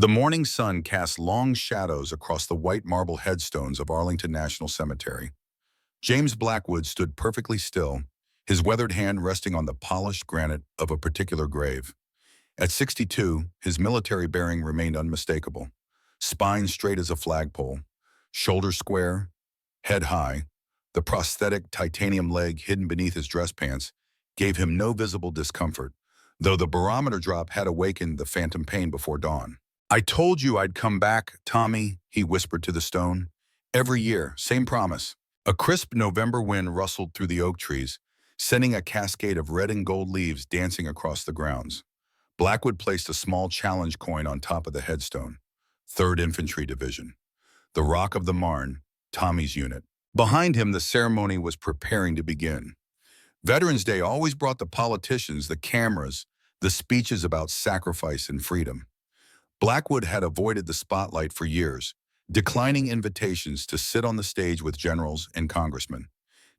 The morning sun cast long shadows across the white marble headstones of Arlington National Cemetery. James Blackwood stood perfectly still, his weathered hand resting on the polished granite of a particular grave. At 62, his military bearing remained unmistakable. Spine straight as a flagpole, shoulders square, head high, the prosthetic titanium leg hidden beneath his dress pants gave him no visible discomfort, though the barometer drop had awakened the phantom pain before dawn. "I told you I'd come back, Tommy," he whispered to the stone. "Every year, same promise." A crisp November wind rustled through the oak trees, sending a cascade of red and gold leaves dancing across the grounds. Blackwood placed a small challenge coin on top of the headstone. 3rd Infantry Division. The Rock of the Marne, Tommy's unit. Behind him, the ceremony was preparing to begin. Veterans Day always brought the politicians, the cameras, the speeches about sacrifice and freedom. Blackwood had avoided the spotlight for years, declining invitations to sit on the stage with generals and congressmen.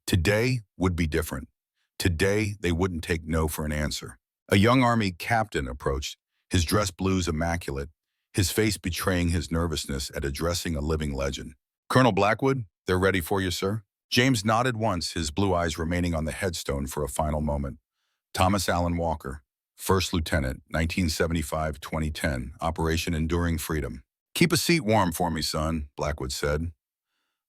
Today would be different. Today, they wouldn't take no for an answer. A young Army captain approached, his dress blues immaculate, his face betraying his nervousness at addressing a living legend. "Colonel Blackwood, they're ready for you, sir." James nodded once, his blue eyes remaining on the headstone for a final moment. Thomas Allen Walker, 1st Lieutenant, 1975-2010, Operation Enduring Freedom. "Keep a seat warm for me, son," Blackwood said,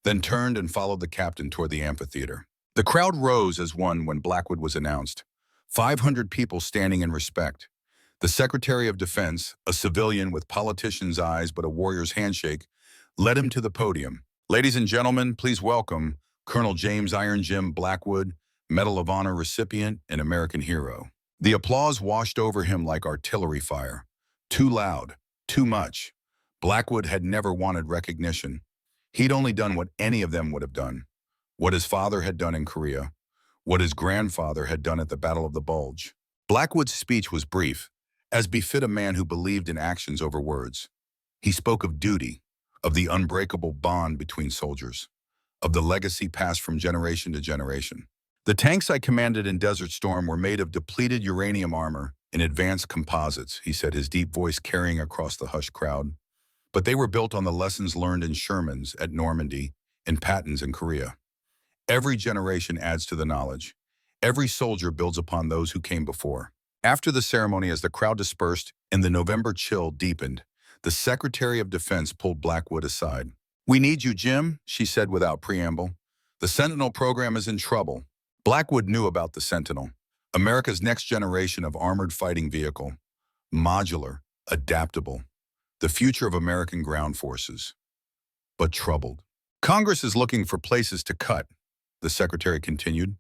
then turned and followed the captain toward the amphitheater. The crowd rose as one when Blackwood was announced. 500 people standing in respect. The Secretary of Defense, a civilian with politicians' eyes but a warrior's handshake, led him to the podium. "Ladies and gentlemen, please welcome Colonel James Iron Jim Blackwood, Medal of Honor recipient and American hero." The applause washed over him like artillery fire. Too loud, too much. Blackwood had never wanted recognition. He'd only done what any of them would have done. What his father had done in Korea. What his grandfather had done at the Battle of the Bulge. Blackwood's speech was brief, as befit a man who believed in actions over words. He spoke of duty, of the unbreakable bond between soldiers, of the legacy passed from generation to generation. "The tanks I commanded in Desert Storm were made of depleted uranium armor and advanced composites," he said, his deep voice carrying across the hushed crowd. "But they were built on the lessons learned in Sherman's at Normandy and Patton's in Korea. Every generation adds to the knowledge. Every soldier builds upon those who came before." After the ceremony, as the crowd dispersed and the November chill deepened, the Secretary of Defense pulled Blackwood aside. "We need you, Jim," she said without preamble. "The Sentinel program is in trouble." Blackwood knew about the Sentinel, America's next generation of armored fighting vehicle, modular, adaptable, the future of American ground forces. But troubled. "Congress is looking for places to cut," the Secretary continued.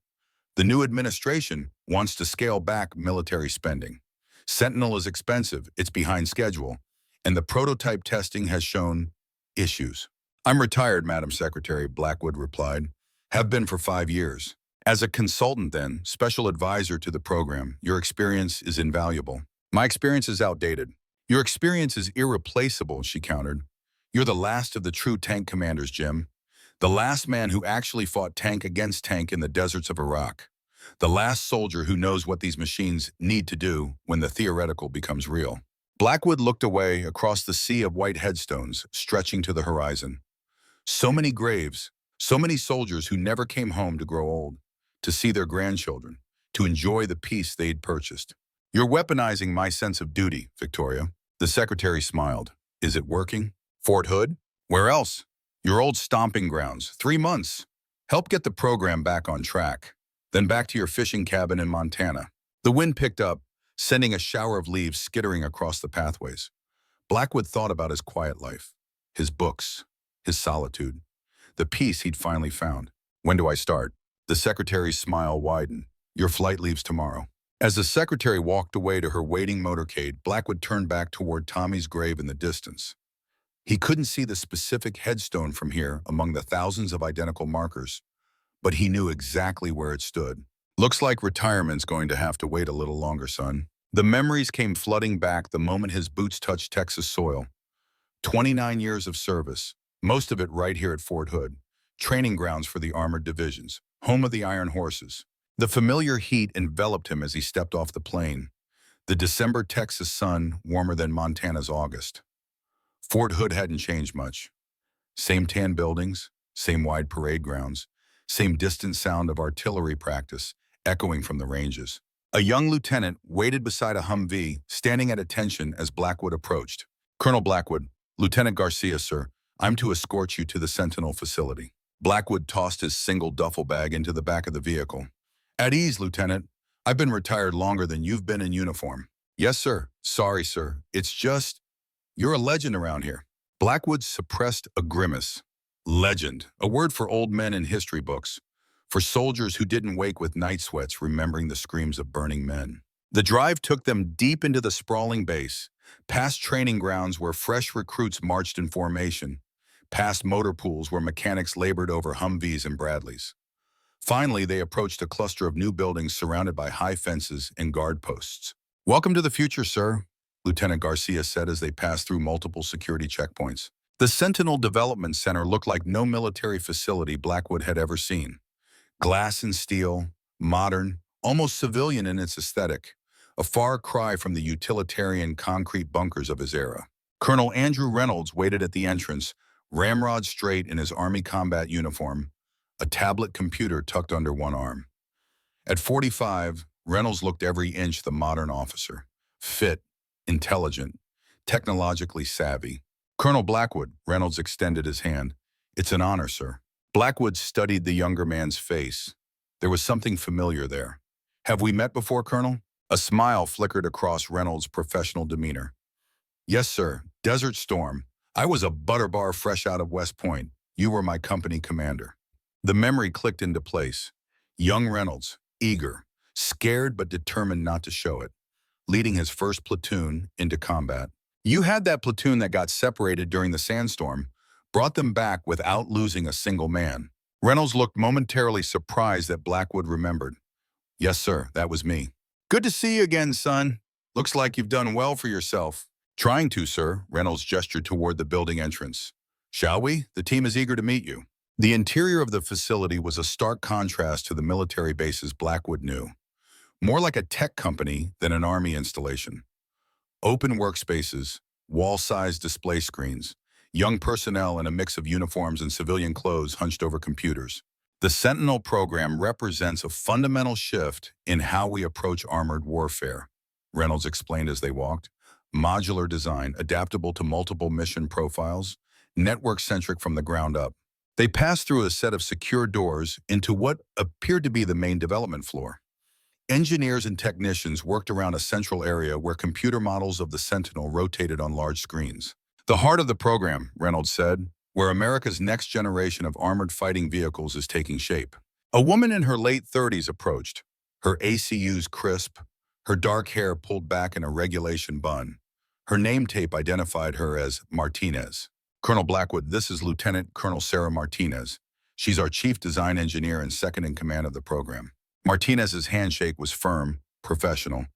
"The new administration wants to scale back military spending. Sentinel is expensive, it's behind schedule, and the prototype testing has shown issues." "I'm retired, Madam Secretary," Blackwood replied. "Have been for 5 years. As a consultant then, special advisor to the program, your experience is invaluable." "My experience is outdated." "Your experience is irreplaceable," she countered. "You're the last of the true tank commanders, Jim. The last man who actually fought tank against tank in the deserts of Iraq. The last soldier who knows what these machines need to do when the theoretical becomes real." Blackwood looked away across the sea of white headstones stretching to the horizon. So many graves, so many soldiers who never came home to grow old, to see their grandchildren, to enjoy the peace they'd purchased. "You're weaponizing my sense of duty, Victoria." The Secretary smiled. "Is it working?" "Fort Hood? Where else? Your old stomping grounds. 3 months. Help get the program back on track. Then back to your fishing cabin in Montana." The wind picked up, sending a shower of leaves skittering across the pathways. Blackwood thought about his quiet life, his books, his solitude, the peace he'd finally found. "When do I start?" The Secretary's smile widened. "Your flight leaves tomorrow." As the Secretary walked away to her waiting motorcade, Blackwood turned back toward Tommy's grave in the distance. He couldn't see the specific headstone from here among the thousands of identical markers, but he knew exactly where it stood. "Looks like retirement's going to have to wait a little longer, son." The memories came flooding back the moment his boots touched Texas soil. 29 years of service, most of it right here at Fort Hood, training grounds for the armored divisions, home of the Iron Horses. The familiar heat enveloped him as he stepped off the plane. The December Texas sun warmer than Montana's August. Fort Hood hadn't changed much. Same tan buildings, same wide parade grounds, same distant sound of artillery practice echoing from the ranges. A young lieutenant waited beside a Humvee, standing at attention as Blackwood approached. "Colonel Blackwood, Lieutenant Garcia, sir. I'm to escort you to the Sentinel facility." Blackwood tossed his single duffel bag into the back of the vehicle. "At ease, Lieutenant. I've been retired longer than you've been in uniform." "Yes, sir. Sorry, sir. It's just, you're a legend around here." Blackwood suppressed a grimace. Legend, a word for old men in history books, for soldiers who didn't wake with night sweats remembering the screams of burning men. The drive took them deep into the sprawling base, past training grounds where fresh recruits marched in formation, past motor pools where mechanics labored over Humvees and Bradleys. Finally, they approached a cluster of new buildings surrounded by high fences and guard posts. "Welcome to the future, sir," Lieutenant Garcia said as they passed through multiple security checkpoints. The Sentinel Development Center looked like no military facility Blackwood had ever seen. Glass and steel, modern, almost civilian in its aesthetic, a far cry from the utilitarian concrete bunkers of his era. Colonel Andrew Reynolds waited at the entrance, ramrod straight in his Army combat uniform, a tablet computer tucked under one arm. At 45, Reynolds looked every inch the modern officer. Fit, intelligent, technologically savvy. "Colonel Blackwood," Reynolds extended his hand. "It's an honor, sir." Blackwood studied the younger man's face. There was something familiar there. "Have we met before, Colonel?" A smile flickered across Reynolds' professional demeanor. "Yes, sir. Desert Storm. I was a butterbar fresh out of West Point. You were my company commander." The memory clicked into place. Young Reynolds, eager, scared but determined not to show it, leading his first platoon into combat. "You had that platoon that got separated during the sandstorm, brought them back without losing a single man." Reynolds looked momentarily surprised that Blackwood remembered. "Yes, sir, that was me." "Good to see you again, son. Looks like you've done well for yourself." "Trying to, sir," Reynolds gestured toward the building entrance. "Shall we? The team is eager to meet you." The interior of the facility was a stark contrast to the military bases Blackwood knew. More like a tech company than an Army installation. Open workspaces, wall-sized display screens, young personnel in a mix of uniforms and civilian clothes hunched over computers. The Sentinel program represents a fundamental shift in how we approach armored warfare, Reynolds explained as they walked. Modular design, adaptable to multiple mission profiles, network-centric from the ground up. They passed through a set of secure doors into what appeared to be the main development floor. Engineers and technicians worked around a central area where computer models of the Sentinel rotated on large screens. "The heart of the program," Reynolds said, "where America's next generation of armored fighting vehicles is taking shape." A woman in her late 30s approached, her ACUs crisp, her dark hair pulled back in a regulation bun. Her name tape identified her as Martinez. "Colonel Blackwood, this is Lieutenant Colonel Sarah Martinez. She's our chief design engineer and second in command of the program." Martinez's handshake was firm, professional.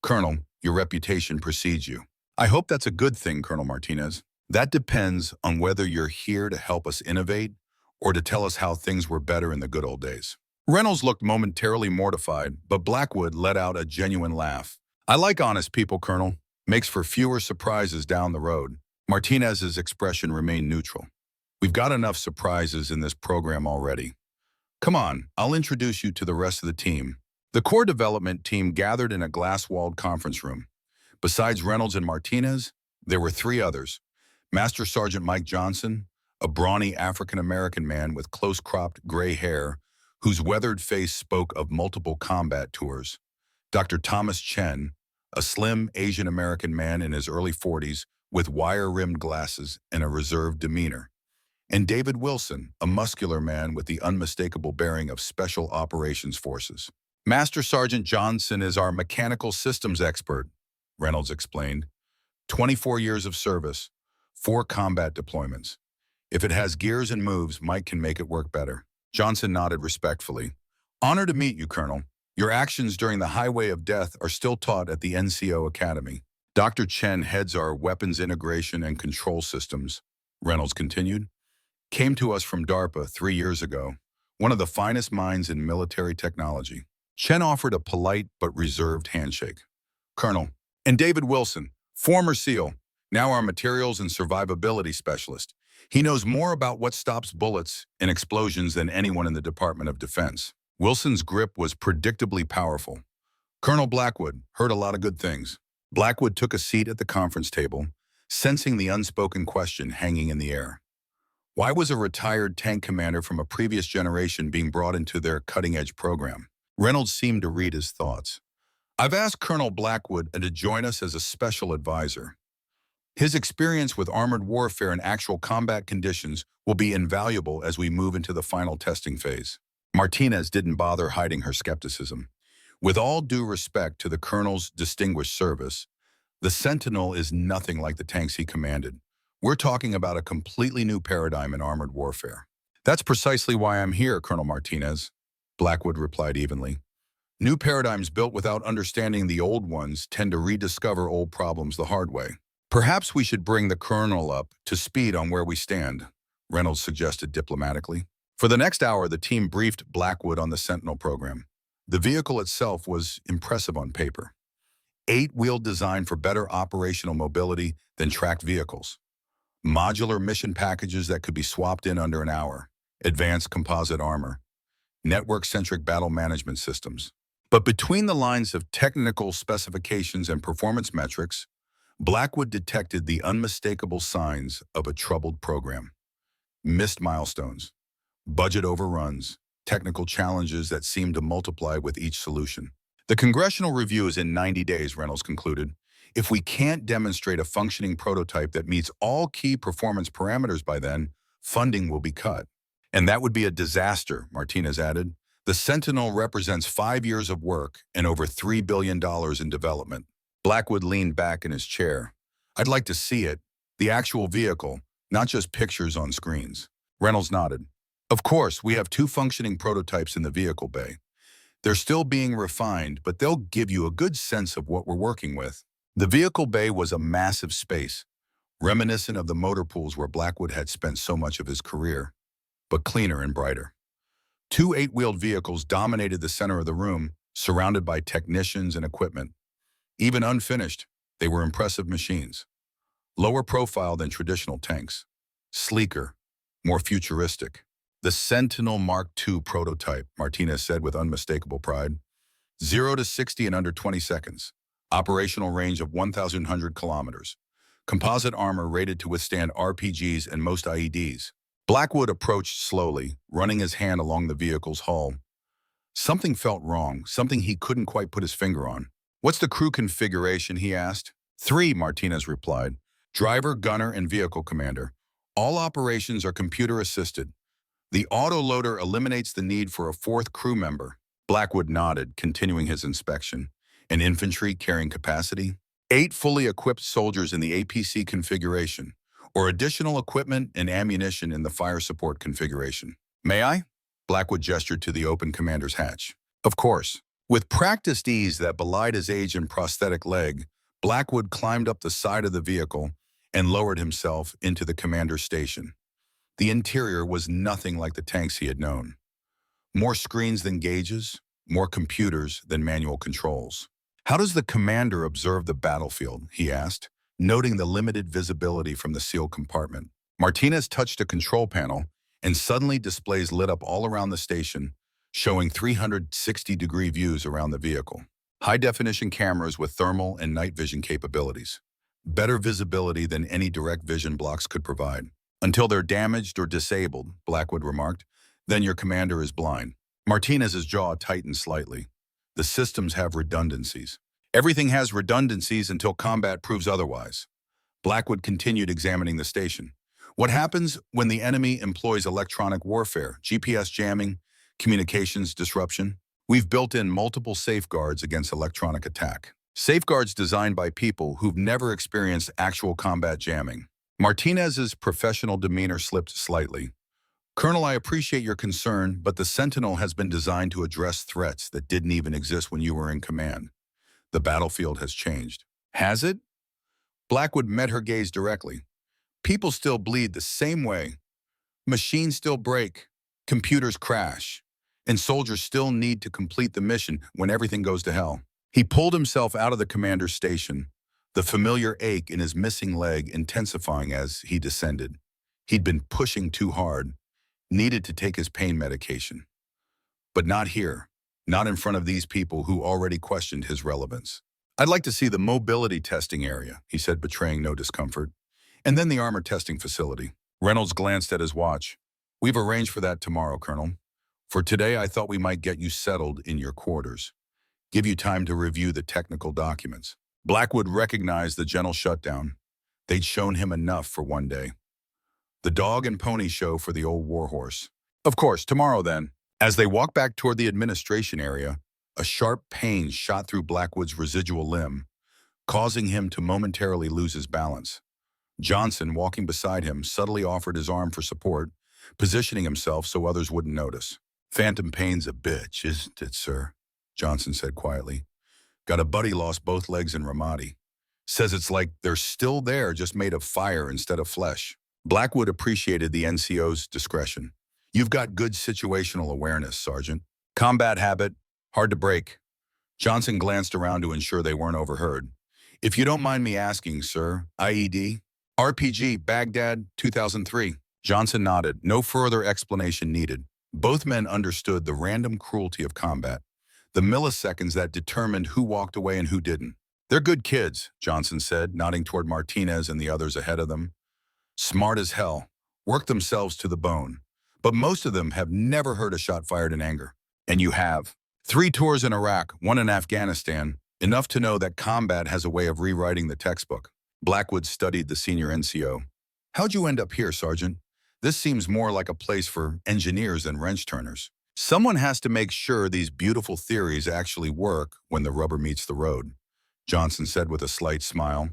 "Colonel, your reputation precedes you." "I hope that's a good thing, Colonel Martinez." "That depends on whether you're here to help us innovate or to tell us how things were better in the good old days." Reynolds looked momentarily mortified, but Blackwood let out a genuine laugh. "I like honest people, Colonel. Makes for fewer surprises down the road." Martinez's expression remained neutral. "We've got enough surprises in this program already. Come on, I'll introduce you to the rest of the team." The core development team gathered in a glass-walled conference room. Besides Reynolds and Martinez, there were three others. Master Sergeant Mike Johnson, a brawny African-American man with close-cropped gray hair, whose weathered face spoke of multiple combat tours. Dr. Thomas Chen, a slim Asian-American man in his early 40s with wire-rimmed glasses and a reserved demeanor. And David Wilson, a muscular man with the unmistakable bearing of Special Operations Forces. "Master Sergeant Johnson is our mechanical systems expert," Reynolds explained. 24 years of service, 4 combat deployments. If it has gears and moves, Mike can make it work better. Johnson nodded respectfully. "Honored to meet you, Colonel. Your actions during the Highway of Death are still taught at the NCO Academy." "Dr. Chen heads our weapons integration and control systems," Reynolds continued. "Came to us from DARPA 3 years ago, one of the finest minds in military technology." Chen offered a polite but reserved handshake. "Colonel." "And David Wilson, former SEAL, Now our materials and survivability specialist. He knows more about what stops bullets and explosions than anyone in the Department of Defense. Wilson's grip was predictably powerful. Colonel Blackwood heard a lot of good things. Blackwood took a seat at the conference table, sensing the unspoken question hanging in the air. Why was a retired tank commander from a previous generation being brought into their cutting-edge program? Reynolds seemed to read his thoughts. I've asked Colonel Blackwood to join us as a special advisor. His experience with armored warfare in actual combat conditions will be invaluable as we move into the final testing phase. Martinez didn't bother hiding her skepticism. With all due respect to the colonel's distinguished service, the Sentinel is nothing like the tanks he commanded. We're talking about a completely new paradigm in armored warfare. That's precisely why I'm here, Colonel Martinez, Blackwood replied evenly. New paradigms built without understanding the old ones tend to rediscover old problems the hard way. Perhaps we should bring the colonel up to speed on where we stand, Reynolds suggested diplomatically. For the next hour, the team briefed Blackwood on the Sentinel program. The vehicle itself was impressive on paper. 8-wheel design for better operational mobility than tracked vehicles. Modular mission packages that could be swapped in under an hour. Advanced composite armor. Network-centric battle management systems. But between the lines of technical specifications and performance metrics, Blackwood detected the unmistakable signs of a troubled program. Missed milestones, budget overruns, technical challenges that seemed to multiply with each solution. The congressional review is in 90 days, Reynolds concluded. If we can't demonstrate a functioning prototype that meets all key performance parameters by then, funding will be cut. And that would be a disaster, Martinez added. The Sentinel represents 5 years of work and over $3 billion in development. Blackwood leaned back in his chair. I'd like to see it, the actual vehicle, not just pictures on screens. Reynolds nodded. Of course, we have 2 functioning prototypes in the vehicle bay. They're still being refined, but they'll give you a good sense of what we're working with. The vehicle bay was a massive space, reminiscent of the motor pools where Blackwood had spent so much of his career, but cleaner and brighter. 2 8-wheeled vehicles dominated the center of the room, surrounded by technicians and equipment. Even unfinished, they were impressive machines. Lower profile than traditional tanks. Sleeker, more futuristic. The Sentinel Mark II prototype, Martinez said with unmistakable pride. 0 to 60 in under 20 seconds. Operational range of 1,100 kilometers. Composite armor rated to withstand RPGs and most IEDs. Blackwood approached slowly, running his hand along the vehicle's hull. Something felt wrong, something he couldn't quite put his finger on. What's the crew configuration, he asked. 3, Martinez replied. Driver, gunner, and vehicle commander. All operations are computer-assisted. The autoloader eliminates the need for a 4th crew member. Blackwood nodded, continuing his inspection. An infantry carrying capacity. 8 fully equipped soldiers in the APC configuration, or additional equipment and ammunition in the fire support configuration. May I? Blackwood gestured to the open commander's hatch. Of course. With practiced ease that belied his age and prosthetic leg, Blackwood climbed up the side of the vehicle and lowered himself into the commander's station. The interior was nothing like the tanks he had known. More screens than gauges, more computers than manual controls. How does the commander observe the battlefield, he asked, noting the limited visibility from the sealed compartment. Martinez touched a control panel, and suddenly displays lit up all around the station, showing 360-degree views around the vehicle. High-definition cameras with thermal and night vision capabilities. Better visibility than any direct vision blocks could provide. Until they're damaged or disabled, Blackwood remarked, then your commander is blind. Martinez's jaw tightened slightly. The systems have redundancies. Everything has redundancies until combat proves otherwise. Blackwood continued examining the station. What happens when the enemy employs electronic warfare, GPS jamming, communications disruption? We've built in multiple safeguards against electronic attack. Safeguards designed by people who've never experienced actual combat jamming. Martinez's professional demeanor slipped slightly. Colonel, I appreciate your concern, but the Sentinel has been designed to address threats that didn't even exist when you were in command. The battlefield has changed. Has it? Blackwood met her gaze directly. People still bleed the same way. Machines still break. Computers crash. And soldiers still need to complete the mission when everything goes to hell. He pulled himself out of the commander's station, the familiar ache in his missing leg intensifying as he descended. He'd been pushing too hard, needed to take his pain medication. But not here, not in front of these people who already questioned his relevance. "I'd like to see the mobility testing area," he said, betraying no discomfort. "And then the armor testing facility." Reynolds glanced at his watch. "We've arranged for that tomorrow, Colonel. For today, I thought we might get you settled in your quarters. Give you time to review the technical documents." Blackwood recognized the gentle shutdown. They'd shown him enough for one day. The dog and pony show for the old warhorse. "Of course, tomorrow then." As they walked back toward the administration area, a sharp pain shot through Blackwood's residual limb, causing him to momentarily lose his balance. Johnson, walking beside him, subtly offered his arm for support, positioning himself so others wouldn't notice. "Phantom pain's a bitch, isn't it, sir?" Johnson said quietly. "Got a buddy lost both legs in Ramadi. Says it's like they're still there, just made of fire instead of flesh." Blackwood appreciated the NCO's discretion. "You've got good situational awareness, Sergeant. Combat habit, hard to break." Johnson glanced around to ensure they weren't overheard. "If you don't mind me asking, sir, IED? RPG, Baghdad, 2003. Johnson nodded. No further explanation needed. Both men understood the random cruelty of combat, the milliseconds that determined who walked away and who didn't. "They're good kids," Johnson said, nodding toward Martinez and the others ahead of them. "Smart as hell, work themselves to the bone. But most of them have never heard a shot fired in anger. And you have. 3 tours in Iraq, 1 in Afghanistan, enough to know that combat has a way of rewriting the textbook." Blackwood studied the senior NCO. "How'd you end up here, Sergeant? This seems more like a place for engineers than wrench turners." "Someone has to make sure these beautiful theories actually work when the rubber meets the road," Johnson said with a slight smile.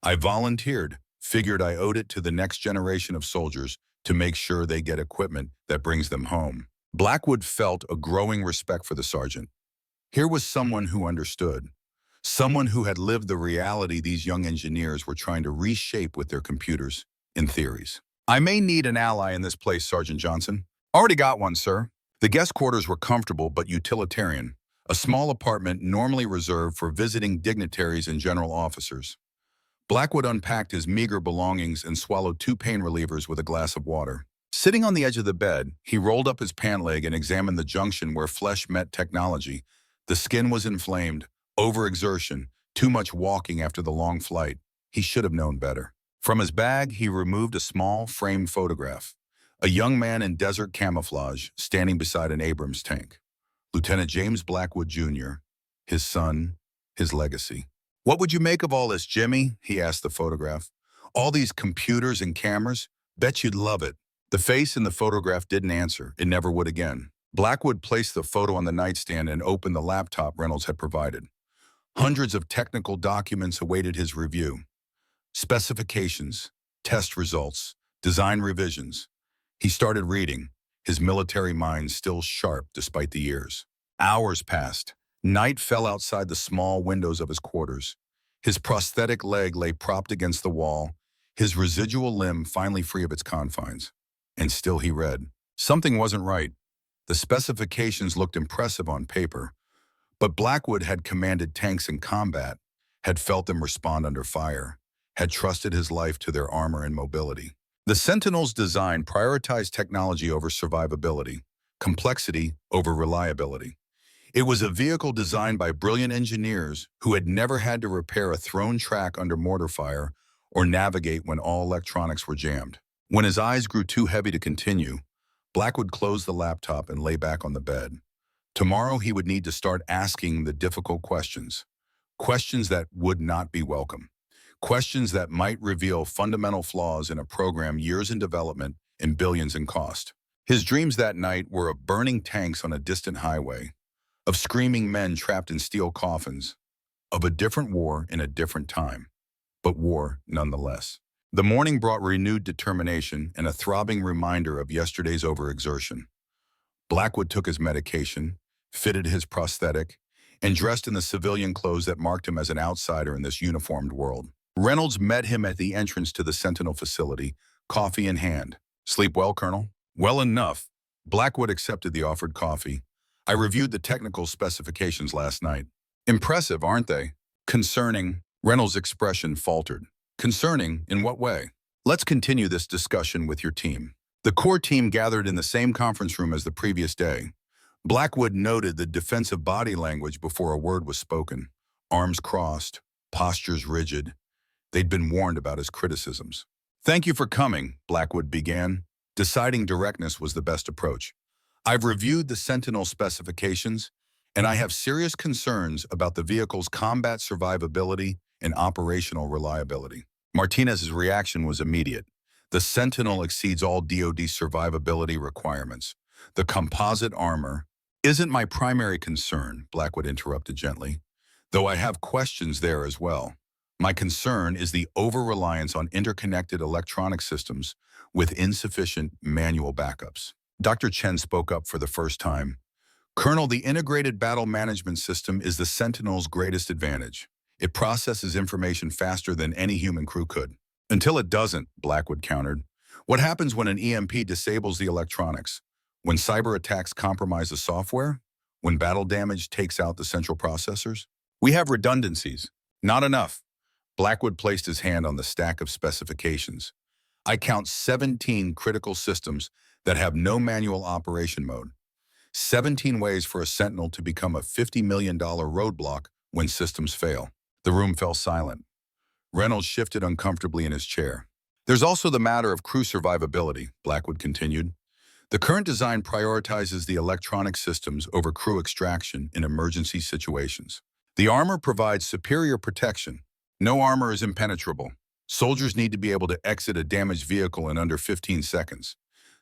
"I volunteered, figured I owed it to the next generation of soldiers to make sure they get equipment that brings them home." Blackwood felt a growing respect for the sergeant. Here was someone who understood, someone who had lived the reality these young engineers were trying to reshape with their computers and theories. "I may need an ally in this place, Sergeant Johnson." "Already got one, sir." The guest quarters were comfortable but utilitarian, a small apartment normally reserved for visiting dignitaries and general officers. Blackwood unpacked his meager belongings and swallowed 2 pain relievers with a glass of water. Sitting on the edge of the bed, he rolled up his pant leg and examined the junction where flesh met technology. The skin was inflamed, overexertion, too much walking after the long flight. He should have known better. From his bag, he removed a small, framed photograph. A young man in desert camouflage, standing beside an Abrams tank. Lieutenant James Blackwood, Jr., his son, his legacy. "What would you make of all this, Jimmy?" he asked the photograph. "All these computers and cameras? Bet you'd love it." The face in the photograph didn't answer. It never would again. Blackwood placed the photo on the nightstand and opened the laptop Reynolds had provided. Hundreds of technical documents awaited his review. Specifications, test results, design revisions. He started reading, his military mind still sharp despite the years. Hours passed. Night fell outside the small windows of his quarters. His prosthetic leg lay propped against the wall, his residual limb finally free of its confines. And still he read. Something wasn't right. The specifications looked impressive on paper, but Blackwood had commanded tanks in combat, had felt them respond under fire, had trusted his life to their armor and mobility. The Sentinel's design prioritized technology over survivability, complexity over reliability. It was a vehicle designed by brilliant engineers who had never had to repair a thrown track under mortar fire or navigate when all electronics were jammed. When his eyes grew too heavy to continue, Blackwood closed the laptop and lay back on the bed. Tomorrow he would need to start asking the difficult questions. Questions that would not be welcome. Questions that might reveal fundamental flaws in a program years in development and billions in cost. His dreams that night were of burning tanks on a distant highway, of screaming men trapped in steel coffins, of a different war in a different time, but war nonetheless. The morning brought renewed determination and a throbbing reminder of yesterday's overexertion. Blackwood took his medication, fitted his prosthetic, and dressed in the civilian clothes that marked him as an outsider in this uniformed world. Reynolds met him at the entrance to the Sentinel facility, coffee in hand. "Sleep well, Colonel?" "Well enough." Blackwood accepted the offered coffee. "I reviewed the technical specifications last night." "Impressive, aren't they?" "Concerning." Reynolds' expression faltered. Concerning, in what way? Let's continue this discussion with your team. The core team gathered in the same conference room as the previous day. Blackwood noted the defensive body language before a word was spoken. Arms crossed, postures rigid. They'd been warned about his criticisms. Thank you for coming, Blackwood began. Deciding directness was the best approach. I've reviewed the Sentinel specifications, and I have serious concerns about the vehicle's combat survivability and operational reliability. Martinez's reaction was immediate. The Sentinel exceeds all DoD survivability requirements. The composite armor isn't my primary concern, Blackwood interrupted gently, though I have questions there as well. My concern is the over-reliance on interconnected electronic systems with insufficient manual backups. Dr. Chen spoke up for the first time. Colonel, the integrated battle management system is the Sentinel's greatest advantage. It processes information faster than any human crew could. Until it doesn't, Blackwood countered. What happens when an EMP disables the electronics? When cyber attacks compromise the software? When battle damage takes out the central processors? We have redundancies. Not enough. Blackwood placed his hand on the stack of specifications. I count 17 critical systems that have no manual operation mode. 17 ways for a Sentinel to become a $50 million roadblock when systems fail. The room fell silent. Reynolds shifted uncomfortably in his chair. There's also the matter of crew survivability, Blackwood continued. The current design prioritizes the electronic systems over crew extraction in emergency situations. The armor provides superior protection. No armor is impenetrable. Soldiers need to be able to exit a damaged vehicle in under 15 seconds.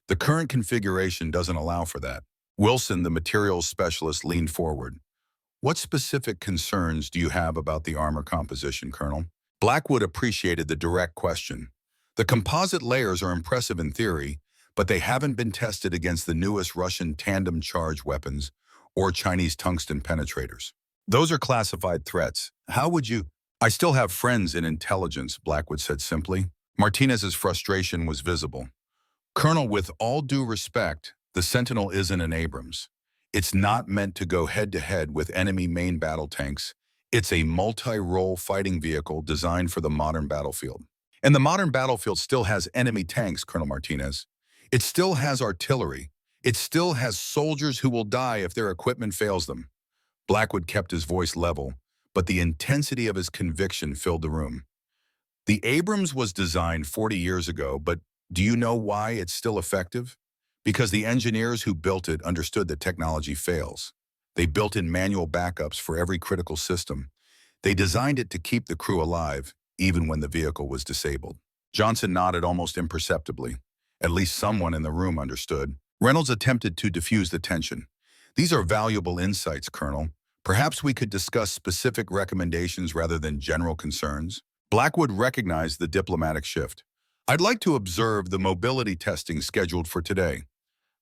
The current configuration doesn't allow for that. Wilson, the materials specialist, leaned forward. What specific concerns do you have about the armor composition, Colonel? Blackwood appreciated the direct question. The composite layers are impressive in theory, but they haven't been tested against the newest Russian tandem charge weapons or Chinese tungsten penetrators. Those are classified threats. How would you... I still have friends in intelligence, Blackwood said simply. Martinez's frustration was visible. Colonel, with all due respect, the Sentinel isn't an Abrams. It's not meant to go head-to-head with enemy main battle tanks. It's a multi-role fighting vehicle designed for the modern battlefield. And the modern battlefield still has enemy tanks, Colonel Martinez. It still has artillery. It still has soldiers who will die if their equipment fails them. Blackwood kept his voice level, but the intensity of his conviction filled the room. The Abrams was designed 40 years ago, but do you know why it's still effective? Because the engineers who built it understood that technology fails. They built in manual backups for every critical system. They designed it to keep the crew alive, even when the vehicle was disabled. Johnson nodded almost imperceptibly. At least someone in the room understood. Reynolds attempted to diffuse the tension. These are valuable insights, Colonel. Perhaps we could discuss specific recommendations rather than general concerns. Blackwood recognized the diplomatic shift. I'd like to observe the mobility testing scheduled for today.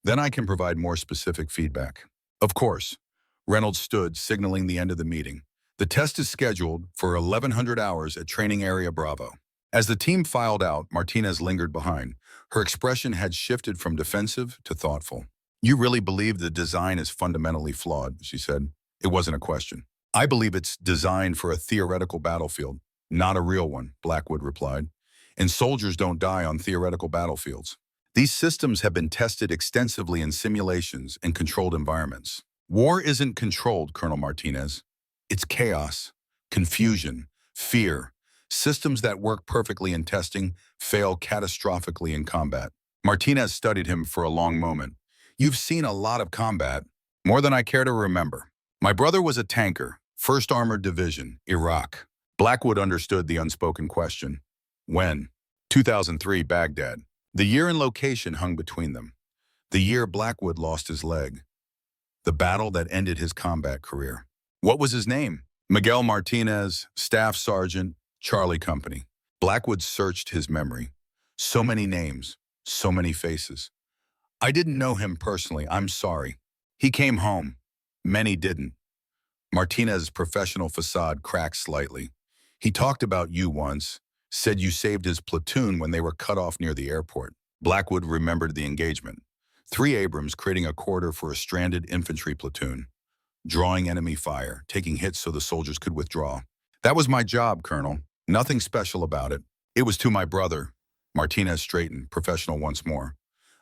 Then I can provide more specific feedback. Of course. Reynolds stood, signaling the end of the meeting. The test is scheduled for 1100 hours at Training Area Bravo. As the team filed out, Martinez lingered behind. Her expression had shifted from defensive to thoughtful. You really believe the design is fundamentally flawed, she said. It wasn't a question. I believe it's designed for a theoretical battlefield, not a real one, Blackwood replied. And soldiers don't die on theoretical battlefields. These systems have been tested extensively in simulations and controlled environments. War isn't controlled, Colonel Martinez. It's chaos, confusion, fear. Systems that work perfectly in testing fail catastrophically in combat. Martinez studied him for a long moment. You've seen a lot of combat, more than I care to remember. My brother was a tanker, 1st Armored Division, Iraq. Blackwood understood the unspoken question. When? 2003, Baghdad. The year and location hung between them. The year Blackwood lost his leg. The battle that ended his combat career. What was his name? Miguel Martinez, Staff Sergeant, Charlie Company. Blackwood searched his memory. So many names, so many faces. I didn't know him personally, I'm sorry. He came home. Many didn't. Martinez's professional facade cracked slightly. He talked about you once, said you saved his platoon when they were cut off near the airport. Blackwood remembered the engagement. 3 Abrams creating a corridor for a stranded infantry platoon, drawing enemy fire, taking hits so the soldiers could withdraw. That was my job, Colonel. Nothing special about it. It was to my brother. Martinez straightened, professional once more.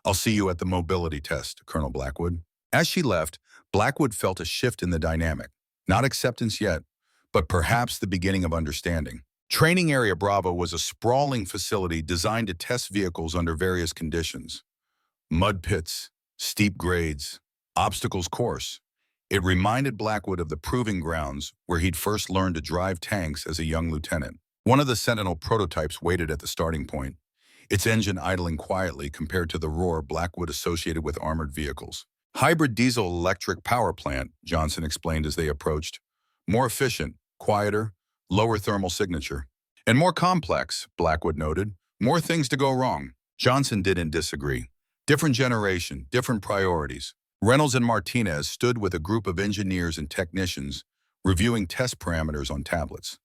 I'll see you at the mobility test, Colonel Blackwood. As she left, Blackwood felt a shift in the dynamic. Not acceptance yet, but perhaps the beginning of understanding. Training Area Bravo was a sprawling facility designed to test vehicles under various conditions. Mud pits, steep grades, obstacles course. It reminded Blackwood of the proving grounds where he'd first learned to drive tanks as a young lieutenant. One of the Sentinel prototypes waited at the starting point, its engine idling quietly compared to the roar Blackwood associated with armored vehicles. Hybrid diesel-electric power plant, Johnson explained as they approached. More efficient, quieter, lower thermal signature. And more complex, Blackwood noted. More things to go wrong. Johnson didn't disagree. Different generation, different priorities. Reynolds and Martinez stood with a group of engineers and technicians reviewing test parameters on tablets.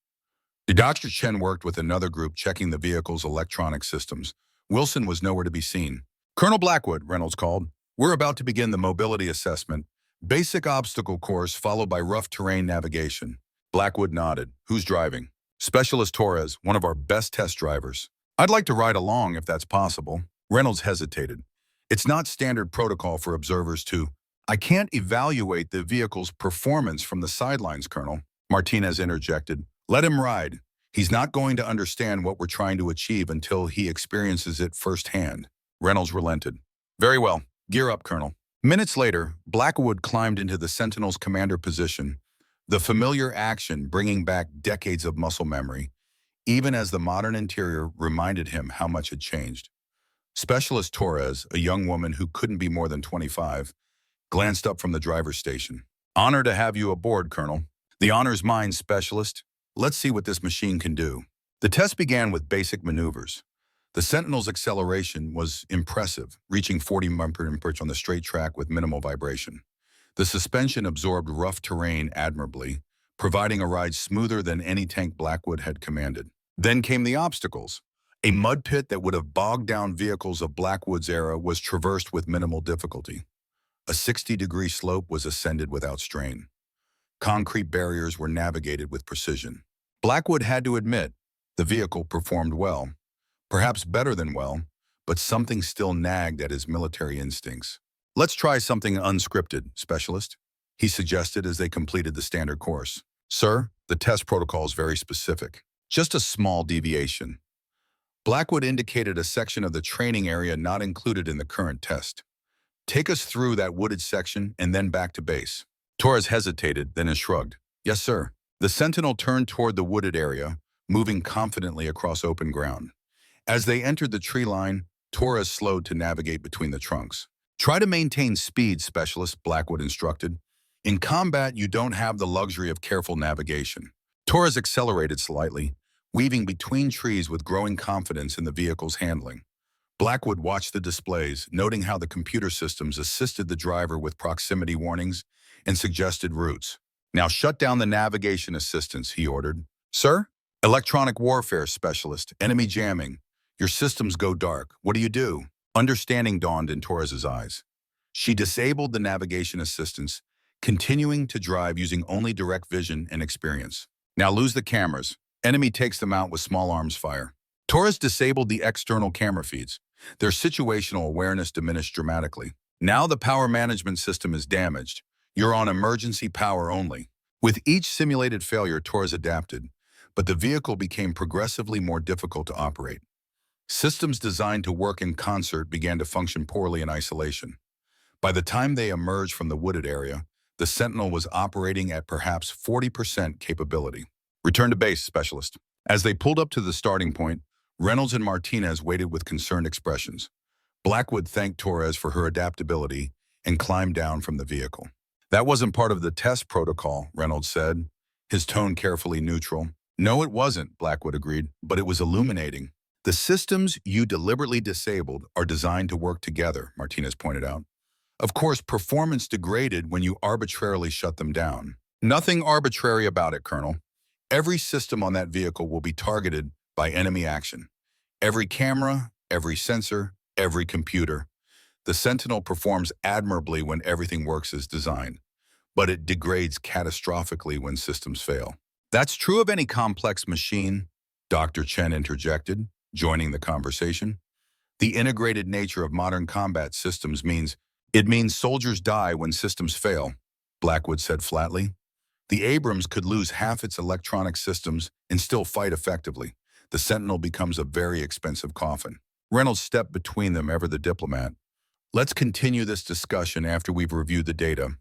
Dr. Chen worked with another group checking the vehicle's electronic systems. Wilson was nowhere to be seen. Colonel Blackwood, Reynolds called. We're about to begin the mobility assessment. Basic obstacle course followed by rough terrain navigation. Blackwood nodded. Who's driving? Specialist Torres, one of our best test drivers. I'd like to ride along if that's possible. Reynolds hesitated. It's not standard protocol for observers to. I can't evaluate the vehicle's performance from the sidelines, Colonel. Martinez interjected. Let him ride. He's not going to understand what we're trying to achieve until he experiences it firsthand. Reynolds relented. Very well. Gear up, Colonel. Minutes later, Blackwood climbed into the Sentinel's commander position, the familiar action bringing back decades of muscle memory, even as the modern interior reminded him how much had changed. Specialist Torres, a young woman who couldn't be more than 25, glanced up from the driver's station. Honor to have you aboard, Colonel. The honor's mine, Specialist. Let's see what this machine can do. The test began with basic maneuvers. The Sentinel's acceleration was impressive, reaching 40 mph on the straight track with minimal vibration. The suspension absorbed rough terrain admirably, providing a ride smoother than any tank Blackwood had commanded. Then came the obstacles. A mud pit that would have bogged down vehicles of Blackwood's era was traversed with minimal difficulty. A 60-degree slope was ascended without strain. Concrete barriers were navigated with precision. Blackwood had to admit, the vehicle performed well. Perhaps better than well, but something still nagged at his military instincts. Let's try something unscripted, Specialist, he suggested as they completed the standard course. Sir, the test protocol is very specific. Just a small deviation. Blackwood indicated a section of the training area not included in the current test. Take us through that wooded section and then back to base. Torres hesitated, then shrugged. Yes, sir. The Sentinel turned toward the wooded area, moving confidently across open ground. As they entered the tree line, Torres slowed to navigate between the trunks. Try to maintain speed, Specialist, Blackwood instructed. In combat, you don't have the luxury of careful navigation. Torres accelerated slightly, weaving between trees with growing confidence in the vehicle's handling. Blackwood watched the displays, noting how the computer systems assisted the driver with proximity warnings and suggested routes. Now shut down the navigation assistance, he ordered. Sir? Electronic warfare specialist, enemy jamming. Your systems go dark. What do you do? Understanding dawned in Torres's eyes. She disabled the navigation assistance, continuing to drive using only direct vision and experience. Now lose the cameras. Enemy takes them out with small arms fire. Torres disabled the external camera feeds. Their situational awareness diminished dramatically. Now the power management system is damaged. You're on emergency power only. With each simulated failure, Torres adapted, but the vehicle became progressively more difficult to operate. Systems designed to work in concert began to function poorly in isolation. By the time they emerged from the wooded area, the Sentinel was operating at perhaps 40% capability. Return to base, Specialist. As they pulled up to the starting point, Reynolds and Martinez waited with concerned expressions. Blackwood thanked Torres for her adaptability and climbed down from the vehicle. That wasn't part of the test protocol, Reynolds said, his tone carefully neutral. No, it wasn't, Blackwood agreed, but it was illuminating. The systems you deliberately disabled are designed to work together, Martinez pointed out. Of course, performance degraded when you arbitrarily shut them down. Nothing arbitrary about it, Colonel. Every system on that vehicle will be targeted by enemy action. Every camera, every sensor, every computer. The Sentinel performs admirably when everything works as designed, but it degrades catastrophically when systems fail. That's true of any complex machine, Dr. Chen interjected, joining the conversation. The integrated nature of modern combat systems means soldiers die when systems fail, Blackwood said flatly. The Abrams could lose half its electronic systems and still fight effectively. The Sentinel becomes a very expensive coffin. Reynolds stepped between them, ever the diplomat. Let's continue this discussion after we've reviewed the data.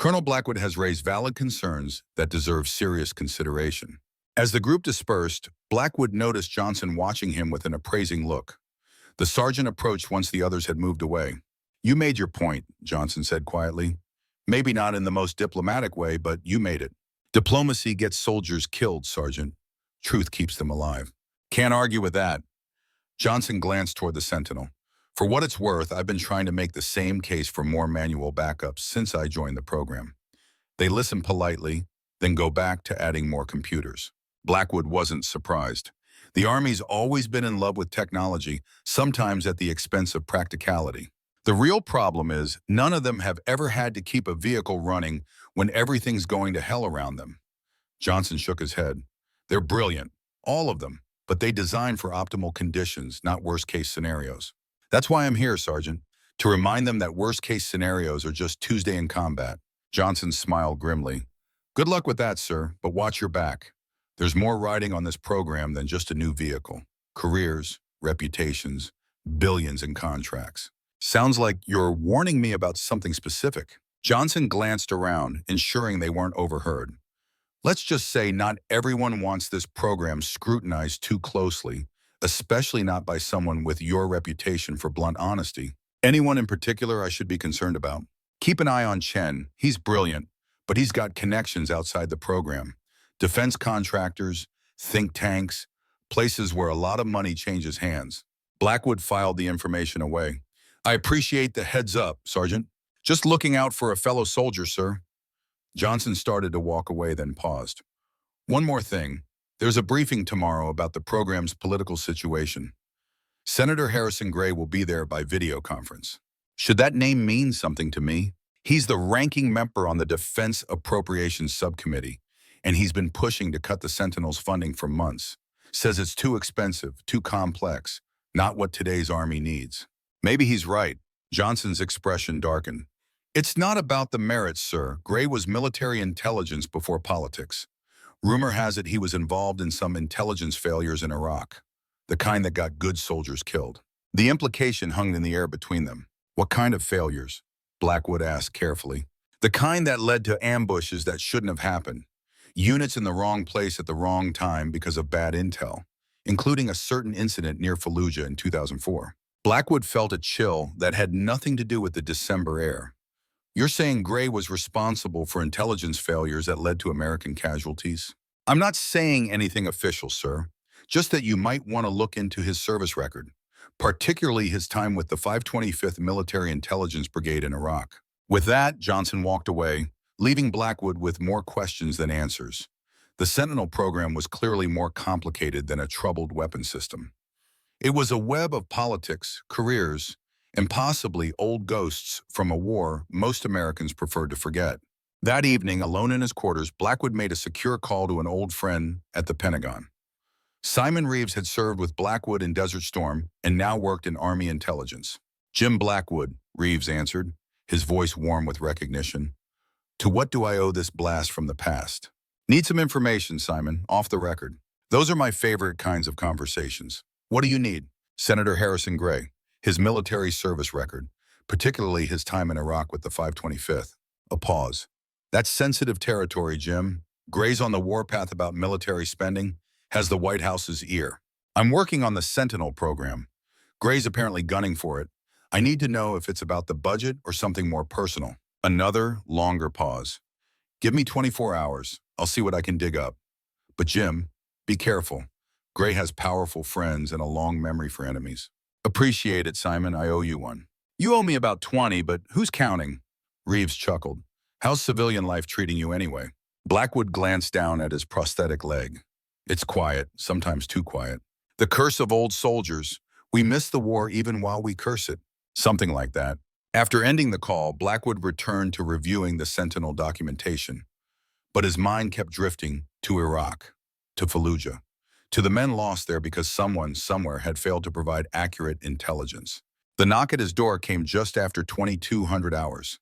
Colonel Blackwood has raised valid concerns that deserve serious consideration. As the group dispersed, Blackwood noticed Johnson watching him with an appraising look. The sergeant approached once the others had moved away. You made your point, Johnson said quietly. Maybe not in the most diplomatic way, but you made it. Diplomacy gets soldiers killed, Sergeant. Truth keeps them alive. Can't argue with that. Johnson glanced toward the Sentinel. For what it's worth, I've been trying to make the same case for more manual backups since I joined the program. They listen politely, then go back to adding more computers. Blackwood wasn't surprised. The Army's always been in love with technology, sometimes at the expense of practicality. The real problem is none of them have ever had to keep a vehicle running when everything's going to hell around them. Johnson shook his head. They're brilliant, all of them, but they design for optimal conditions, not worst-case scenarios. That's why I'm here, Sergeant, to remind them that worst-case scenarios are just Tuesday in combat. Johnson smiled grimly. Good luck with that, sir, but watch your back. There's more riding on this program than just a new vehicle. Careers, reputations, billions in contracts. Sounds like you're warning me about something specific. Johnson glanced around, ensuring they weren't overheard. Let's just say not everyone wants this program scrutinized too closely, especially not by someone with your reputation for blunt honesty. Anyone in particular I should be concerned about? Keep an eye on Chen. He's brilliant, but he's got connections outside the program. Defense contractors, think tanks, places where a lot of money changes hands. Blackwood filed the information away. I appreciate the heads up, Sergeant. Just looking out for a fellow soldier, sir. Johnson started to walk away, then paused. One more thing. There's a briefing tomorrow about the program's political situation. Senator Harrison Gray will be there by video conference. Should that name mean something to me? He's the ranking member on the Defense Appropriations Subcommittee, and he's been pushing to cut the Sentinel's funding for months. Says it's too expensive, too complex, not what today's Army needs. Maybe he's right. Johnson's expression darkened. It's not about the merits, sir. Gray was military intelligence before politics. Rumor has it he was involved in some intelligence failures in Iraq, the kind that got good soldiers killed. The implication hung in the air between them. What kind of failures? Blackwood asked carefully. The kind that led to ambushes that shouldn't have happened. Units in the wrong place at the wrong time because of bad intel, including a certain incident near Fallujah in 2004. Blackwood felt a chill that had nothing to do with the December air. You're saying Gray was responsible for intelligence failures that led to American casualties? I'm not saying anything official, sir. Just that you might want to look into his service record, particularly his time with the 525th Military Intelligence Brigade in Iraq. With that, Johnson walked away, leaving Blackwood with more questions than answers. The Sentinel program was clearly more complicated than a troubled weapon system. It was a web of politics, careers, and possibly old ghosts from a war most Americans preferred to forget. That evening, alone in his quarters, Blackwood made a secure call to an old friend at the Pentagon. Simon Reeves had served with Blackwood in Desert Storm and now worked in Army intelligence. Jim Blackwood, Reeves answered, his voice warm with recognition. To what do I owe this blast from the past? Need some information, Simon, off the record. Those are my favorite kinds of conversations. What do you need? Senator Harrison Gray. His military service record, particularly his time in Iraq with the 525th. A pause. That's sensitive territory, Jim. Gray's on the warpath about military spending, has the White House's ear. I'm working on the Sentinel program. Gray's apparently gunning for it. I need to know if it's about the budget or something more personal. Another longer pause. Give me 24 hours. I'll see what I can dig up. But Jim, be careful. Gray has powerful friends and a long memory for enemies. Appreciate it, Simon. I owe you one. You owe me about 20, but who's counting? Reeves chuckled. How's civilian life treating you anyway? Blackwood glanced down at his prosthetic leg. It's quiet, sometimes too quiet. The curse of old soldiers. We miss the war even while we curse it. Something like that. After ending the call, Blackwood returned to reviewing the Sentinel documentation. But his mind kept drifting to Iraq, to Fallujah, to the men lost there because someone somewhere had failed to provide accurate intelligence. The knock at his door came just after 2200 hours.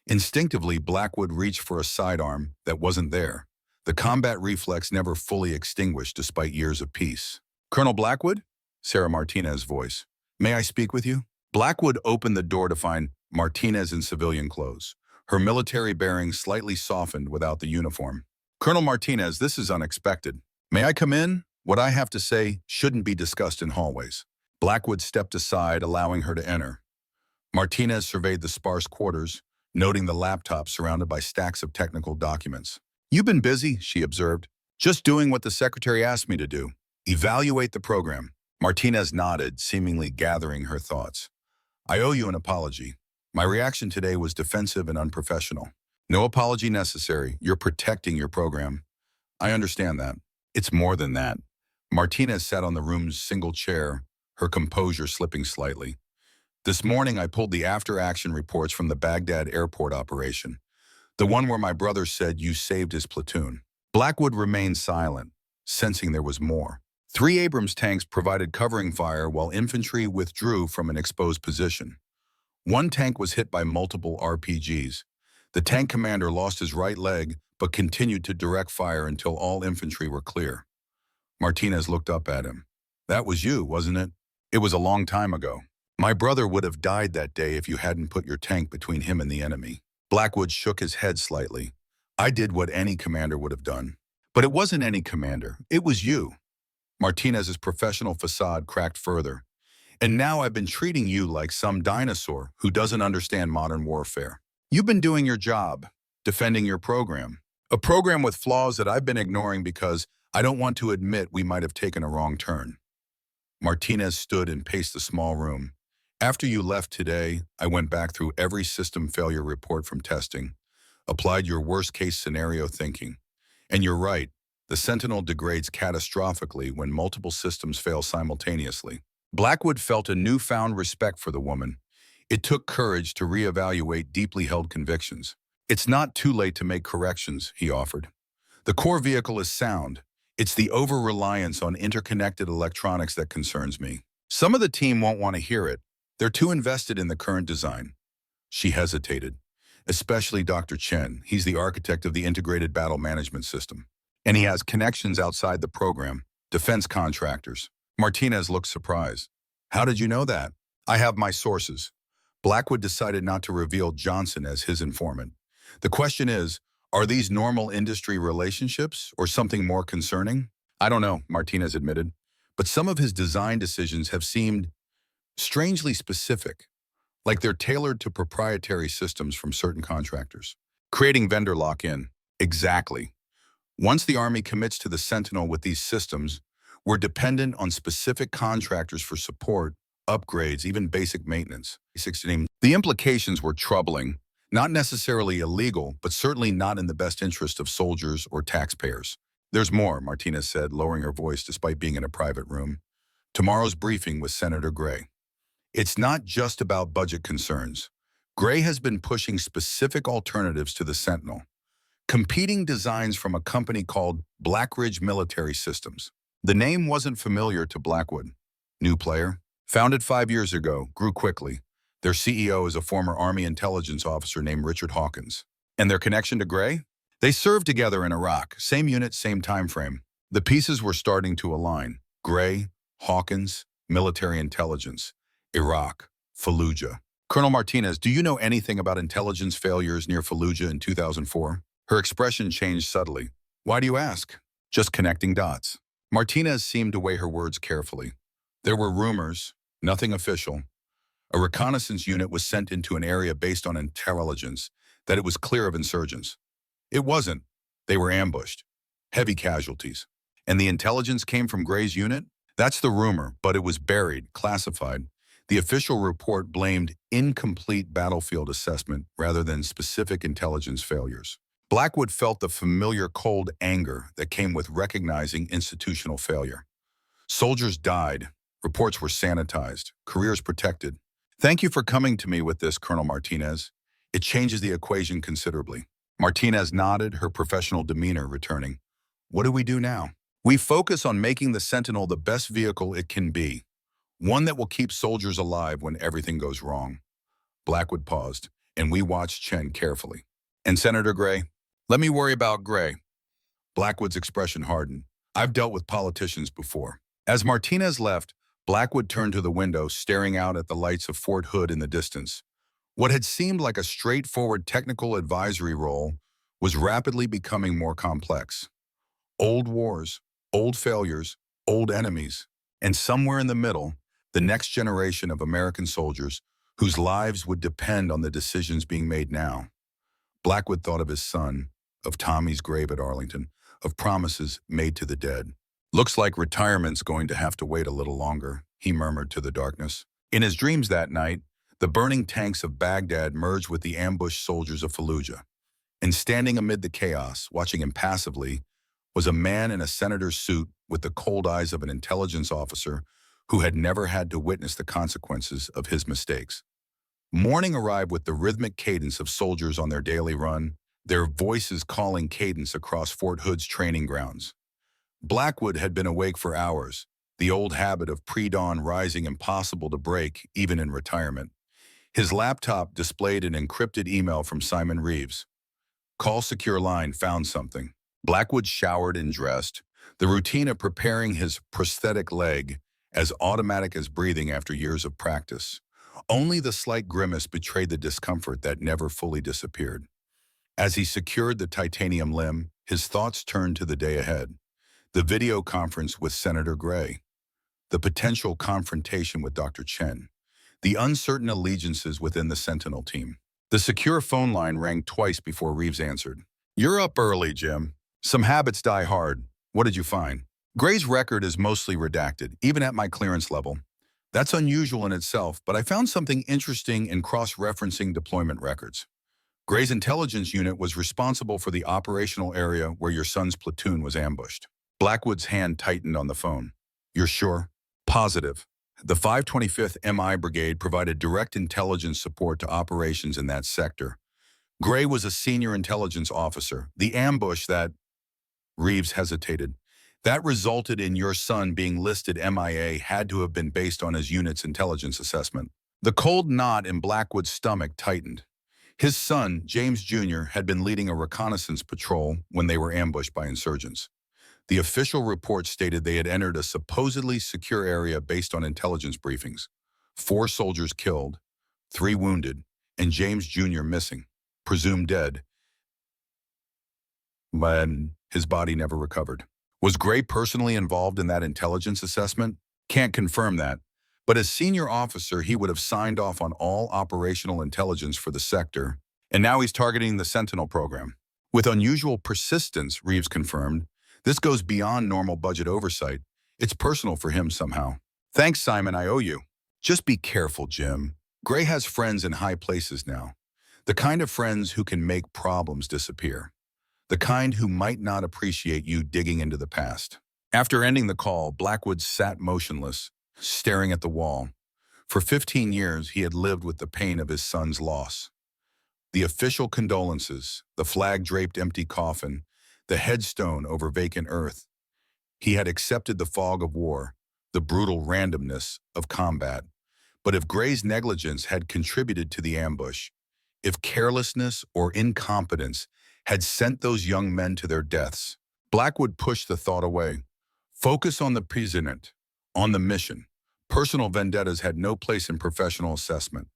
Instinctively, Blackwood reached for a sidearm that wasn't there. The combat reflex never fully extinguished despite years of peace. "Colonel Blackwood?" Sarah Martinez's voice. "May I speak with you?" Blackwood opened the door to find Martinez in civilian clothes, her military bearings slightly softened without the uniform. "Colonel Martinez, this is unexpected. May I come in? What I have to say shouldn't be discussed in hallways." Blackwood stepped aside, allowing her to enter. Martinez surveyed the sparse quarters, noting the laptop surrounded by stacks of technical documents. "You've been busy," she observed. "Just doing what the secretary asked me to do. Evaluate the program." Martinez nodded, seemingly gathering her thoughts. "I owe you an apology. My reaction today was defensive and unprofessional." "No apology necessary. You're protecting your program." "I understand that. It's more than that." Martinez sat on the room's single chair, her composure slipping slightly. "This morning I pulled the after-action reports from the Baghdad airport operation, the one where my brother said you saved his platoon." Blackwood remained silent, sensing there was more. 3 Abrams tanks provided covering fire while infantry withdrew from an exposed position. One tank was hit by multiple RPGs. The tank commander lost his right leg but continued to direct fire until all infantry were clear. Martinez looked up at him. "That was you, wasn't it?" "It was a long time ago. My brother would have died that day if you hadn't put your tank between him and the enemy." Blackwood shook his head slightly. "I did what any commander would have done." "But it wasn't any commander. It was you." Martinez's professional facade cracked further. "And now I've been treating you like some dinosaur who doesn't understand modern warfare. You've been doing your job, defending your program. A program with flaws that I've been ignoring because I don't want to admit we might have taken a wrong turn." Martinez stood and paced the small room. "After you left today, I went back through every system failure report from testing, applied your worst-case scenario thinking. And you're right, the Sentinel degrades catastrophically when multiple systems fail simultaneously." Blackwood felt a newfound respect for the woman. It took courage to reevaluate deeply held convictions. "It's not too late to make corrections," he offered. "The core vehicle is sound. It's the over-reliance on interconnected electronics that concerns me. Some of the team won't want to hear it. They're too invested in the current design." She hesitated. "Especially Dr. Chen. He's the architect of the integrated battle management system. And he has connections outside the program, defense contractors." Martinez looked surprised. "How did you know that?" "I have my sources." Blackwood decided not to reveal Johnson as his informant. "The question is, are these normal industry relationships or something more concerning?" "I don't know," Martinez admitted. "But some of his design decisions have seemed strangely specific, like they're tailored to proprietary systems from certain contractors. Creating vendor lock-in." "Exactly. Once the Army commits to the Sentinel with these systems, we're dependent on specific contractors for support, upgrades, even basic maintenance." The implications were troubling, not necessarily illegal, but certainly not in the best interest of soldiers or taxpayers. "There's more," Martinez said, lowering her voice despite being in a private room. "Tomorrow's briefing with Senator Gray. It's not just about budget concerns. Gray has been pushing specific alternatives to the Sentinel, competing designs from a company called Blackridge Military Systems." The name wasn't familiar to Blackwood. "New player? Founded 5 years ago, grew quickly. Their CEO is a former Army intelligence officer named Richard Hawkins." "And their connection to Gray?" "They served together in Iraq, same unit, same time frame. The pieces were starting to align. Gray, Hawkins, military intelligence, Iraq, Fallujah." "Colonel Martinez, do you know anything about intelligence failures near Fallujah in 2004? Her expression changed subtly. "Why do you ask?" "Just connecting dots." Martinez seemed to weigh her words carefully. "There were rumors, nothing official. A reconnaissance unit was sent into an area based on intelligence that it was clear of insurgents. It wasn't. They were ambushed. Heavy casualties. And the intelligence came from Gray's unit? That's the rumor, but it was buried, classified. The official report blamed incomplete battlefield assessment rather than specific intelligence failures." Blackwood felt the familiar cold anger that came with recognizing institutional failure. Soldiers died. Reports were sanitized. Careers protected. "Thank you for coming to me with this, Colonel Martinez. It changes the equation considerably." Martinez nodded, her professional demeanor returning. What do we do now? We focus on making the Sentinel the best vehicle it can be, one that will keep soldiers alive when everything goes wrong. Blackwood paused, and we watched Chen carefully. And Senator Gray? Let me worry about Gray. Blackwood's expression hardened. I've dealt with politicians before. As Martinez left, Blackwood turned to the window, staring out at the lights of Fort Hood in the distance. What had seemed like a straightforward technical advisory role was rapidly becoming more complex. Old wars, old failures, old enemies, and somewhere in the middle, the next generation of American soldiers whose lives would depend on the decisions being made now. Blackwood thought of his son, of Tommy's grave at Arlington, of promises made to the dead. Looks like retirement's going to have to wait a little longer, he murmured to the darkness. In his dreams that night, the burning tanks of Baghdad merged with the ambushed soldiers of Fallujah. And standing amid the chaos, watching impassively, was a man in a senator's suit with the cold eyes of an intelligence officer who had never had to witness the consequences of his mistakes. Morning arrived with the rhythmic cadence of soldiers on their daily run, their voices calling cadence across Fort Hood's training grounds. Blackwood had been awake for hours, the old habit of pre-dawn rising impossible to break even in retirement. His laptop displayed an encrypted email from Simon Reeves. Call secure line found something. Blackwood showered and dressed, the routine of preparing his prosthetic leg as automatic as breathing after years of practice. Only the slight grimace betrayed the discomfort that never fully disappeared. As he secured the titanium limb, his thoughts turned to the day ahead. The video conference with Senator Gray, the potential confrontation with Dr. Chen, the uncertain allegiances within the Sentinel team. The secure phone line rang twice before Reeves answered. You're up early, Jim. Some habits die hard. What did you find? Gray's record is mostly redacted, even at my clearance level. That's unusual in itself, but I found something interesting in cross-referencing deployment records. Gray's intelligence unit was responsible for the operational area where your son's platoon was ambushed. Blackwood's hand tightened on the phone. You're sure? Positive. The 525th MI Brigade provided direct intelligence support to operations in that sector. Gray was a senior intelligence officer. The ambush that... Reeves hesitated. That resulted in your son being listed MIA had to have been based on his unit's intelligence assessment. The cold knot in Blackwood's stomach tightened. His son, James Jr., had been leading a reconnaissance patrol when they were ambushed by insurgents. The official report stated they had entered a supposedly secure area based on intelligence briefings. 4 soldiers killed, 3 wounded, and James Jr. missing, presumed dead. But his body never recovered. Was Gray personally involved in that intelligence assessment? Can't confirm that. But as senior officer, he would have signed off on all operational intelligence for the sector. And now he's targeting the Sentinel program. With unusual persistence, Reeves confirmed, this goes beyond normal budget oversight. It's personal for him somehow. Thanks, Simon, I owe you. Just be careful, Jim. Gray has friends in high places now. The kind of friends who can make problems disappear. The kind who might not appreciate you digging into the past. After ending the call, Blackwood sat motionless, staring at the wall. For 15 years, he had lived with the pain of his son's loss. The official condolences, the flag-draped empty coffin, the headstone over vacant earth. He had accepted the fog of war, the brutal randomness of combat. But if Gray's negligence had contributed to the ambush, if carelessness or incompetence had sent those young men to their deaths, Blackwood pushed the thought away. Focus on the present, on the mission. Personal vendettas had no place in professional assessment.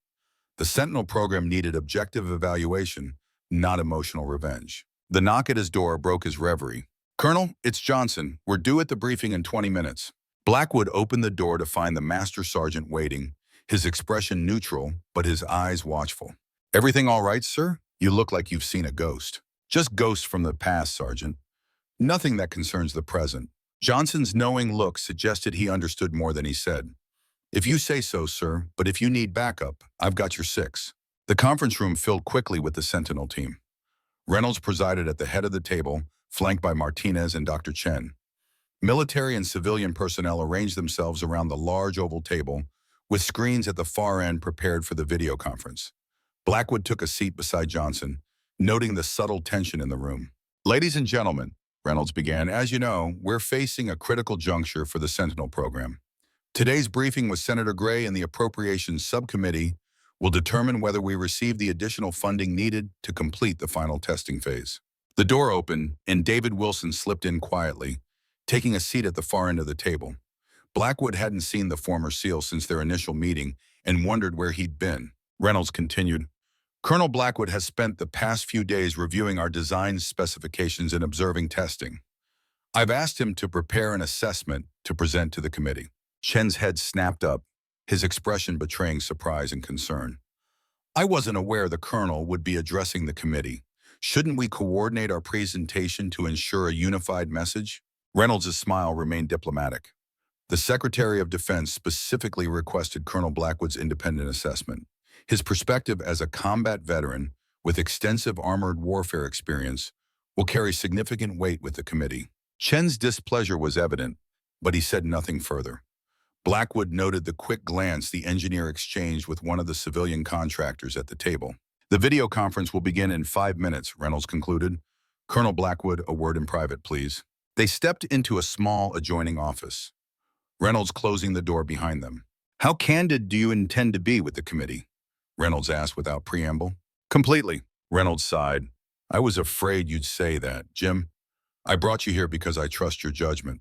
The Sentinel program needed objective evaluation, not emotional revenge. The knock at his door broke his reverie. Colonel, it's Johnson. We're due at the briefing in 20 minutes. Blackwood opened the door to find the master sergeant waiting, his expression neutral, but his eyes watchful. Everything all right, sir? You look like you've seen a ghost. Just ghosts from the past, Sergeant. Nothing that concerns the present. Johnson's knowing look suggested he understood more than he said. If you say so, sir, but if you need backup, I've got your 6. The conference room filled quickly with the Sentinel team. Reynolds presided at the head of the table, flanked by Martinez and Dr. Chen. Military and civilian personnel arranged themselves around the large oval table, with screens at the far end prepared for the video conference. Blackwood took a seat beside Johnson, noting the subtle tension in the room. "Ladies and gentlemen," Reynolds began, "as you know, we're facing a critical juncture for the Sentinel program. Today's briefing with Senator Gray and the Appropriations Subcommittee will determine whether we receive the additional funding needed to complete the final testing phase." The door opened, and David Wilson slipped in quietly, taking a seat at the far end of the table. Blackwood hadn't seen the former SEAL since their initial meeting and wondered where he'd been. Reynolds continued, "Colonel Blackwood has spent the past few days reviewing our design specifications and observing testing. I've asked him to prepare an assessment to present to the committee." Chen's head snapped up, his expression betraying surprise and concern. "I wasn't aware the colonel would be addressing the committee. Shouldn't we coordinate our presentation to ensure a unified message?" Reynolds' smile remained diplomatic. The Secretary of Defense specifically requested Colonel Blackwood's independent assessment. His perspective as a combat veteran with extensive armored warfare experience will carry significant weight with the committee. Chen's displeasure was evident, but he said nothing further. Blackwood noted the quick glance the engineer exchanged with one of the civilian contractors at the table. "The video conference will begin in 5 minutes, Reynolds concluded. "Colonel Blackwood, a word in private, please." They stepped into a small adjoining office, Reynolds closing the door behind them. "How candid do you intend to be with the committee?" Reynolds asked without preamble. "Completely," Reynolds sighed. "I was afraid you'd say that, Jim. I brought you here because I trust your judgment.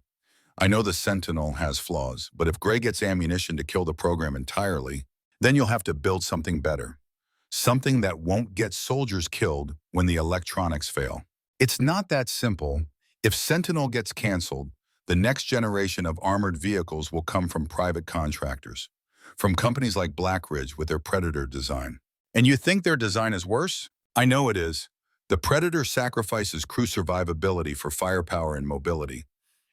I know the Sentinel has flaws, but if Gray gets ammunition to kill the program entirely, then you'll have to build something better. Something that won't get soldiers killed when the electronics fail. It's not that simple. If Sentinel gets canceled, the next generation of armored vehicles will come from private contractors, from companies like Blackridge with their Predator design. And you think their design is worse? I know it is. The Predator sacrifices crew survivability for firepower and mobility.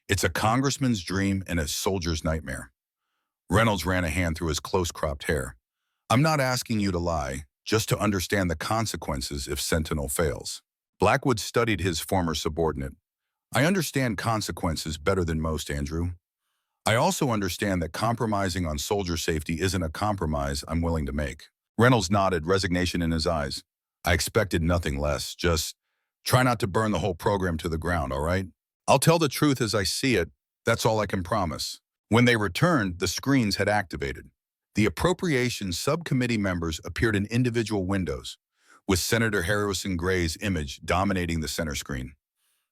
It's a congressman's dream and a soldier's nightmare." Reynolds ran a hand through his close-cropped hair. "I'm not asking you to lie, just to understand the consequences if Sentinel fails." Blackwood studied his former subordinate. "I understand consequences better than most, Andrew. I also understand that compromising on soldier safety isn't a compromise I'm willing to make." Reynolds nodded, resignation in his eyes. "I expected nothing less. Just try not to burn the whole program to the ground, all right? I'll tell the truth as I see it. That's all I can promise." When they returned, the screens had activated. The Appropriations Subcommittee members appeared in individual windows, with Senator Harrison Gray's image dominating the center screen.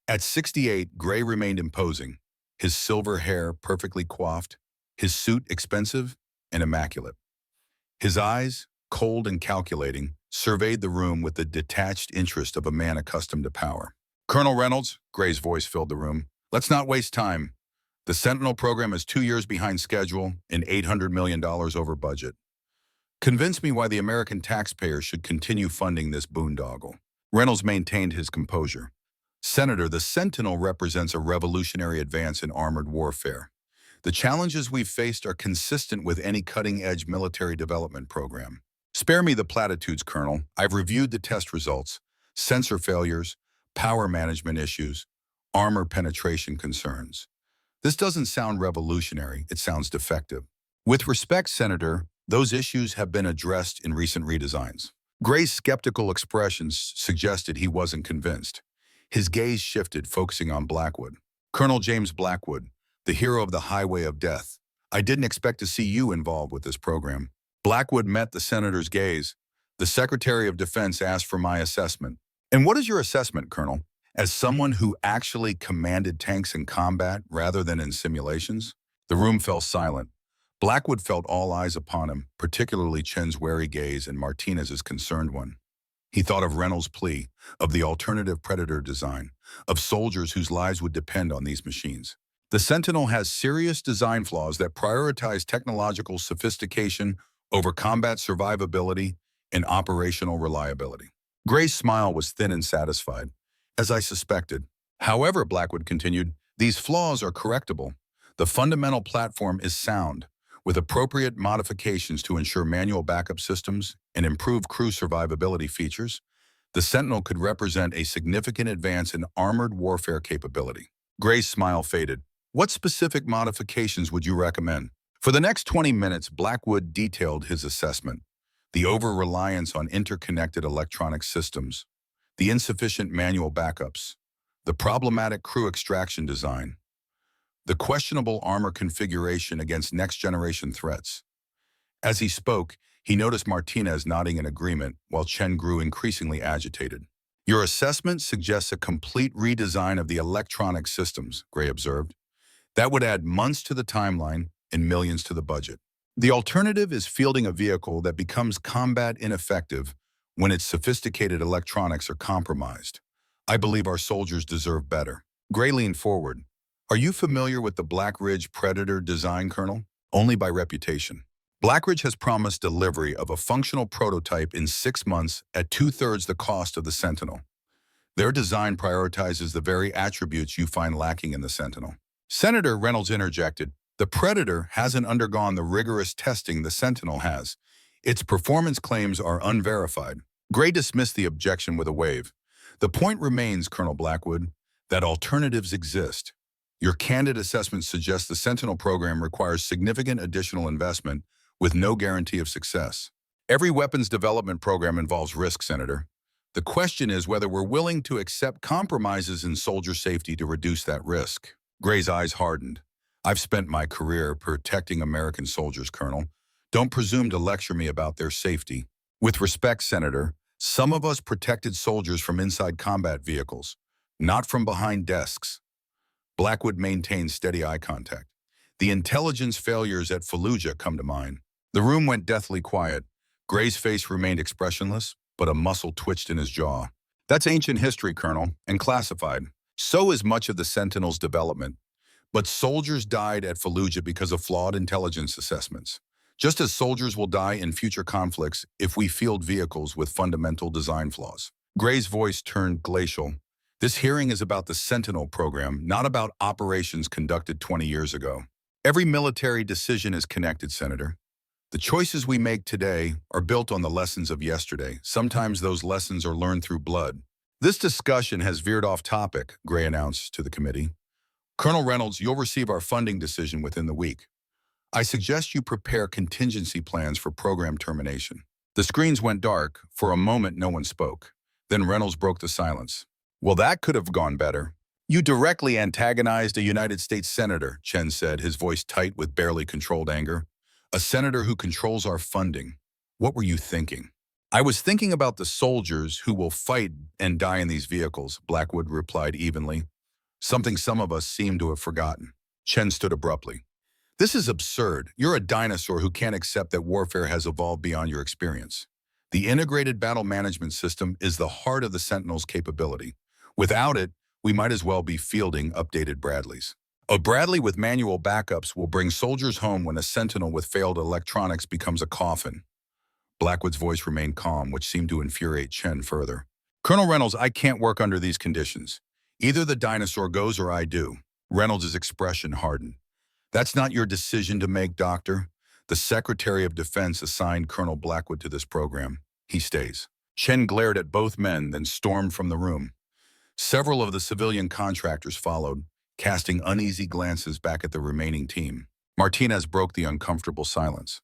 At 68, Gray remained imposing, his silver hair perfectly coiffed, his suit expensive and immaculate. His eyes, cold and calculating, surveyed the room with the detached interest of a man accustomed to power. "Colonel Reynolds," Gray's voice filled the room, "let's not waste time. The Sentinel program is 2 years behind schedule and $800 million over budget. Convince me why the American taxpayer should continue funding this boondoggle." Reynolds maintained his composure. "Senator, the Sentinel represents a revolutionary advance in armored warfare. The challenges we've faced are consistent with any cutting-edge military development program. Spare me the platitudes, Colonel. I've reviewed the test results, sensor failures, power management issues, armor penetration concerns. This doesn't sound revolutionary, it sounds defective. With respect, Senator, those issues have been addressed in recent redesigns." Gray's skeptical expressions suggested he wasn't convinced. His gaze shifted, focusing on Blackwood. "Colonel James Blackwood, the hero of the Highway of Death. I didn't expect to see you involved with this program." Blackwood met the senator's gaze. "The Secretary of Defense asked for my assessment." "And what is your assessment, Colonel? As someone who actually commanded tanks in combat rather than in simulations?" The room fell silent. Blackwood felt all eyes upon him, particularly Chen's wary gaze and Martinez's concerned one. He thought of Reynolds' plea, of the alternative Predator design, of soldiers whose lives would depend on these machines. The Sentinel has serious design flaws that prioritize technological sophistication over combat survivability and operational reliability. Gray's smile was thin and satisfied, as I suspected. "However," Blackwood continued, "these flaws are correctable. The fundamental platform is sound, with appropriate modifications to ensure manual backup systems and improve crew survivability features. The Sentinel could represent a significant advance in armored warfare capability." Gray's smile faded. "What specific modifications would you recommend?" For the next 20 minutes, Blackwood detailed his assessment. The over-reliance on interconnected electronic systems, the insufficient manual backups, the problematic crew extraction design, the questionable armor configuration against next-generation threats. As he spoke, he noticed Martinez nodding in agreement while Chen grew increasingly agitated. Your assessment suggests a complete redesign of the electronic systems, Gray observed. That would add months to the timeline and millions to the budget. The alternative is fielding a vehicle that becomes combat ineffective when its sophisticated electronics are compromised. I believe our soldiers deserve better. Gray leaned forward. Are you familiar with the Black Ridge Predator design, Colonel? Only by reputation. Blackridge has promised delivery of a functional prototype in 6 months at 2/3 the cost of the Sentinel. Their design prioritizes the very attributes you find lacking in the Sentinel. Senator Reynolds interjected, the Predator hasn't undergone the rigorous testing the Sentinel has. Its performance claims are unverified. Gray dismissed the objection with a wave. The point remains, Colonel Blackwood, that alternatives exist. Your candid assessment suggests the Sentinel program requires significant additional investment with no guarantee of success. Every weapons development program involves risk, Senator. The question is whether we're willing to accept compromises in soldier safety to reduce that risk. Gray's eyes hardened. I've spent my career protecting American soldiers, Colonel. Don't presume to lecture me about their safety. With respect, Senator, some of us protected soldiers from inside combat vehicles, not from behind desks. Blackwood maintained steady eye contact. The intelligence failures at Fallujah come to mind. The room went deathly quiet. Gray's face remained expressionless, but a muscle twitched in his jaw. That's ancient history, Colonel, and classified. So is much of the Sentinel's development. But soldiers died at Fallujah because of flawed intelligence assessments. Just as soldiers will die in future conflicts if we field vehicles with fundamental design flaws. Gray's voice turned glacial. This hearing is about the Sentinel program, not about operations conducted 20 years ago. Every military decision is connected, Senator. The choices we make today are built on the lessons of yesterday. Sometimes those lessons are learned through blood. This discussion has veered off topic, Gray announced to the committee. Colonel Reynolds, you'll receive our funding decision within the week. I suggest you prepare contingency plans for program termination. The screens went dark. For a moment, no one spoke. Then Reynolds broke the silence. Well, that could have gone better. You directly antagonized a United States senator, Chen said, his voice tight with barely controlled anger. A senator who controls our funding. What were you thinking? I was thinking about the soldiers who will fight and die in these vehicles, Blackwood replied evenly. Something some of us seem to have forgotten. Chen stood abruptly. This is absurd. You're a dinosaur who can't accept that warfare has evolved beyond your experience. The integrated battle management system is the heart of the Sentinel's capability. Without it, we might as well be fielding updated Bradleys. A Bradley with manual backups will bring soldiers home when a Sentinel with failed electronics becomes a coffin. Blackwood's voice remained calm, which seemed to infuriate Chen further. Colonel Reynolds, I can't work under these conditions. Either the dinosaur goes or I do. Reynolds' expression hardened. That's not your decision to make, Doctor. The Secretary of Defense assigned Colonel Blackwood to this program. He stays. Chen glared at both men, then stormed from the room. Several of the civilian contractors followed, casting uneasy glances back at the remaining team. Martinez broke the uncomfortable silence.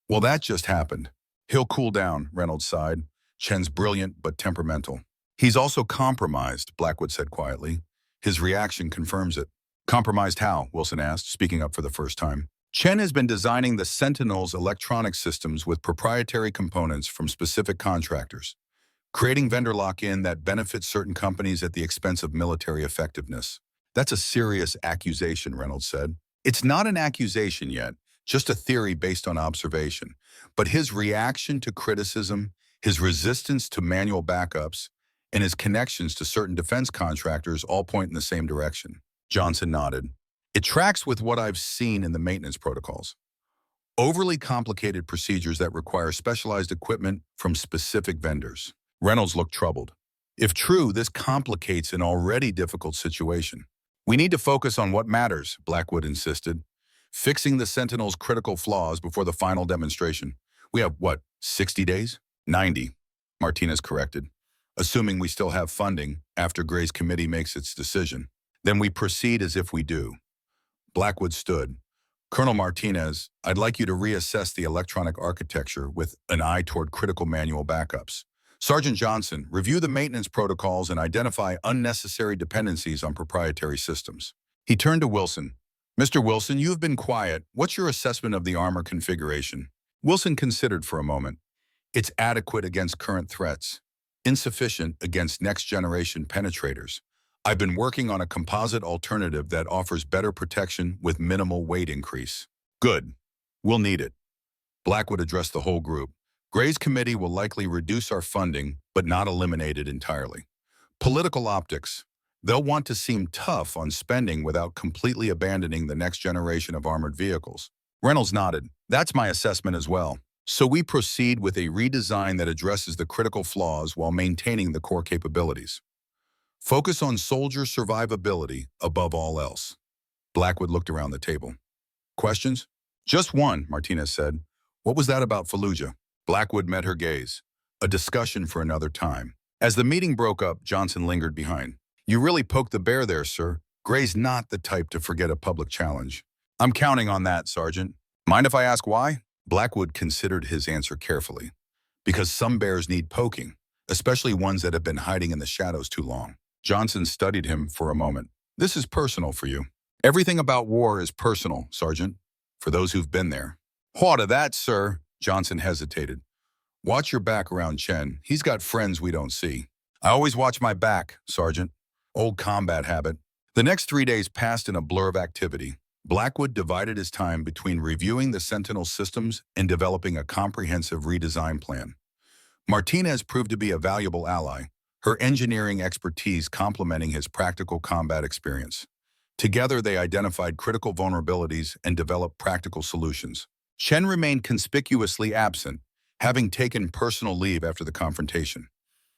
Well, that just happened. He'll cool down, Reynolds sighed. Chen's brilliant but temperamental. He's also compromised, Blackwood said quietly. His reaction confirms it. Compromised how? Wilson asked, speaking up for the first time. Chen has been designing the Sentinel's electronic systems with proprietary components from specific contractors, creating vendor lock-in that benefits certain companies at the expense of military effectiveness. That's a serious accusation, Reynolds said. It's not an accusation yet, just a theory based on observation. But his reaction to criticism, his resistance to manual backups, and his connections to certain defense contractors all point in the same direction. Johnson nodded. It tracks with what I've seen in the maintenance protocols. Overly complicated procedures that require specialized equipment from specific vendors. Reynolds looked troubled. If true, this complicates an already difficult situation. We need to focus on what matters, Blackwood insisted. Fixing the Sentinel's critical flaws before the final demonstration. We have, 60 days? 90, Martinez corrected. Assuming we still have funding after Gray's committee makes its decision. Then we proceed as if we do. Blackwood stood. Colonel Martinez, I'd like you to reassess the electronic architecture with an eye toward critical manual backups. Sergeant Johnson, review the maintenance protocols and identify unnecessary dependencies on proprietary systems. He turned to Wilson. Mr. Wilson, you've been quiet. What's your assessment of the armor configuration? Wilson considered for a moment. It's adequate against current threats, insufficient against next-generation penetrators. I've been working on a composite alternative that offers better protection with minimal weight increase. Good. We'll need it. Blackwood addressed the whole group. Gray's committee will likely reduce our funding, but not eliminate it entirely. Political optics. They'll want to seem tough on spending without completely abandoning the next generation of armored vehicles. Reynolds nodded. That's my assessment as well. So we proceed with a redesign that addresses the critical flaws while maintaining the core capabilities. Focus on soldier survivability above all else. Blackwood looked around the table. Questions? Just one, Martinez said. What was that about Fallujah? Blackwood met her gaze. A discussion for another time. As the meeting broke up, Johnson lingered behind. You really poked the bear there, sir. Gray's not the type to forget a public challenge. I'm counting on that, Sergeant. Mind if I ask why? Blackwood considered his answer carefully. Because some bears need poking, especially ones that have been hiding in the shadows too long. Johnson studied him for a moment. This is personal for you. Everything about war is personal, Sergeant, for those who've been there. What of that, sir? Johnson hesitated. Watch your back around Chen. He's got friends we don't see. I always watch my back, Sergeant. Old combat habit. The next 3 days passed in a blur of activity. Blackwood divided his time between reviewing the Sentinel systems and developing a comprehensive redesign plan. Martinez proved to be a valuable ally, her engineering expertise complementing his practical combat experience. Together, they identified critical vulnerabilities and developed practical solutions. Chen remained conspicuously absent, having taken personal leave after the confrontation.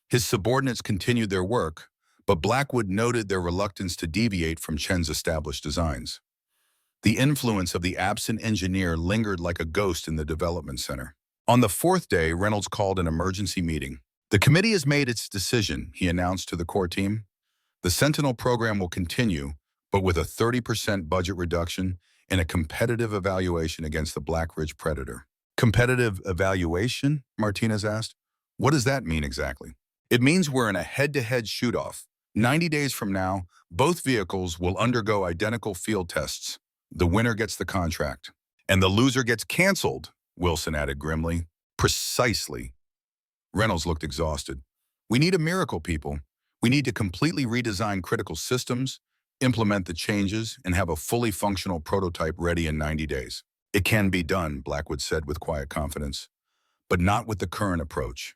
His subordinates continued their work, but Blackwood noted their reluctance to deviate from Chen's established designs. The influence of the absent engineer lingered like a ghost in the development center. On the 4th day, Reynolds called an emergency meeting. The committee has made its decision, he announced to the core team. The Sentinel program will continue, but with a 30% budget reduction and a competitive evaluation against the Black Ridge Predator. Competitive evaluation? Martinez asked. What does that mean exactly? It means we're in a head-to-head shoot-off. 90 days from now, both vehicles will undergo identical field tests. The winner gets the contract. And the loser gets canceled, Wilson added grimly. Precisely. Reynolds looked exhausted. We need a miracle, people. We need to completely redesign critical systems, implement the changes, and have a fully functional prototype ready in 90 days. It can be done, Blackwood said with quiet confidence, but not with the current approach.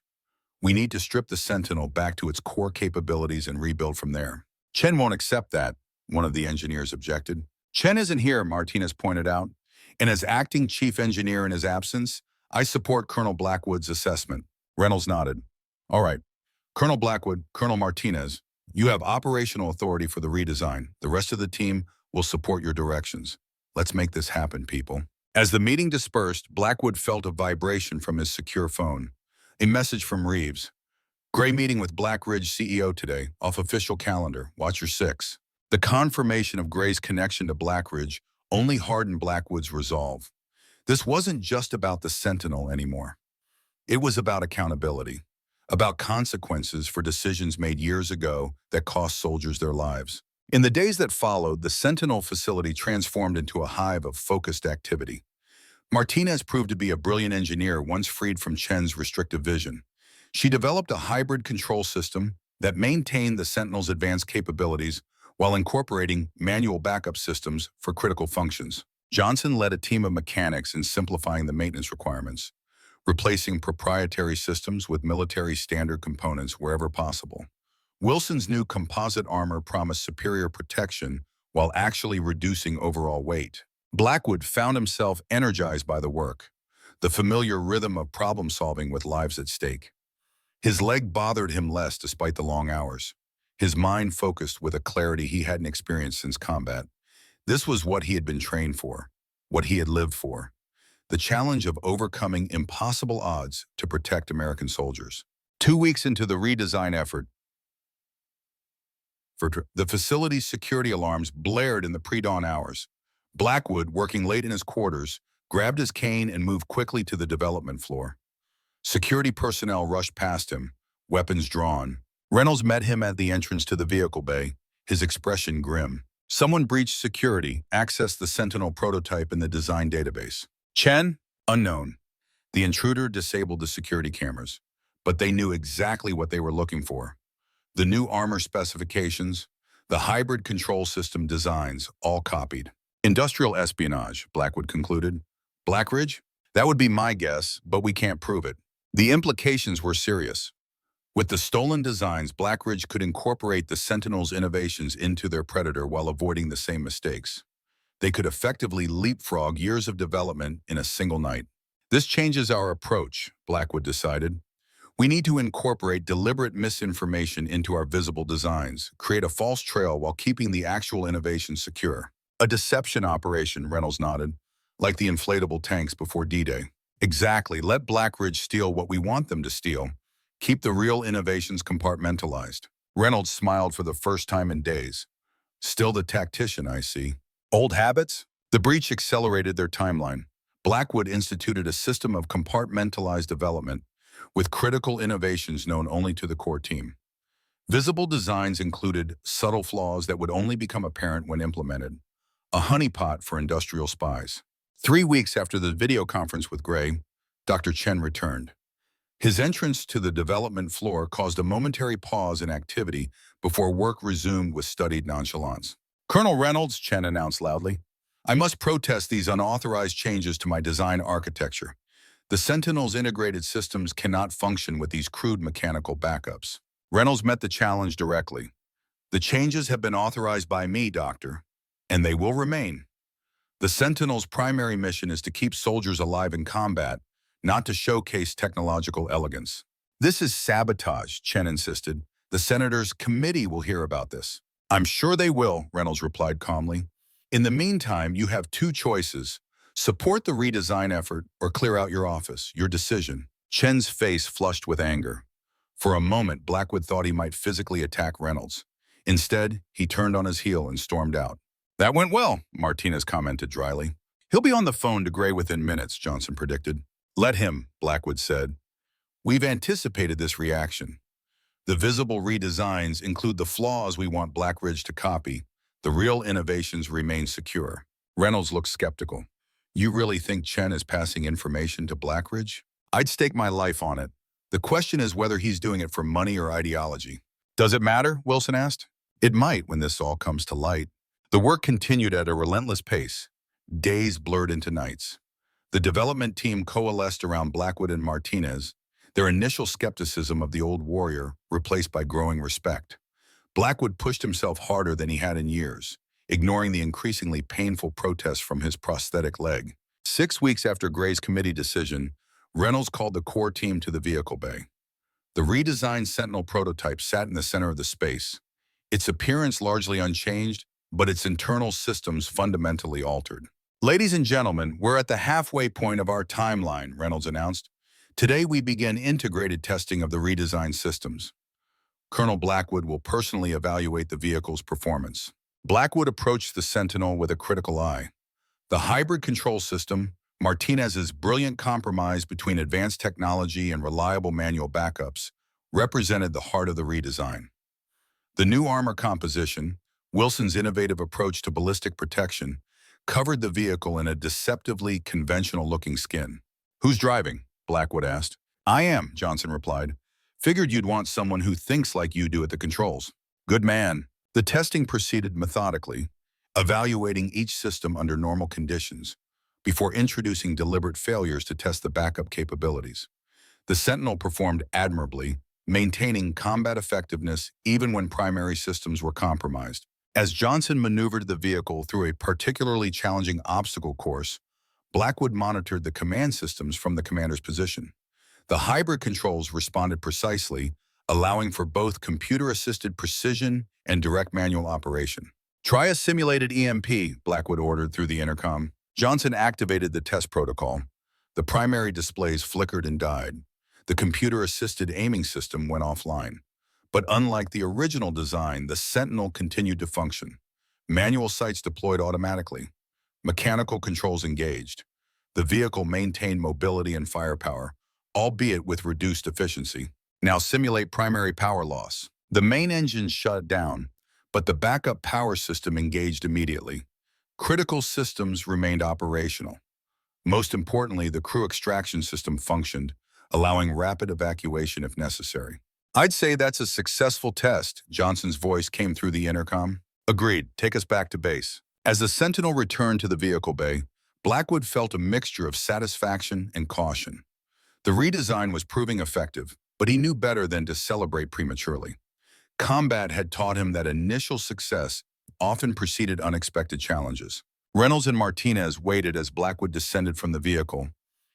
We need to strip the Sentinel back to its core capabilities and rebuild from there. Chen won't accept that, one of the engineers objected. Chen isn't here, Martinez pointed out, and as acting chief engineer in his absence, I support Colonel Blackwood's assessment. Reynolds nodded. All right, Colonel Blackwood, Colonel Martinez, you have operational authority for the redesign. The rest of the team will support your directions. Let's make this happen, people. As the meeting dispersed, Blackwood felt a vibration from his secure phone. A message from Reeves. Gray meeting with Black Ridge CEO today, off official calendar, watch your 6. The confirmation of Gray's connection to Black Ridge only hardened Blackwood's resolve. This wasn't just about the Sentinel anymore. It was about accountability, about consequences for decisions made years ago that cost soldiers their lives. In the days that followed, the Sentinel facility transformed into a hive of focused activity. Martinez proved to be a brilliant engineer once freed from Chen's restrictive vision. She developed a hybrid control system that maintained the Sentinel's advanced capabilities while incorporating manual backup systems for critical functions. Johnson led a team of mechanics in simplifying the maintenance requirements, replacing proprietary systems with military standard components wherever possible. Wilson's new composite armor promised superior protection while actually reducing overall weight. Blackwood found himself energized by the work, the familiar rhythm of problem-solving with lives at stake. His leg bothered him less despite the long hours. His mind focused with a clarity he hadn't experienced since combat. This was what he had been trained for, what he had lived for. The challenge of overcoming impossible odds to protect American soldiers. 2 weeks into the redesign effort, the facility's security alarms blared in the pre-dawn hours. Blackwood, working late in his quarters, grabbed his cane and moved quickly to the development floor. Security personnel rushed past him, weapons drawn. Reynolds met him at the entrance to the vehicle bay, his expression grim. Someone breached security, accessed the Sentinel prototype in the design database. Chen? Unknown. The intruder disabled the security cameras, but they knew exactly what they were looking for. The new armor specifications, the hybrid control system designs, all copied. Industrial espionage, Blackwood concluded. Blackridge? That would be my guess, but we can't prove it. The implications were serious. With the stolen designs, Blackridge could incorporate the Sentinel's innovations into their Predator while avoiding the same mistakes. They could effectively leapfrog years of development in a single night. This changes our approach, Blackwood decided. We need to incorporate deliberate misinformation into our visible designs, create a false trail while keeping the actual innovation secure. A deception operation, Reynolds nodded, like the inflatable tanks before D-Day. Exactly. Let Blackridge steal what we want them to steal. Keep the real innovations compartmentalized. Reynolds smiled for the first time in days. Still the tactician, I see. Old habits? The breach accelerated their timeline. Blackwood instituted a system of compartmentalized development with critical innovations known only to the core team. Visible designs included subtle flaws that would only become apparent when implemented. A honeypot for industrial spies. 3 weeks after the video conference with Gray, Dr. Chen returned. His entrance to the development floor caused a momentary pause in activity before work resumed with studied nonchalance. Colonel Reynolds, Chen announced loudly, I must protest these unauthorized changes to my design architecture. The Sentinel's integrated systems cannot function with these crude mechanical backups. Reynolds met the challenge directly. The changes have been authorized by me, Doctor, and they will remain. The Sentinel's primary mission is to keep soldiers alive in combat, not to showcase technological elegance. This is sabotage, Chen insisted. The Senator's committee will hear about this. I'm sure they will, Reynolds replied calmly. In the meantime, you have 2 choices. Support the redesign effort or clear out your office. Your decision. Chen's face flushed with anger. For a moment, Blackwood thought he might physically attack Reynolds. Instead, he turned on his heel and stormed out. That went well, Martinez commented dryly. He'll be on the phone to Gray within minutes, Johnson predicted. Let him, Blackwood said. We've anticipated this reaction. The visible redesigns include the flaws we want Blackridge to copy. The real innovations remain secure. Reynolds looked skeptical. You really think Chen is passing information to Blackridge? I'd stake my life on it. The question is whether he's doing it for money or ideology. Does it matter? Wilson asked. It might when this all comes to light. The work continued at a relentless pace. Days blurred into nights. The development team coalesced around Blackwood and Martinez, their initial skepticism of the old warrior replaced by growing respect. Blackwood pushed himself harder than he had in years, ignoring the increasingly painful protests from his prosthetic leg. 6 weeks after Gray's committee decision, Reynolds called the core team to the vehicle bay. The redesigned Sentinel prototype sat in the center of the space, its appearance largely unchanged, but its internal systems fundamentally altered. Ladies and gentlemen, we're at the halfway point of our timeline, Reynolds announced. Today we begin integrated testing of the redesigned systems. Colonel Blackwood will personally evaluate the vehicle's performance. Blackwood approached the Sentinel with a critical eye. The hybrid control system, Martinez's brilliant compromise between advanced technology and reliable manual backups, represented the heart of the redesign. The new armor composition, Wilson's innovative approach to ballistic protection, covered the vehicle in a deceptively conventional-looking skin. Who's driving? Blackwood asked. I am, Johnson replied. Figured you'd want someone who thinks like you do at the controls. Good man. The testing proceeded methodically, evaluating each system under normal conditions, before introducing deliberate failures to test the backup capabilities. The Sentinel performed admirably, maintaining combat effectiveness even when primary systems were compromised. As Johnson maneuvered the vehicle through a particularly challenging obstacle course, Blackwood monitored the command systems from the commander's position. The hybrid controls responded precisely, allowing for both computer-assisted precision and direct manual operation. Try a simulated EMP, Blackwood ordered through the intercom. Johnson activated the test protocol. The primary displays flickered and died. The computer-assisted aiming system went offline. But unlike the original design, the Sentinel continued to function. Manual sights deployed automatically. Mechanical controls engaged. The vehicle maintained mobility and firepower, albeit with reduced efficiency. Now simulate primary power loss. The main engine shut down, but the backup power system engaged immediately. Critical systems remained operational. Most importantly, the crew extraction system functioned, allowing rapid evacuation if necessary. I'd say that's a successful test, Johnson's voice came through the intercom. Agreed, take us back to base. As the Sentinel returned to the vehicle bay, Blackwood felt a mixture of satisfaction and caution. The redesign was proving effective, but he knew better than to celebrate prematurely. Combat had taught him that initial success often preceded unexpected challenges. Reynolds and Martinez waited as Blackwood descended from the vehicle,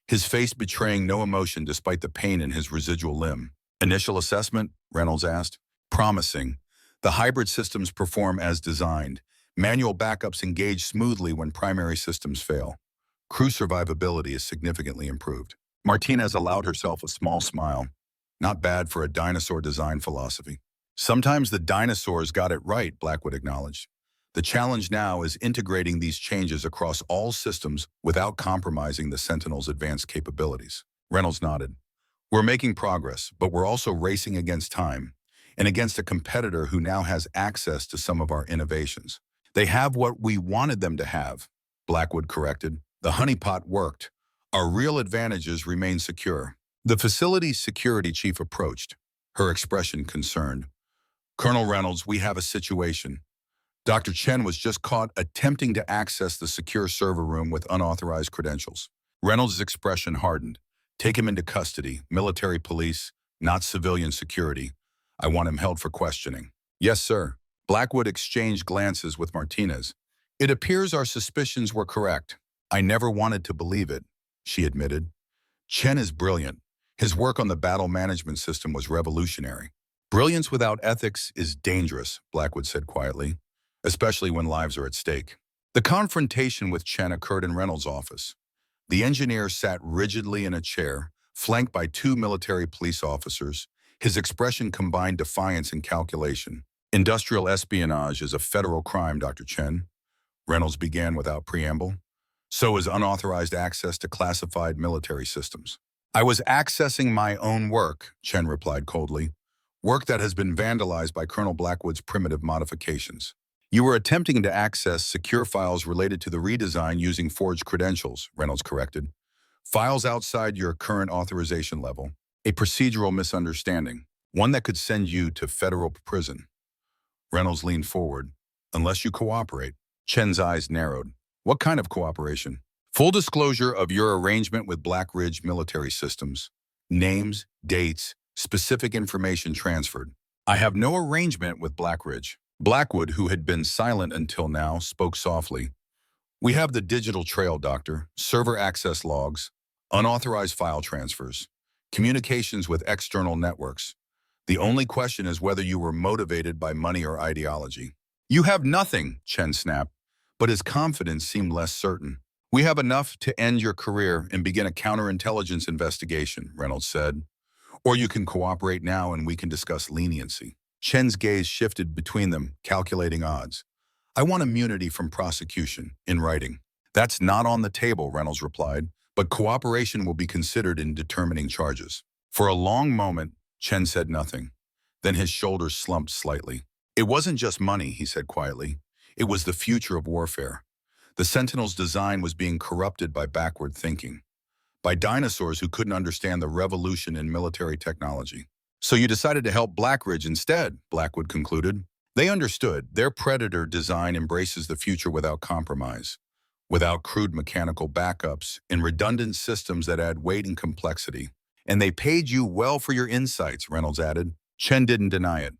his face betraying no emotion despite the pain in his residual limb. Initial assessment? Reynolds asked. Promising. The hybrid systems perform as designed. Manual backups engage smoothly when primary systems fail. Crew survivability is significantly improved. Martinez allowed herself a small smile. Not bad for a dinosaur design philosophy. Sometimes the dinosaurs got it right, Blackwood acknowledged. The challenge now is integrating these changes across all systems without compromising the Sentinel's advanced capabilities. Reynolds nodded. We're making progress, but we're also racing against time, and against a competitor who now has access to some of our innovations. They have what we wanted them to have, Blackwood corrected. The honeypot worked. Our real advantages remain secure. The facility's security chief approached, her expression concerned. Colonel Reynolds, we have a situation. Dr. Chen was just caught attempting to access the secure server room with unauthorized credentials. Reynolds' expression hardened. Take him into custody, military police, not civilian security. I want him held for questioning. Yes, sir. Blackwood exchanged glances with Martinez. It appears our suspicions were correct. I never wanted to believe it, she admitted. Chen is brilliant. His work on the battle management system was revolutionary. Brilliance without ethics is dangerous, Blackwood said quietly, especially when lives are at stake. The confrontation with Chen occurred in Reynolds' office. The engineer sat rigidly in a chair, flanked by two military police officers. His expression combined defiance and calculation. Industrial espionage is a federal crime, Dr. Chen. Reynolds began without preamble. So is unauthorized access to classified military systems. I was accessing my own work, Chen replied coldly. Work that has been vandalized by Colonel Blackwood's primitive modifications. You were attempting to access secure files related to the redesign using forged credentials, Reynolds corrected. Files outside your current authorization level. A procedural misunderstanding, one that could send you to federal prison. Reynolds leaned forward. Unless you cooperate. Chen's eyes narrowed. What kind of cooperation? Full disclosure of your arrangement with Black Ridge Military Systems. Names, dates, specific information transferred. I have no arrangement with Black Ridge. Blackwood, who had been silent until now, spoke softly. We have the digital trail, Doctor. Server access logs, unauthorized file transfers, communications with external networks. The only question is whether you were motivated by money or ideology. You have nothing, Chen snapped, but his confidence seemed less certain. We have enough to end your career and begin a counterintelligence investigation, Reynolds said. Or you can cooperate now and we can discuss leniency. Chen's gaze shifted between them, calculating odds. I want immunity from prosecution, in writing. That's not on the table, Reynolds replied, but cooperation will be considered in determining charges. For a long moment, Chen said nothing. Then his shoulders slumped slightly. It wasn't just money, he said quietly. It was the future of warfare. The Sentinel's design was being corrupted by backward thinking, by dinosaurs who couldn't understand the revolution in military technology. So you decided to help Blackridge instead, Blackwood concluded. They understood their Predator design embraces the future without compromise, without crude mechanical backups and redundant systems that add weight and complexity. And they paid you well for your insights, Reynolds added. Chen didn't deny it.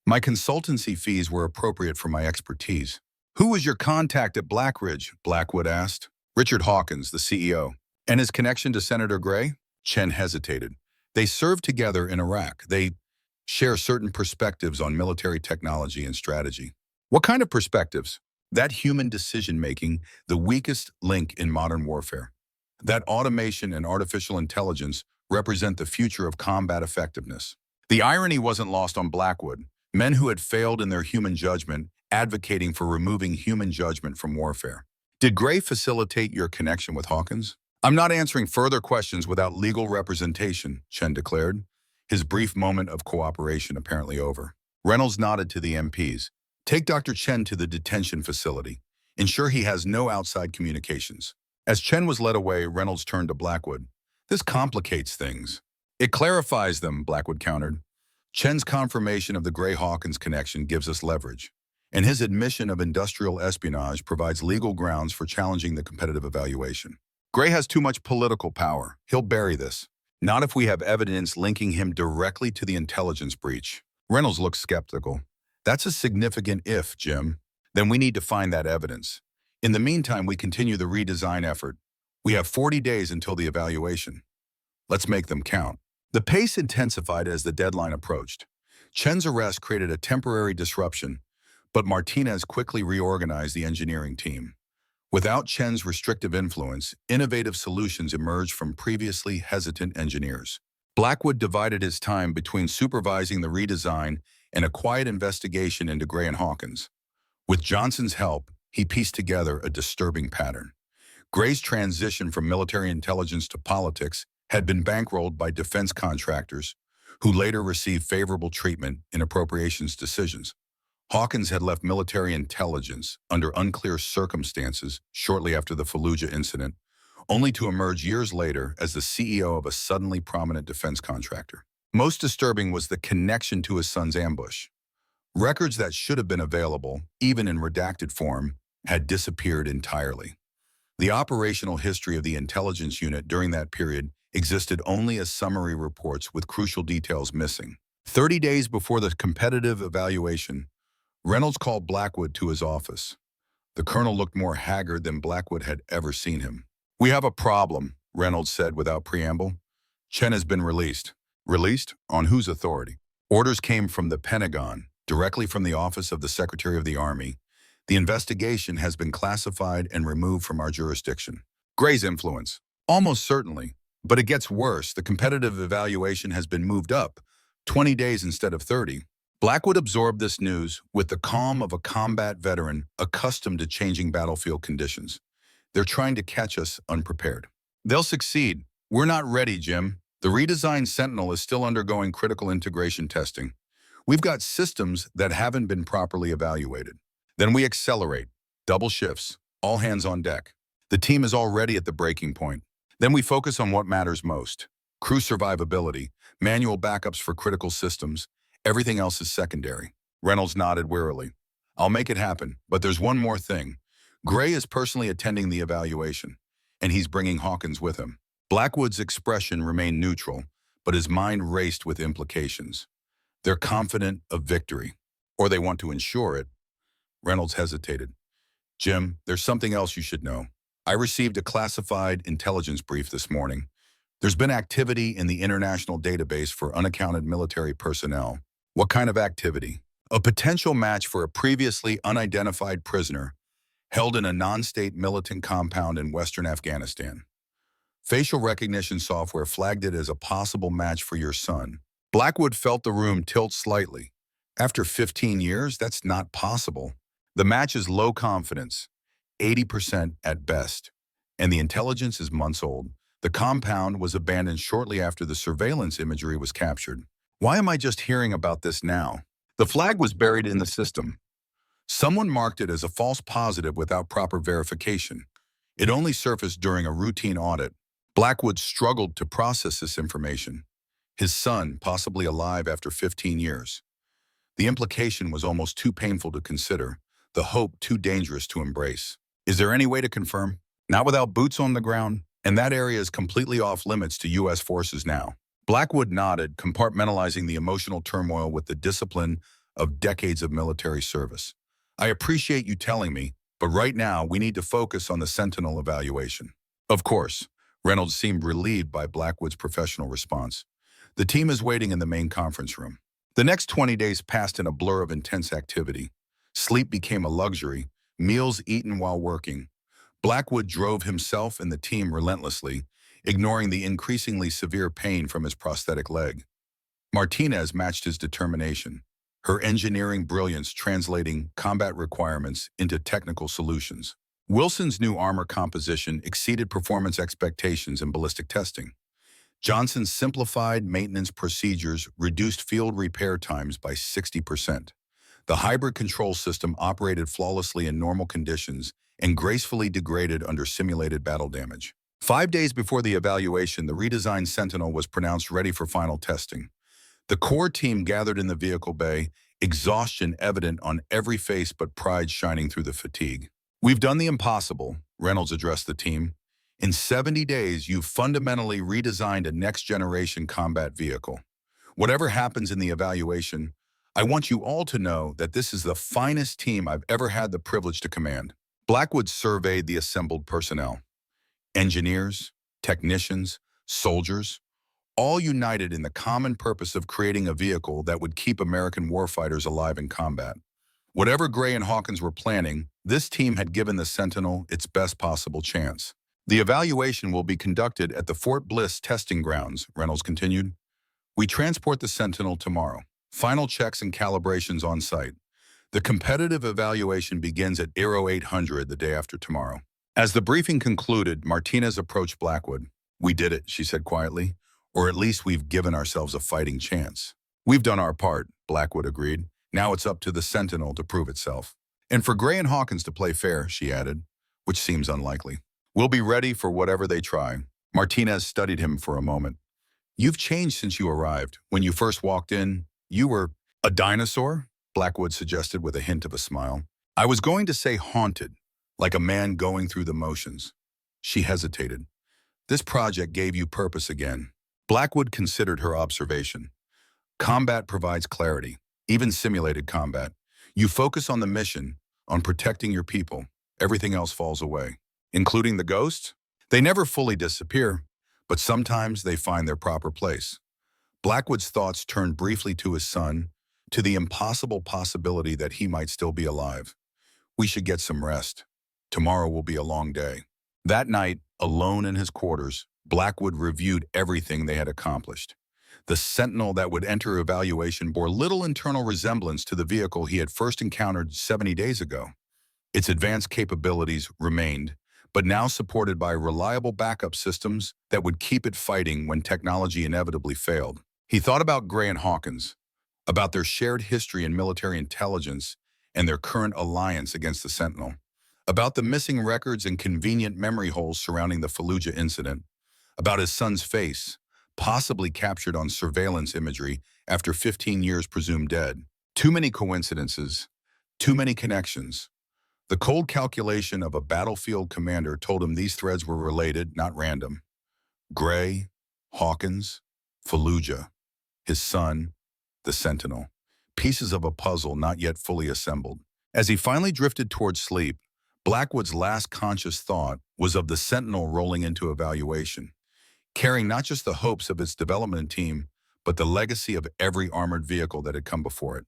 My consultancy fees were appropriate for my expertise. Who was your contact at Blackridge? Blackwood asked. Richard Hawkins, the CEO. And his connection to Senator Gray? Chen hesitated. They served together in Iraq. They share certain perspectives on military technology and strategy. What kind of perspectives? That human decision-making, the weakest link in modern warfare. That automation and artificial intelligence represent the future of combat effectiveness. The irony wasn't lost on Blackwood. Men who had failed in their human judgment, advocating for removing human judgment from warfare. Did Gray facilitate your connection with Hawkins? I'm not answering further questions without legal representation, Chen declared. his brief moment of cooperation apparently over. Reynolds nodded to the MPs. Take Dr. Chen to the detention facility. Ensure he has no outside communications. As Chen was led away, Reynolds turned to Blackwood. This complicates things. It clarifies them, Blackwood countered. Chen's confirmation of the Gray-Hawkins connection gives us leverage, and his admission of industrial espionage provides legal grounds for challenging the competitive evaluation. Gray has too much political power. He'll bury this. Not if we have evidence linking him directly to the intelligence breach. Reynolds looked skeptical. That's a significant if, Jim. Then we need to find that evidence. In the meantime, we continue the redesign effort. We have 40 days until the evaluation. Let's make them count. The pace intensified as the deadline approached. Chen's arrest created a temporary disruption, but Martinez quickly reorganized the engineering team. Without Chen's restrictive influence, innovative solutions emerged from previously hesitant engineers. Blackwood divided his time between supervising the redesign and a quiet investigation into Gray and Hawkins. With Johnson's help, he pieced together a disturbing pattern. Gray's transition from military intelligence to politics had been bankrolled by defense contractors, who later received favorable treatment in appropriations decisions. Hawkins had left military intelligence under unclear circumstances shortly after the Fallujah incident, only to emerge years later as the CEO of a suddenly prominent defense contractor. Most disturbing was the connection to his son's ambush. Records that should have been available, even in redacted form, had disappeared entirely. The operational history of the intelligence unit during that period existed only as summary reports with crucial details missing. 30 days before the competitive evaluation, Reynolds called Blackwood to his office. The colonel looked more haggard than Blackwood had ever seen him. "We have a problem," Reynolds said without preamble. "Chen has been released." Released? On whose authority? Orders came from the Pentagon, directly from the Office of the Secretary of the Army. The investigation has been classified and removed from our jurisdiction. Gray's influence? Almost certainly. But it gets worse. The competitive evaluation has been moved up, 20 days instead of 30. Blackwood absorbed this news with the calm of a combat veteran accustomed to changing battlefield conditions. They're trying to catch us unprepared. They'll succeed. We're not ready, Jim. The redesigned Sentinel is still undergoing critical integration testing. We've got systems that haven't been properly evaluated. Then we accelerate. Double shifts. All hands on deck. The team is already at the breaking point. Then we focus on what matters most. Crew survivability, manual backups for critical systems. Everything else is secondary. Reynolds nodded wearily. I'll make it happen, but there's one more thing. Gray is personally attending the evaluation, and he's bringing Hawkins with him. Blackwood's expression remained neutral, but his mind raced with implications. They're confident of victory, or they want to ensure it. Reynolds hesitated. Jim, there's something else you should know. I received a classified intelligence brief this morning. There's been activity in the international database for unaccounted military personnel. What kind of activity? A potential match for a previously unidentified prisoner held in a non-state militant compound in western Afghanistan. Facial recognition software flagged it as a possible match for your son. Blackwood felt the room tilt slightly. After 15 years, that's not possible. The match is low confidence, 80% at best, and the intelligence is months old. The compound was abandoned shortly after the surveillance imagery was captured. Why am I just hearing about this now? The flag was buried in the system. Someone marked it as a false positive without proper verification. It only surfaced during a routine audit. Blackwood struggled to process this information. His son, possibly alive after 15 years. The implication was almost too painful to consider, the hope too dangerous to embrace. Is there any way to confirm? Not without boots on the ground, and that area is completely off limits to U.S. forces now. Blackwood nodded, compartmentalizing the emotional turmoil with the discipline of decades of military service. I appreciate you telling me, but right now we need to focus on the Sentinel evaluation. Of course. Reynolds seemed relieved by Blackwood's professional response. The team is waiting in the main conference room. The next 20 days passed in a blur of intense activity. Sleep became a luxury, meals eaten while working. Blackwood drove himself and the team relentlessly, ignoring the increasingly severe pain from his prosthetic leg. Martinez matched his determination, her engineering brilliance translating combat requirements into technical solutions. Wilson's new armor composition exceeded performance expectations in ballistic testing. Johnson's simplified maintenance procedures reduced field repair times by 60%. The hybrid control system operated flawlessly in normal conditions and gracefully degraded under simulated battle damage. 5 days before the evaluation, the redesigned Sentinel was pronounced ready for final testing. The core team gathered in the vehicle bay, exhaustion evident on every face but pride shining through the fatigue. "We've done the impossible," Reynolds addressed the team. "In 70 days, you've fundamentally redesigned a next-generation combat vehicle. Whatever happens in the evaluation, I want you all to know that this is the finest team I've ever had the privilege to command." Blackwood surveyed the assembled personnel. Engineers, technicians, soldiers, all united in the common purpose of creating a vehicle that would keep American warfighters alive in combat. Whatever Gray and Hawkins were planning, this team had given the Sentinel its best possible chance. "The evaluation will be conducted at the Fort Bliss testing grounds," Reynolds continued. "We transport the Sentinel tomorrow. Final checks and calibrations on site. The competitive evaluation begins at Aero 800 the day after tomorrow." As the briefing concluded, Martinez approached Blackwood. "We did it," she said quietly. "Or at least we've given ourselves a fighting chance." "We've done our part," Blackwood agreed. "Now it's up to the Sentinel to prove itself. And for Gray and Hawkins to play fair," she added, "which seems unlikely. We'll be ready for whatever they try." Martinez studied him for a moment. "You've changed since you arrived. When you first walked in, you were—" "A dinosaur?" Blackwood suggested with a hint of a smile. "I was going to say haunted, like a man going through the motions." She hesitated. "This project gave you purpose again." Blackwood considered her observation. "Combat provides clarity, even simulated combat. You focus on the mission, on protecting your people. Everything else falls away. Including the ghosts? They never fully disappear, but sometimes they find their proper place." Blackwood's thoughts turned briefly to his son, to the impossible possibility that he might still be alive. "We should get some rest. Tomorrow will be a long day." That night, alone in his quarters, Blackwood reviewed everything they had accomplished. The Sentinel that would enter evaluation bore little internal resemblance to the vehicle he had first encountered 70 days ago. Its advanced capabilities remained, but now supported by reliable backup systems that would keep it fighting when technology inevitably failed. He thought about Gray and Hawkins, about their shared history in military intelligence and their current alliance against the Sentinel, about the missing records and convenient memory holes surrounding the Fallujah incident, about his son's face, possibly captured on surveillance imagery after 15 years presumed dead. Too many coincidences, too many connections. The cold calculation of a battlefield commander told him these threads were related, not random. Gray, Hawkins, Fallujah, his son, the Sentinel. Pieces of a puzzle not yet fully assembled. As he finally drifted towards sleep, Blackwood's last conscious thought was of the Sentinel rolling into evaluation, carrying not just the hopes of its development team, but the legacy of every armored vehicle that had come before it.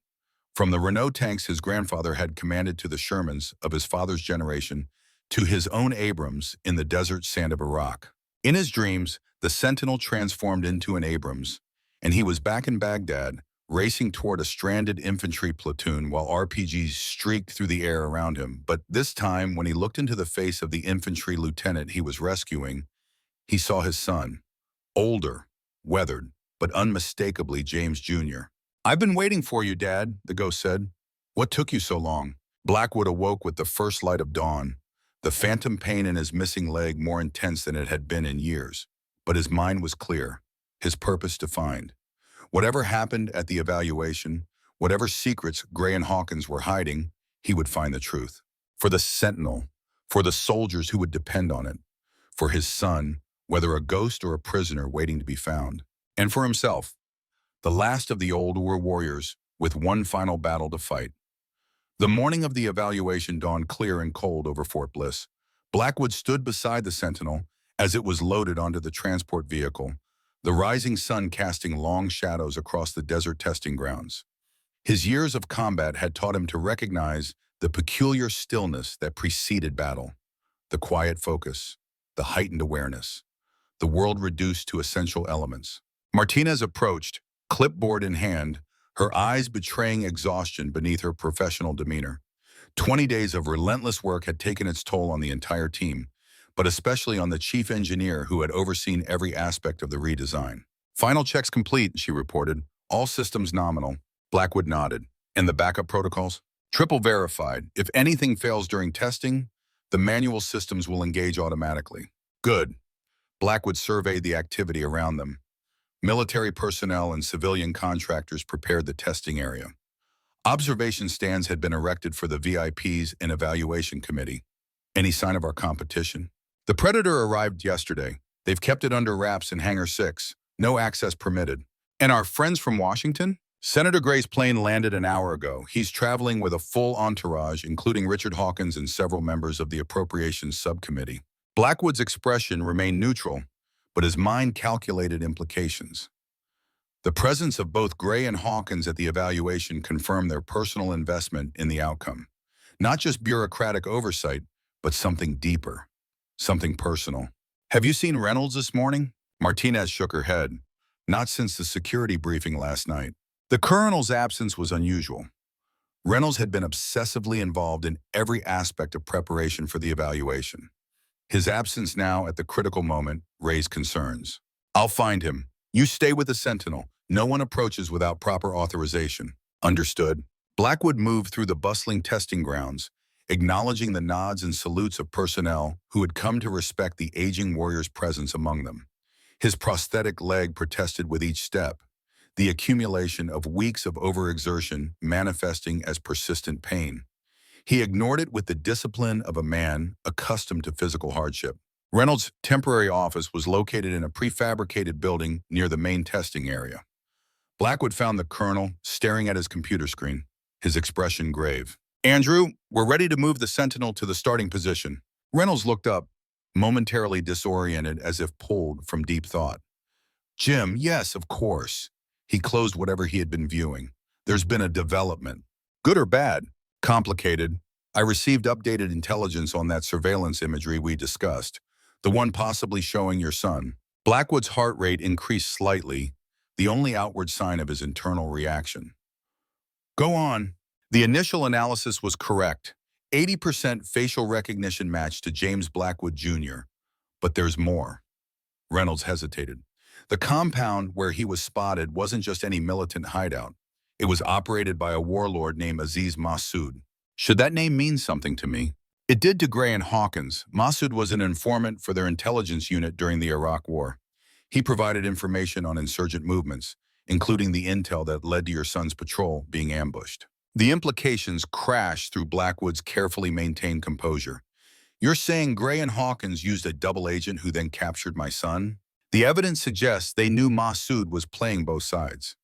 From the Renault tanks his grandfather had commanded to the Shermans of his father's generation, to his own Abrams in the desert sand of Iraq. In his dreams, the Sentinel transformed into an Abrams, and he was back in Baghdad, racing toward a stranded infantry platoon while RPGs streaked through the air around him. But this time, when he looked into the face of the infantry lieutenant he was rescuing, he saw his son, older, weathered, but unmistakably James Jr. "I've been waiting for you, Dad," the ghost said. "What took you so long?" Blackwood awoke with the first light of dawn, the phantom pain in his missing leg more intense than it had been in years. But his mind was clear, his purpose defined. Whatever happened at the evaluation, whatever secrets Gray and Hawkins were hiding, he would find the truth. For the Sentinel, for the soldiers who would depend on it, for his son, whether a ghost or a prisoner waiting to be found, and for himself, the last of the old war warriors with one final battle to fight. The morning of the evaluation dawned clear and cold over Fort Bliss. Blackwood stood beside the Sentinel as it was loaded onto the transport vehicle, the rising sun casting long shadows across the desert testing grounds. His years of combat had taught him to recognize the peculiar stillness that preceded battle, the quiet focus, the heightened awareness, the world reduced to essential elements. Martinez approached, clipboard in hand, her eyes betraying exhaustion beneath her professional demeanor. 20 days of relentless work had taken its toll on the entire team, but especially on the chief engineer who had overseen every aspect of the redesign. Final checks complete, she reported. All systems nominal. Blackwood nodded. And the backup protocols? Triple verified. If anything fails during testing, the manual systems will engage automatically. Good. Blackwood surveyed the activity around them. Military personnel and civilian contractors prepared the testing area. Observation stands had been erected for the VIPs and evaluation committee. Any sign of our competition? The Predator arrived yesterday. They've kept it under wraps in Hangar 6. No access permitted. And our friends from Washington? Senator Gray's plane landed an hour ago. He's traveling with a full entourage, including Richard Hawkins and several members of the Appropriations Subcommittee. Blackwood's expression remained neutral, but his mind calculated implications. The presence of both Gray and Hawkins at the evaluation confirmed their personal investment in the outcome. Not just bureaucratic oversight, but something deeper, something personal. Have you seen Reynolds this morning? Martinez shook her head. Not since the security briefing last night. The colonel's absence was unusual. Reynolds had been obsessively involved in every aspect of preparation for the evaluation. His absence now at the critical moment raised concerns. I'll find him. You stay with the Sentinel. No one approaches without proper authorization. Understood. Blackwood moved through the bustling testing grounds, acknowledging the nods and salutes of personnel who had come to respect the aging warrior's presence among them. His prosthetic leg protested with each step, the accumulation of weeks of overexertion manifesting as persistent pain. He ignored it with the discipline of a man accustomed to physical hardship. Reynolds' temporary office was located in a prefabricated building near the main testing area. Blackwood found the colonel staring at his computer screen, his expression grave. Andrew, we're ready to move the Sentinel to the starting position. Reynolds looked up, momentarily disoriented as if pulled from deep thought. Jim, yes, of course. He closed whatever he had been viewing. There's been a development. Good or bad? Complicated. I received updated intelligence on that surveillance imagery we discussed, the one possibly showing your son. Blackwood's heart rate increased slightly, the only outward sign of his internal reaction. Go on. The initial analysis was correct. 80% facial recognition match to James Blackwood Jr. But there's more. Reynolds hesitated. The compound where he was spotted wasn't just any militant hideout. It was operated by a warlord named Aziz Massoud. Should that name mean something to me? It did to Gray and Hawkins. Massoud was an informant for their intelligence unit during the Iraq War. He provided information on insurgent movements, including the intel that led to your son's patrol being ambushed. The implications crashed through Blackwood's carefully maintained composure. You're saying Gray and Hawkins used a double agent who then captured my son? The evidence suggests they knew Massoud was playing both sides.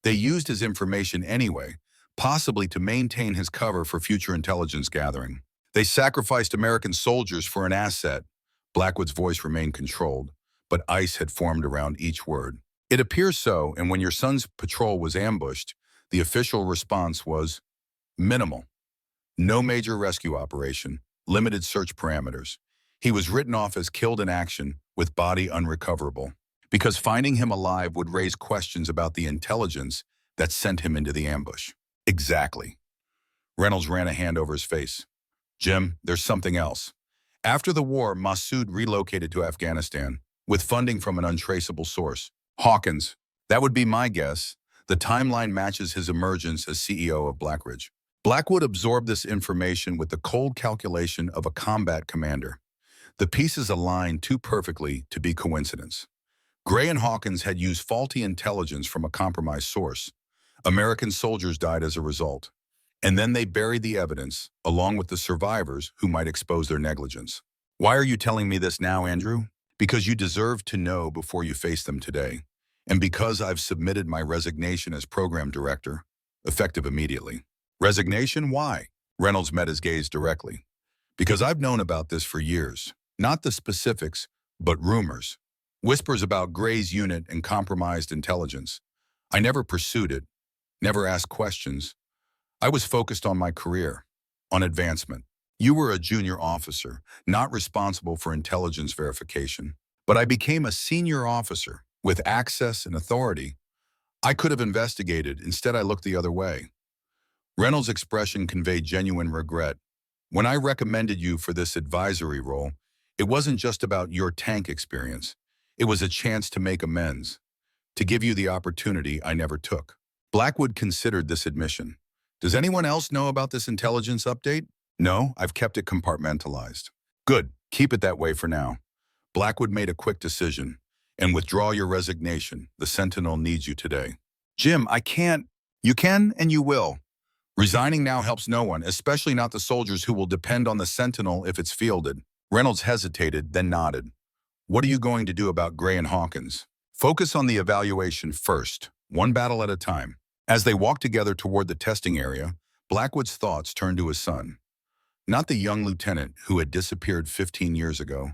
They used his information anyway, possibly to maintain his cover for future intelligence gathering. They sacrificed American soldiers for an asset. Blackwood's voice remained controlled, but ice had formed around each word. It appears so, and when your son's patrol was ambushed, the official response was minimal. No major rescue operation, limited search parameters. He was written off as killed in action, with body unrecoverable, because finding him alive would raise questions about the intelligence that sent him into the ambush. Exactly. Reynolds ran a hand over his face. Jim, there's something else. After the war, Massoud relocated to Afghanistan, with funding from an untraceable source. Hawkins. That would be my guess. The timeline matches his emergence as CEO of Blackridge. Blackwood absorbed this information with the cold calculation of a combat commander. The pieces aligned too perfectly to be coincidence. Gray and Hawkins had used faulty intelligence from a compromised source. American soldiers died as a result. And then they buried the evidence, along with the survivors who might expose their negligence. Why are you telling me this now, Andrew? Because you deserve to know before you face them today. And because I've submitted my resignation as program director, effective immediately. Resignation? Why? Reynolds met his gaze directly. Because I've known about this for years. Not the specifics, but rumors. Whispers about Gray's unit and compromised intelligence. I never pursued it, never asked questions. I was focused on my career, on advancement. You were a junior officer, not responsible for intelligence verification. But I became a senior officer, with access and authority. I could have investigated, instead I looked the other way. Reynolds' expression conveyed genuine regret. When I recommended you for this advisory role, It wasn't just about your tank experience. It was a chance to make amends, to give you the opportunity I never took. Blackwood considered this admission. Does anyone else know about this intelligence update? No, I've kept it compartmentalized. Good, keep it that way for now. Blackwood made a quick decision. And withdraw your resignation. The Sentinel needs you today. Jim, I can't. You can and you will. Resigning now helps no one, especially not the soldiers who will depend on the Sentinel if it's fielded. Reynolds hesitated, then nodded. What are you going to do about Gray and Hawkins? Focus on the evaluation first, one battle at a time. As they walked together toward the testing area, Blackwood's thoughts turned to his son. Not the young lieutenant who had disappeared 15 years ago,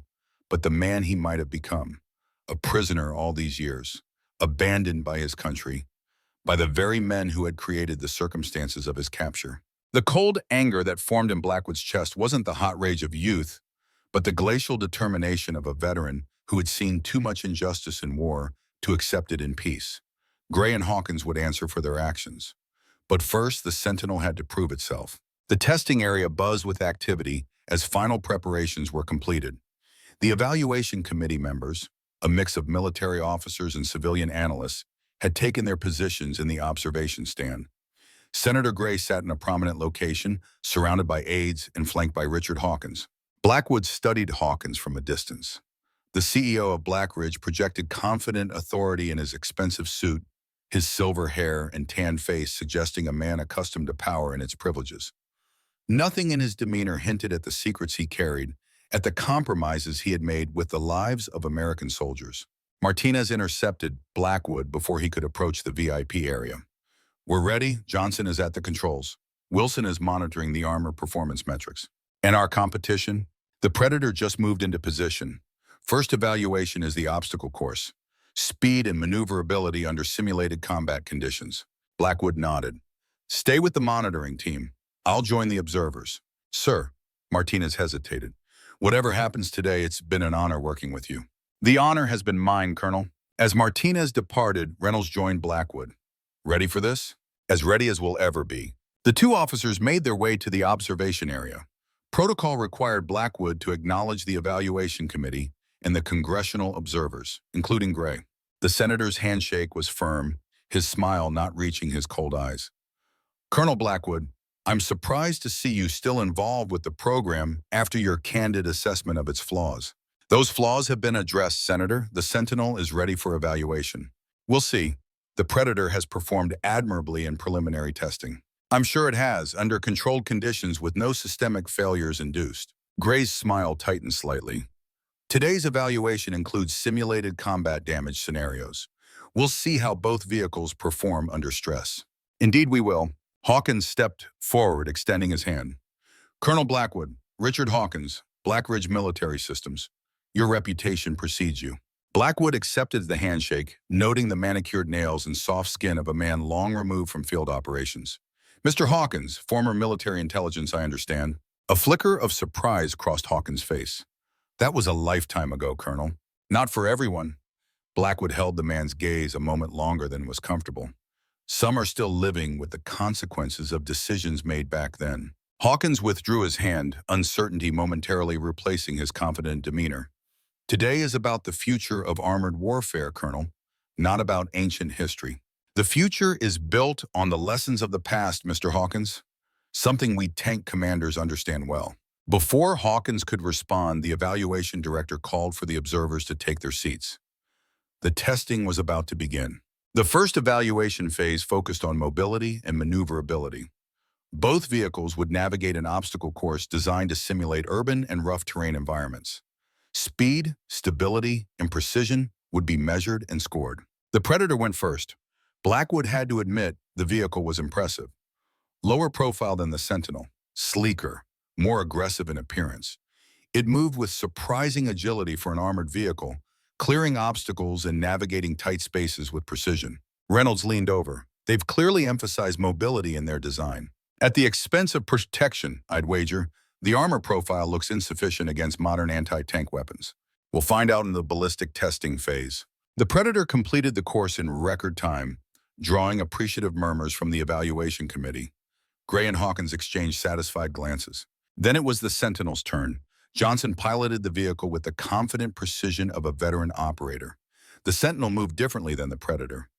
but the man he might have become. A prisoner all these years, abandoned by his country, by the very men who had created the circumstances of his capture. The cold anger that formed in Blackwood's chest wasn't the hot rage of youth, but the glacial determination of a veteran who had seen too much injustice in war to accept it in peace. Gray and Hawkins would answer for their actions. But first, the Sentinel had to prove itself. The testing area buzzed with activity as final preparations were completed. The evaluation committee members, a mix of military officers and civilian analysts, had taken their positions in the observation stand. Senator Gray sat in a prominent location, surrounded by aides and flanked by Richard Hawkins. Blackwood studied Hawkins from a distance. The CEO of Blackridge projected confident authority in his expensive suit, his silver hair and tan face suggesting a man accustomed to power and its privileges. Nothing in his demeanor hinted at the secrets he carried, at the compromises he had made with the lives of American soldiers. Martinez intercepted Blackwood before he could approach the VIP area. We're ready. Johnson is at the controls. Wilson is monitoring the armor performance metrics. And our competition? The Predator just moved into position. First evaluation is the obstacle course. Speed and maneuverability under simulated combat conditions. Blackwood nodded. Stay with the monitoring team. I'll join the observers. Sir, Martinez hesitated. Whatever happens today, it's been an honor working with you. The honor has been mine, Colonel. As Martinez departed, Reynolds joined Blackwood. Ready for this? As ready as we'll ever be. The two officers made their way to the observation area. Protocol required Blackwood to acknowledge the evaluation committee and the congressional observers, including Gray. The senator's handshake was firm, his smile not reaching his cold eyes. Colonel Blackwood, I'm surprised to see you still involved with the program after your candid assessment of its flaws. Those flaws have been addressed, Senator. The Sentinel is ready for evaluation. We'll see. The Predator has performed admirably in preliminary testing. I'm sure it has, under controlled conditions with no systemic failures induced. Gray's smile tightened slightly. Today's evaluation includes simulated combat damage scenarios. We'll see how both vehicles perform under stress. Indeed we will. Hawkins stepped forward, extending his hand. Colonel Blackwood, Richard Hawkins, Blackridge Military Systems. Your reputation precedes you. Blackwood accepted the handshake, noting the manicured nails and soft skin of a man long removed from field operations. Mr. Hawkins, former military intelligence, I understand. A flicker of surprise crossed Hawkins' face. That was a lifetime ago, Colonel. Not for everyone. Blackwood held the man's gaze a moment longer than was comfortable. Some are still living with the consequences of decisions made back then. Hawkins withdrew his hand, uncertainty momentarily replacing his confident demeanor. Today is about the future of armored warfare, Colonel, not about ancient history. The future is built on the lessons of the past, Mr. Hawkins, something we tank commanders understand well. Before Hawkins could respond, the evaluation director called for the observers to take their seats. The testing was about to begin. The first evaluation phase focused on mobility and maneuverability. Both vehicles would navigate an obstacle course designed to simulate urban and rough terrain environments. Speed, stability, and precision would be measured and scored. The Predator went first. Blackwood had to admit the vehicle was impressive. Lower profile than the Sentinel, sleeker, more aggressive in appearance. It moved with surprising agility for an armored vehicle, clearing obstacles and navigating tight spaces with precision. Reynolds leaned over. They've clearly emphasized mobility in their design. At the expense of protection, I'd wager, the armor profile looks insufficient against modern anti-tank weapons. We'll find out in the ballistic testing phase. The Predator completed the course in record time, drawing appreciative murmurs from the evaluation committee. Gray and Hawkins exchanged satisfied glances. Then it was the Sentinel's turn. Johnson piloted the vehicle with the confident precision of a veteran operator. The Sentinel moved differently than the Predator.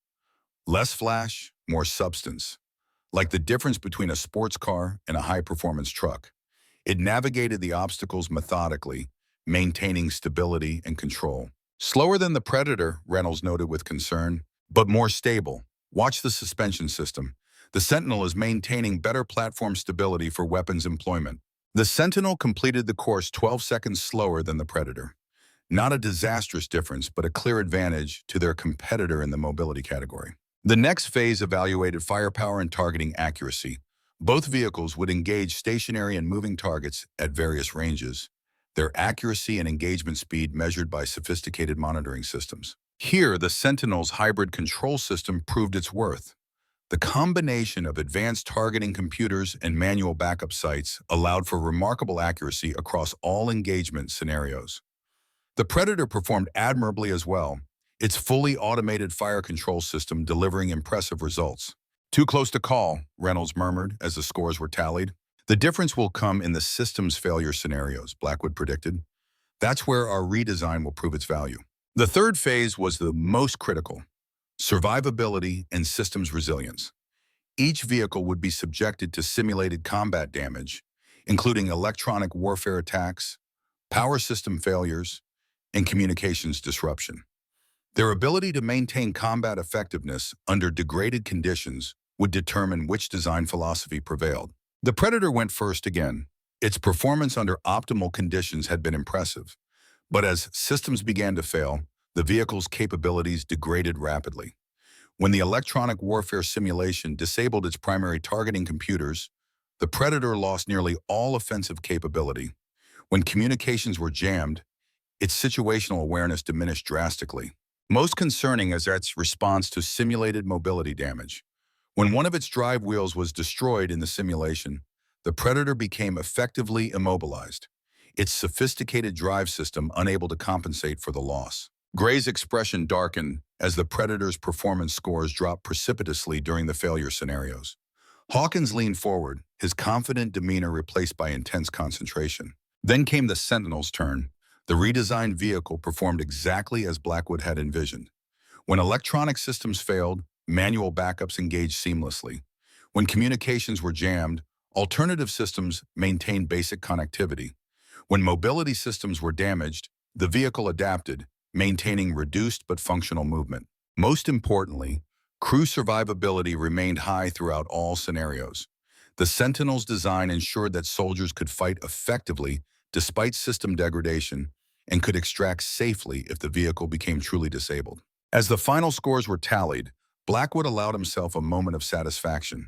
Less flash, more substance. Like the difference between a sports car and a high-performance truck. It navigated the obstacles methodically, maintaining stability and control. Slower than the Predator, Reynolds noted with concern, but more stable. Watch the suspension system. The Sentinel is maintaining better platform stability for weapons employment. The Sentinel completed the course 12 seconds slower than the Predator. Not a disastrous difference, but a clear advantage to their competitor in the mobility category. The next phase evaluated firepower and targeting accuracy. Both vehicles would engage stationary and moving targets at various ranges, their accuracy and engagement speed measured by sophisticated monitoring systems. Here, the Sentinel's hybrid control system proved its worth. The combination of advanced targeting computers and manual backup sights allowed for remarkable accuracy across all engagement scenarios. The Predator performed admirably as well, its fully automated fire control system delivering impressive results. Too close to call, Reynolds murmured as the scores were tallied. The difference will come in the system's failure scenarios, Blackwood predicted. That's where our redesign will prove its value. The third phase was the most critical: survivability and systems resilience. Each vehicle would be subjected to simulated combat damage, including electronic warfare attacks, power system failures, and communications disruption. Their ability to maintain combat effectiveness under degraded conditions would determine which design philosophy prevailed. The Predator went first again. Its performance under optimal conditions had been impressive, but as systems began to fail, the vehicle's capabilities degraded rapidly. When the electronic warfare simulation disabled its primary targeting computers, the Predator lost nearly all offensive capability. When communications were jammed, its situational awareness diminished drastically. Most concerning is its response to simulated mobility damage. When one of its drive wheels was destroyed in the simulation, the Predator became effectively immobilized, its sophisticated drive system unable to compensate for the loss. Gray's expression darkened as the Predator's performance scores dropped precipitously during the failure scenarios. Hawkins leaned forward, his confident demeanor replaced by intense concentration. Then came the Sentinel's turn. The redesigned vehicle performed exactly as Blackwood had envisioned. When electronic systems failed, manual backups engaged seamlessly. When communications were jammed, alternative systems maintained basic connectivity. When mobility systems were damaged, the vehicle adapted, maintaining reduced but functional movement. Most importantly, crew survivability remained high throughout all scenarios. The Sentinel's design ensured that soldiers could fight effectively despite system degradation and could extract safely if the vehicle became truly disabled. As the final scores were tallied, Blackwood allowed himself a moment of satisfaction.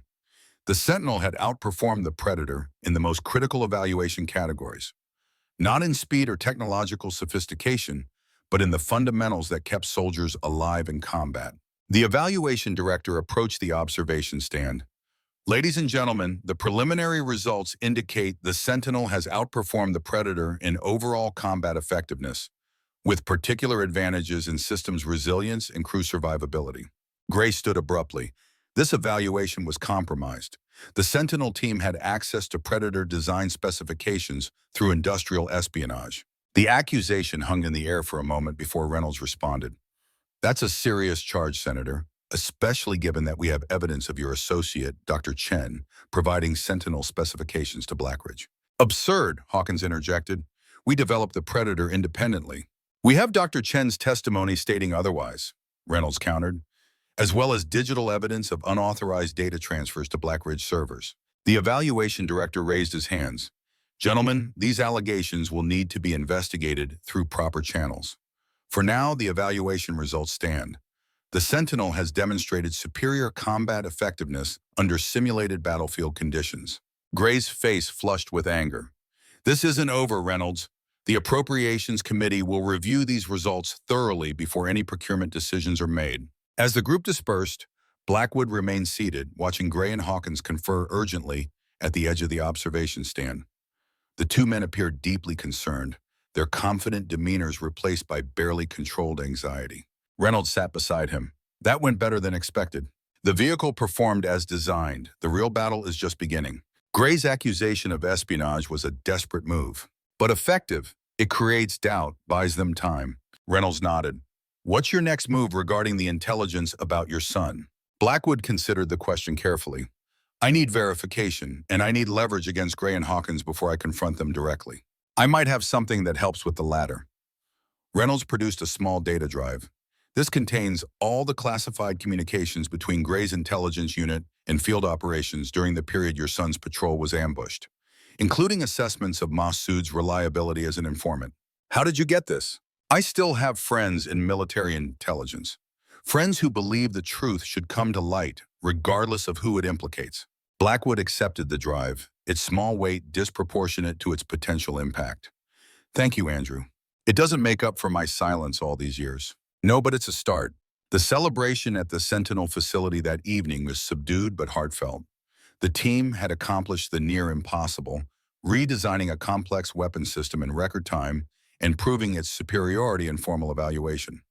The Sentinel had outperformed the Predator in the most critical evaluation categories, not in speed or technological sophistication, but in the fundamentals that kept soldiers alive in combat. The evaluation director approached the observation stand. Ladies and gentlemen, the preliminary results indicate the Sentinel has outperformed the Predator in overall combat effectiveness, with particular advantages in systems resilience and crew survivability. Gray stood abruptly. This evaluation was compromised. The Sentinel team had access to Predator design specifications through industrial espionage. The accusation hung in the air for a moment before Reynolds responded. That's a serious charge, Senator, especially given that we have evidence of your associate, Dr. Chen, providing Sentinel specifications to Blackridge. Absurd, Hawkins interjected. We developed the Predator independently. We have Dr. Chen's testimony stating otherwise, Reynolds countered, as well as digital evidence of unauthorized data transfers to Blackridge servers. The evaluation director raised his hands. Gentlemen, these allegations will need to be investigated through proper channels. For now, the evaluation results stand. The Sentinel has demonstrated superior combat effectiveness under simulated battlefield conditions. Gray's face flushed with anger. This isn't over, Reynolds. The Appropriations Committee will review these results thoroughly before any procurement decisions are made. As the group dispersed, Blackwood remained seated, watching Gray and Hawkins confer urgently at the edge of the observation stand. The two men appeared deeply concerned, their confident demeanors replaced by barely controlled anxiety. Reynolds sat beside him. That went better than expected. The vehicle performed as designed. The real battle is just beginning. Gray's accusation of espionage was a desperate move. But effective. It creates doubt, buys them time. Reynolds nodded. What's your next move regarding the intelligence about your son? Blackwood considered the question carefully. I need verification, and I need leverage against Gray and Hawkins before I confront them directly. I might have something that helps with the latter. Reynolds produced a small data drive. This contains all the classified communications between Gray's intelligence unit and field operations during the period your son's patrol was ambushed, including assessments of Massoud's reliability as an informant. How did you get this? I still have friends in military intelligence. Friends who believe the truth should come to light, regardless of who it implicates. Blackwood accepted the drive, its small weight disproportionate to its potential impact. Thank you, Andrew. It doesn't make up for my silence all these years. No, but it's a start. The celebration at the Sentinel facility that evening was subdued but heartfelt. The team had accomplished the near impossible, redesigning a complex weapon system in record time and proving its superiority in formal evaluation.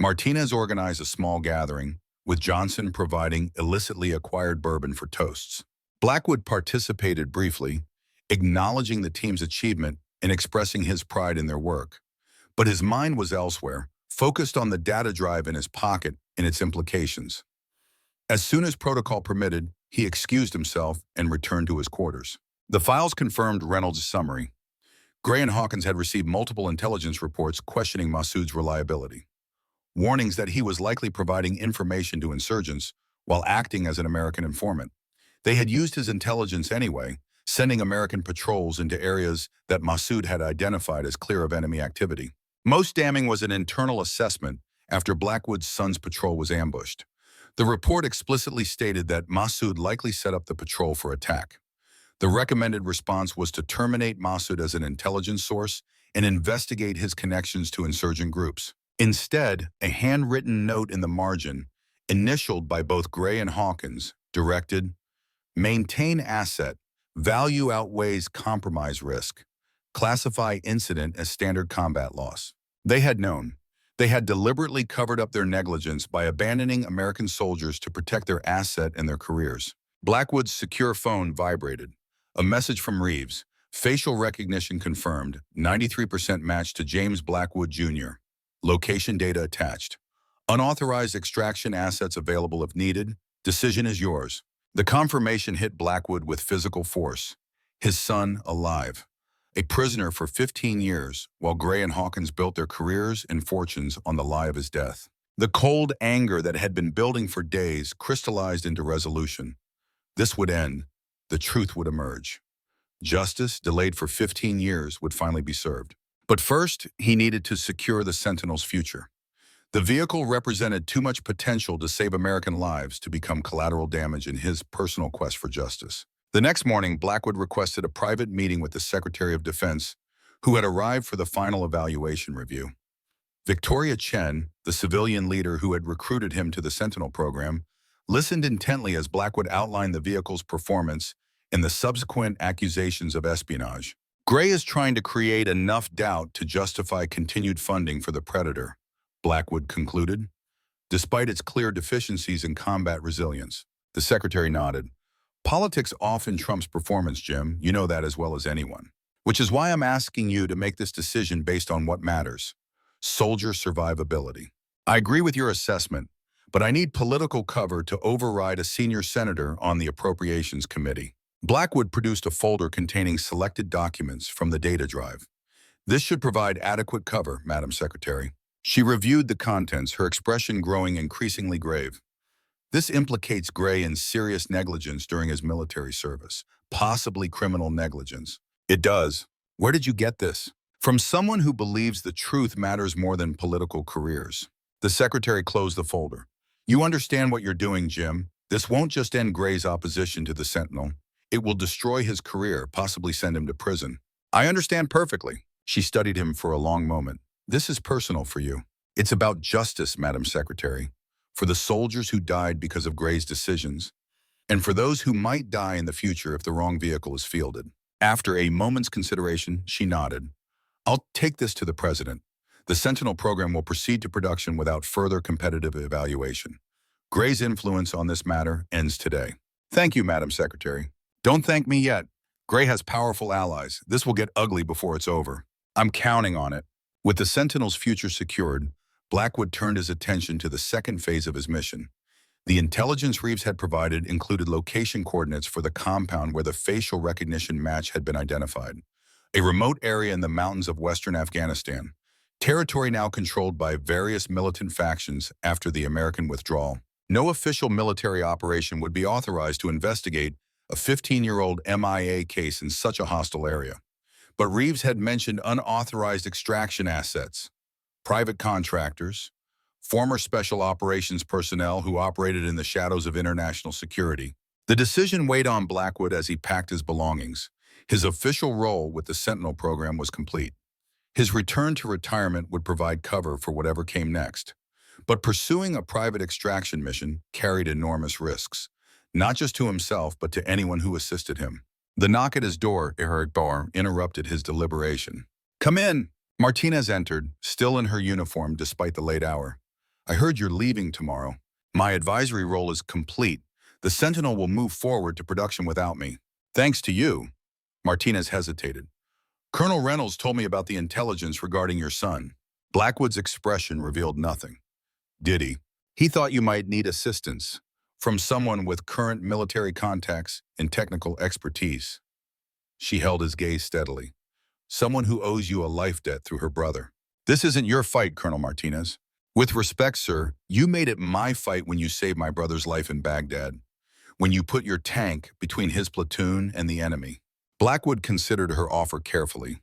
Martinez organized a small gathering, with Johnson providing illicitly acquired bourbon for toasts. Blackwood participated briefly, acknowledging the team's achievement and expressing his pride in their work. But his mind was elsewhere, focused on the data drive in his pocket and its implications. As soon as protocol permitted, he excused himself and returned to his quarters. The files confirmed Reynolds' summary. Gray and Hawkins had received multiple intelligence reports questioning Massoud's reliability. Warnings that he was likely providing information to insurgents while acting as an American informant. They had used his intelligence anyway, sending American patrols into areas that Massoud had identified as clear of enemy activity. Most damning was an internal assessment after Blackwood's son's patrol was ambushed. The report explicitly stated that Massoud likely set up the patrol for attack. The recommended response was to terminate Massoud as an intelligence source and investigate his connections to insurgent groups. Instead, a handwritten note in the margin, initialed by both Gray and Hawkins, directed, "Maintain asset. Value outweighs compromise risk. Classify incident as standard combat loss." They had known. They had deliberately covered up their negligence by abandoning American soldiers to protect their asset and their careers. Blackwood's secure phone vibrated. A message from Reeves. Facial recognition confirmed. 93% match to James Blackwood, Jr. Location data attached. Unauthorized extraction assets available if needed. Decision is yours. The confirmation hit Blackwood with physical force. His son alive. A prisoner for 15 years, while Gray and Hawkins built their careers and fortunes on the lie of his death. The cold anger that had been building for days crystallized into resolution. This would end. The truth would emerge. Justice, delayed for 15 years, would finally be served. But first, he needed to secure the Sentinel's future. The vehicle represented too much potential to save American lives to become collateral damage in his personal quest for justice. The next morning, Blackwood requested a private meeting with the Secretary of Defense, who had arrived for the final evaluation review. Victoria Chen, the civilian leader who had recruited him to the Sentinel program, listened intently as Blackwood outlined the vehicle's performance and the subsequent accusations of espionage. Gray is trying to create enough doubt to justify continued funding for the Predator, Blackwood concluded, despite its clear deficiencies in combat resilience. The Secretary nodded. Politics often trumps performance, Jim. You know that as well as anyone. Which is why I'm asking you to make this decision based on what matters. Soldier survivability. I agree with your assessment, but I need political cover to override a senior senator on the Appropriations Committee. Blackwood produced a folder containing selected documents from the data drive. This should provide adequate cover, Madam Secretary. She reviewed the contents, her expression growing increasingly grave. This implicates Gray in serious negligence during his military service, possibly criminal negligence. It does. Where did you get this? From someone who believes the truth matters more than political careers. The Secretary closed the folder. You understand what you're doing, Jim. This won't just end Gray's opposition to the Sentinel. It will destroy his career, possibly send him to prison. I understand perfectly. She studied him for a long moment. This is personal for you. It's about justice, Madam Secretary, for the soldiers who died because of Gray's decisions, and for those who might die in the future if the wrong vehicle is fielded. After a moment's consideration, she nodded. I'll take this to the President. The Sentinel program will proceed to production without further competitive evaluation. Gray's influence on this matter ends today. Thank you, Madam Secretary. Don't thank me yet. Gray has powerful allies. This will get ugly before it's over. I'm counting on it. With the Sentinel's future secured, Blackwood turned his attention to the second phase of his mission. The intelligence Reeves had provided included location coordinates for the compound where the facial recognition match had been identified. A remote area in the mountains of western Afghanistan, territory now controlled by various militant factions after the American withdrawal. No official military operation would be authorized to investigate a 15-year-old MIA case in such a hostile area. But Reeves had mentioned unauthorized extraction assets, private contractors, former special operations personnel who operated in the shadows of international security. The decision weighed on Blackwood as he packed his belongings. His official role with the Sentinel program was complete. His return to retirement would provide cover for whatever came next. But pursuing a private extraction mission carried enormous risks, not just to himself, but to anyone who assisted him. The knock at his door, Eric Barr, interrupted his deliberation. "Come in." Martinez entered, still in her uniform despite the late hour. "I heard you're leaving tomorrow. My advisory role is complete. The Sentinel will move forward to production without me." "Thanks to you." Martinez hesitated. "Colonel Reynolds told me about the intelligence regarding your son." Blackwood's expression revealed nothing. "Did he? He thought you might need assistance from someone with current military contacts and technical expertise." She held his gaze steadily. "Someone who owes you a life debt through her brother." "This isn't your fight, Colonel Martinez." "With respect, sir, you made it my fight when you saved my brother's life in Baghdad, when you put your tank between his platoon and the enemy." Blackwood considered her offer carefully.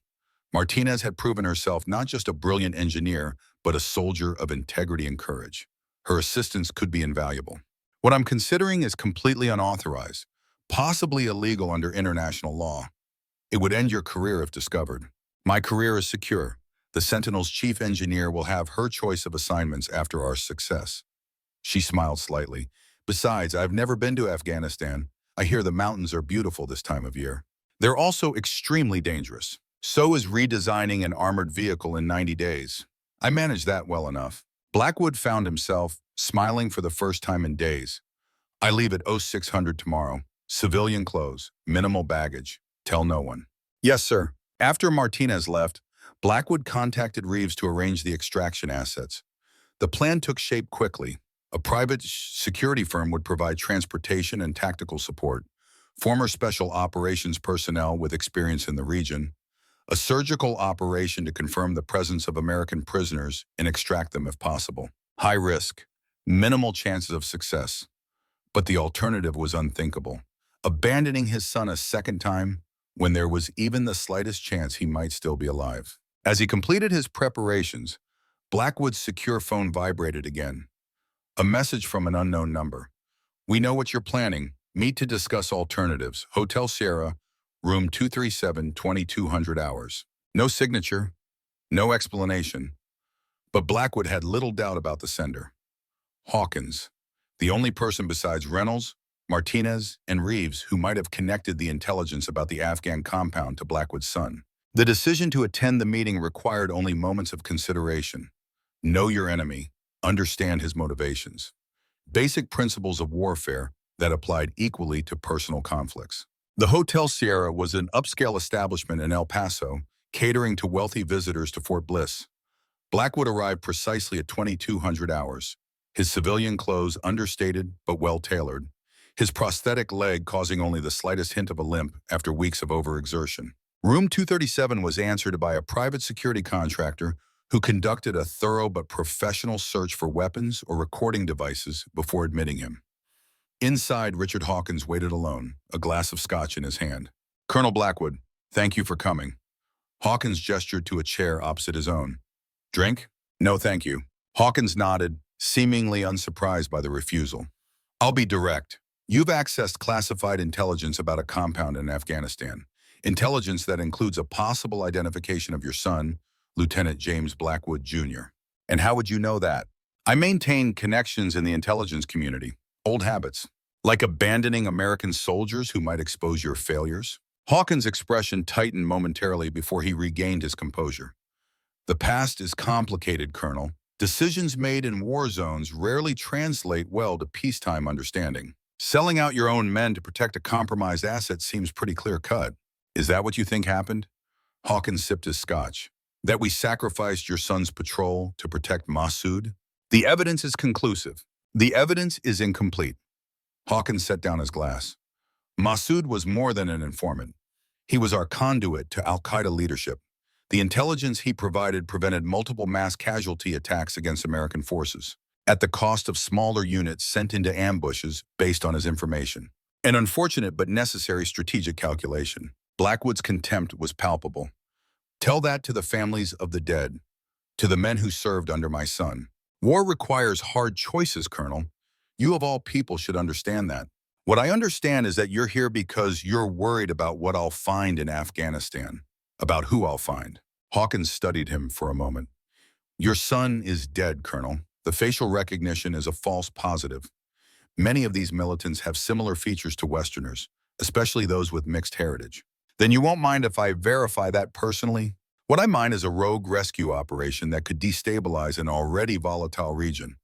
Martinez had proven herself not just a brilliant engineer, but a soldier of integrity and courage. Her assistance could be invaluable. "What I'm considering is completely unauthorized, possibly illegal under international law. It would end your career if discovered. My career is secure. The Sentinel's chief engineer will have her choice of assignments after our success." She smiled slightly. "Besides, I've never been to Afghanistan. I hear the mountains are beautiful this time of year. They're also extremely dangerous. So is redesigning an armored vehicle in 90 days. I managed that well enough." Blackwood found himself smiling for the first time in days. "I leave at 0600 tomorrow. Civilian clothes, minimal baggage. Tell no one." "Yes, sir." After Martinez left, Blackwood contacted Reeves to arrange the extraction assets. The plan took shape quickly. A private security firm would provide transportation and tactical support, former special operations personnel with experience in the region, a surgical operation to confirm the presence of American prisoners and extract them if possible. High risk, minimal chances of success. But the alternative was unthinkable. Abandoning his son a second time when there was even the slightest chance he might still be alive. As he completed his preparations, Blackwood's secure phone vibrated again. A message from an unknown number. "We know what you're planning. Meet to discuss alternatives. Hotel Sierra, room 237, 2200 hours." No signature, no explanation. But Blackwood had little doubt about the sender. Hawkins, the only person besides Reynolds, Martinez, and Reeves who might have connected the intelligence about the Afghan compound to Blackwood's son. The decision to attend the meeting required only moments of consideration. Know your enemy. Understand his motivations. Basic principles of warfare that applied equally to personal conflicts. The Hotel Sierra was an upscale establishment in El Paso, catering to wealthy visitors to Fort Bliss. Blackwood arrived precisely at 2200 hours, his civilian clothes understated but well-tailored, his prosthetic leg causing only the slightest hint of a limp after weeks of overexertion. Room 237 was answered by a private security contractor who conducted a thorough but professional search for weapons or recording devices before admitting him. Inside, Richard Hawkins waited alone, a glass of scotch in his hand. "Colonel Blackwood, thank you for coming." Hawkins gestured to a chair opposite his own. "Drink?" "No, thank you." Hawkins nodded, seemingly unsurprised by the refusal. "I'll be direct. You've accessed classified intelligence about a compound in Afghanistan. Intelligence that includes a possible identification of your son, Lieutenant James Blackwood, Jr. And how would you know that?" "I maintain connections in the intelligence community. Old habits, like abandoning American soldiers who might expose your failures." Hawkins' expression tightened momentarily before he regained his composure. "The past is complicated, Colonel. Decisions made in war zones rarely translate well to peacetime understanding. Selling out your own men to protect a compromised asset seems pretty clear-cut." Is that what you think happened? Hawkins sipped his scotch. That we sacrificed your son's patrol to protect Masood? The evidence is conclusive. The evidence is incomplete. Hawkins set down his glass. Masood was more than an informant. He was our conduit to al-Qaeda leadership. The intelligence he provided prevented multiple mass casualty attacks against American forces, at the cost of smaller units sent into ambushes based on his information. An unfortunate but necessary strategic calculation. Blackwood's contempt was palpable. Tell that to the families of the dead, to the men who served under my son. War requires hard choices, Colonel. You of all people should understand that. What I understand is that you're here because you're worried about what I'll find in Afghanistan, about who I'll find. Hawkins studied him for a moment. Your son is dead, Colonel. The facial recognition is a false positive. Many of these militants have similar features to Westerners, especially those with mixed heritage. Then you won't mind if I verify that personally? What I mind is a rogue rescue operation that could destabilize an already volatile region,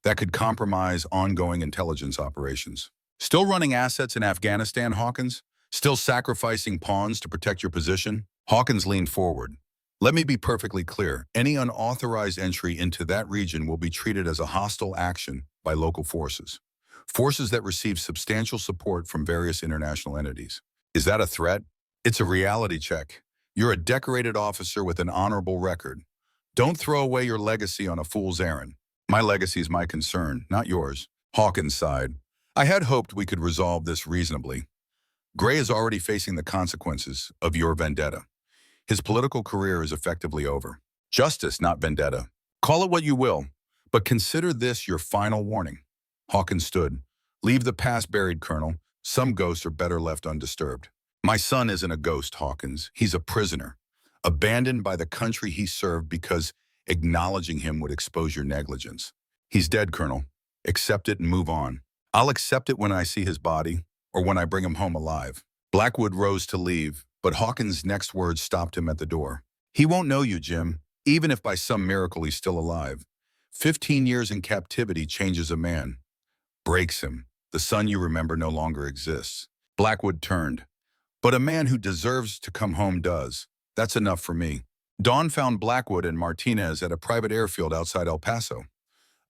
that could compromise ongoing intelligence operations. Still running assets in Afghanistan, Hawkins? Still sacrificing pawns to protect your position? Hawkins leaned forward. Let me be perfectly clear. Any unauthorized entry into that region will be treated as a hostile action by local forces. Forces that receive substantial support from various international entities. Is that a threat? It's a reality check. You're a decorated officer with an honorable record. Don't throw away your legacy on a fool's errand. My legacy is my concern, not yours. Hawkins sighed. I had hoped we could resolve this reasonably. Gray is already facing the consequences of your vendetta. His political career is effectively over. Justice, not vendetta. Call it what you will, but consider this your final warning. Hawkins stood. Leave the past buried, Colonel. Some ghosts are better left undisturbed. My son isn't a ghost, Hawkins. He's a prisoner, abandoned by the country he served because acknowledging him would expose your negligence. He's dead, Colonel. Accept it and move on. I'll accept it when I see his body or when I bring him home alive. Blackwood rose to leave, but Hawkins' next words stopped him at the door. He won't know you, Jim, even if by some miracle he's still alive. 15 years in captivity changes a man, breaks him. The son you remember no longer exists. Blackwood turned. But a man who deserves to come home does. That's enough for me. Dawn found Blackwood and Martinez at a private airfield outside El Paso.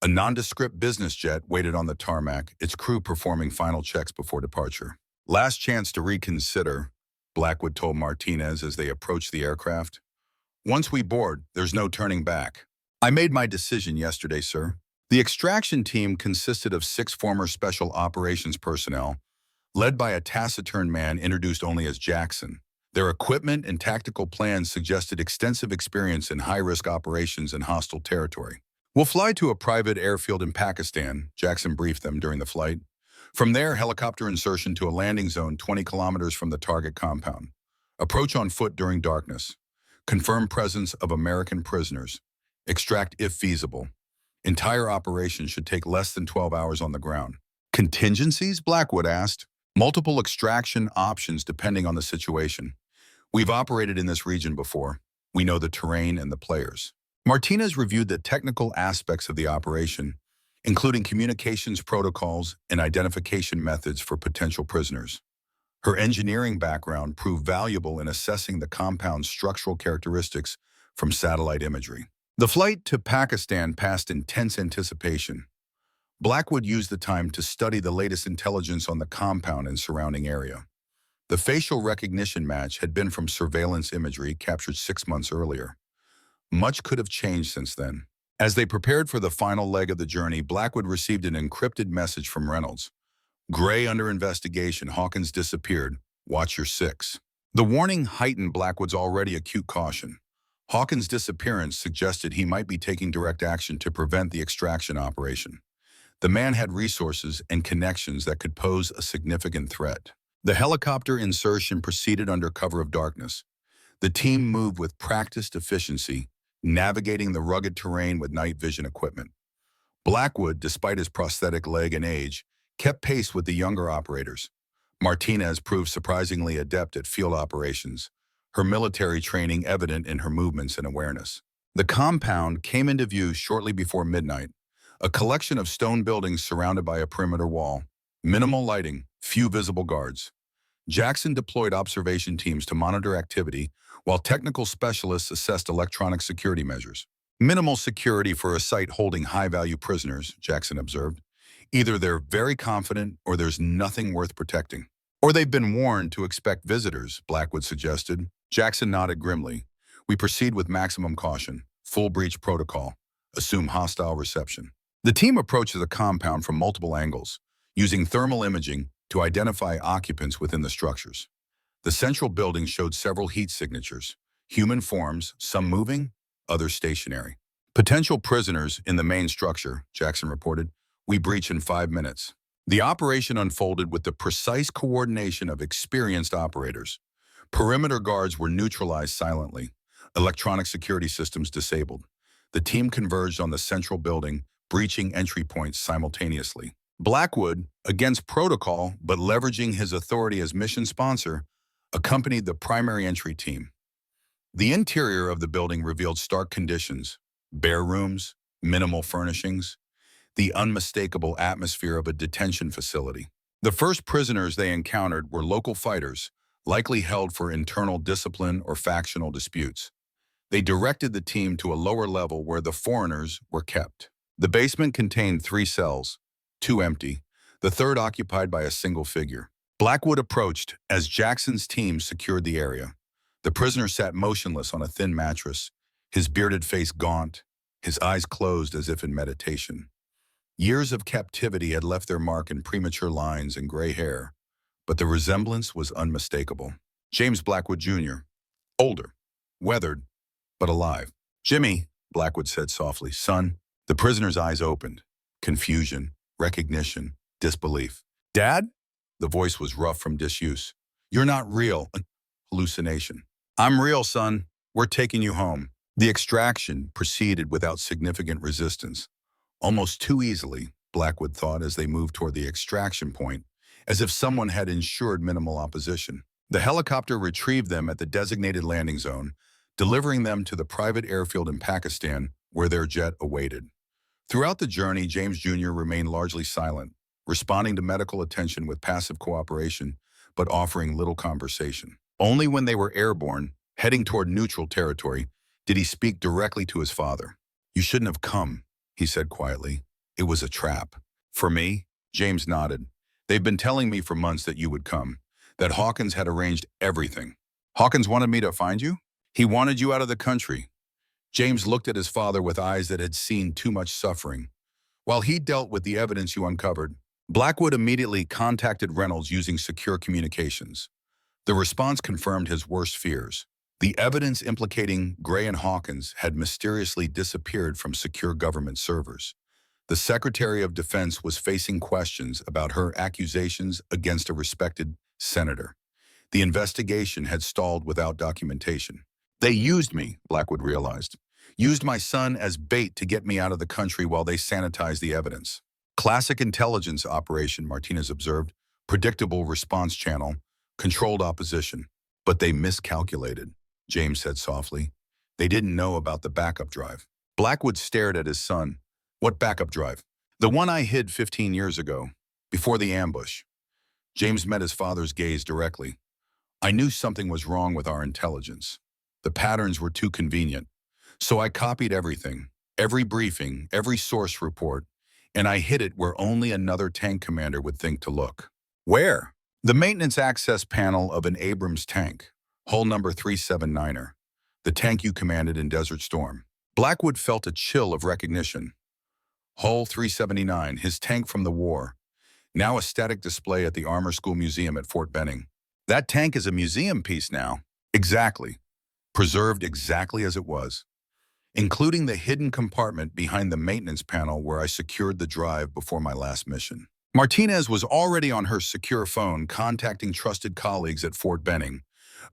A nondescript business jet waited on the tarmac, its crew performing final checks before departure. Last chance to reconsider, Blackwood told Martinez as they approached the aircraft. Once we board, there's no turning back. I made my decision yesterday, sir. The extraction team consisted of 6 former special operations personnel, led by a taciturn man introduced only as Jackson. Their equipment and tactical plans suggested extensive experience in high-risk operations in hostile territory. We'll fly to a private airfield in Pakistan, Jackson briefed them during the flight. From there, helicopter insertion to a landing zone 20 kilometers from the target compound. Approach on foot during darkness. Confirm presence of American prisoners. Extract if feasible. Entire operation should take less than 12 hours on the ground. Contingencies? Blackwood asked. Multiple extraction options depending on the situation. We've operated in this region before. We know the terrain and the players. Martinez reviewed the technical aspects of the operation, including communications protocols and identification methods for potential prisoners. Her engineering background proved valuable in assessing the compound's structural characteristics from satellite imagery. The flight to Pakistan passed intense anticipation. Blackwood used the time to study the latest intelligence on the compound and surrounding area. The facial recognition match had been from surveillance imagery captured 6 months earlier. Much could have changed since then. As they prepared for the final leg of the journey, Blackwood received an encrypted message from Reynolds. Gray under investigation, Hawkins disappeared. Watch your 6. The warning heightened Blackwood's already acute caution. Hawkins' disappearance suggested he might be taking direct action to prevent the extraction operation. The man had resources and connections that could pose a significant threat. The helicopter insertion proceeded under cover of darkness. The team moved with practiced efficiency, navigating the rugged terrain with night vision equipment. Blackwood, despite his prosthetic leg and age, kept pace with the younger operators. Martinez proved surprisingly adept at field operations, her military training evident in her movements and awareness. The compound came into view shortly before midnight, a collection of stone buildings surrounded by a perimeter wall. Minimal lighting, few visible guards. Jackson deployed observation teams to monitor activity, while technical specialists assessed electronic security measures. Minimal security for a site holding high-value prisoners, Jackson observed. Either they're very confident or there's nothing worth protecting. Or they've been warned to expect visitors, Blackwood suggested. Jackson nodded grimly. We proceed with maximum caution. Full breach protocol. Assume hostile reception. The team approaches the compound from multiple angles, using thermal imaging to identify occupants within the structures. The central building showed several heat signatures, human forms, some moving, others stationary. Potential prisoners in the main structure, Jackson reported. We breach in 5 minutes. The operation unfolded with the precise coordination of experienced operators. Perimeter guards were neutralized silently, electronic security systems disabled. The team converged on the central building, breaching entry points simultaneously. Blackwood, against protocol but leveraging his authority as mission sponsor, accompanied the primary entry team. The interior of the building revealed stark conditions: bare rooms, minimal furnishings, the unmistakable atmosphere of a detention facility. The first prisoners they encountered were local fighters, likely held for internal discipline or factional disputes. They directed the team to a lower level where the foreigners were kept. The basement contained 3 cells, 2 empty, the third occupied by a single figure. Blackwood approached as Jackson's team secured the area. The prisoner sat motionless on a thin mattress, his bearded face gaunt, his eyes closed as if in meditation. Years of captivity had left their mark in premature lines and gray hair, but the resemblance was unmistakable. James Blackwood, Jr., older, weathered, but alive. Jimmy, Blackwood said softly. Son. The prisoner's eyes opened. Confusion, recognition, disbelief. Dad? The voice was rough from disuse. You're not real. Hallucination. I'm real, son. We're taking you home. The extraction proceeded without significant resistance. Almost too easily, Blackwood thought as they moved toward the extraction point, as if someone had ensured minimal opposition. The helicopter retrieved them at the designated landing zone, delivering them to the private airfield in Pakistan, where their jet awaited. Throughout the journey, James Jr. remained largely silent, responding to medical attention with passive cooperation, but offering little conversation. Only when they were airborne, heading toward neutral territory, did he speak directly to his father. You shouldn't have come, he said quietly. It was a trap. For me? James nodded. They've been telling me for months that you would come, that Hawkins had arranged everything. Hawkins wanted me to find you? He wanted you out of the country. James looked at his father with eyes that had seen too much suffering. While he dealt with the evidence you uncovered, Blackwood immediately contacted Reynolds using secure communications. The response confirmed his worst fears. The evidence implicating Gray and Hawkins had mysteriously disappeared from secure government servers. The Secretary of Defense was facing questions about her accusations against a respected senator. The investigation had stalled without documentation. They used me, Blackwood realized. Used my son as bait to get me out of the country while they sanitized the evidence. Classic intelligence operation, Martinez observed. Predictable response channel. Controlled opposition. But they miscalculated, James said softly. They didn't know about the backup drive. Blackwood stared at his son. What backup drive? The one I hid 15 years ago, before the ambush. James met his father's gaze directly. I knew something was wrong with our intelligence. The patterns were too convenient. So I copied everything, every briefing, every source report, and I hid it where only another tank commander would think to look. Where? The maintenance access panel of an Abrams tank, hull number 379er, the tank you commanded in Desert Storm. Blackwood felt a chill of recognition. Hull 379, his tank from the war, now a static display at the Armor School Museum at Fort Benning. That tank is a museum piece now. Exactly. Preserved exactly as it was, including the hidden compartment behind the maintenance panel where I secured the drive before my last mission. Martinez was already on her secure phone contacting trusted colleagues at Fort Benning,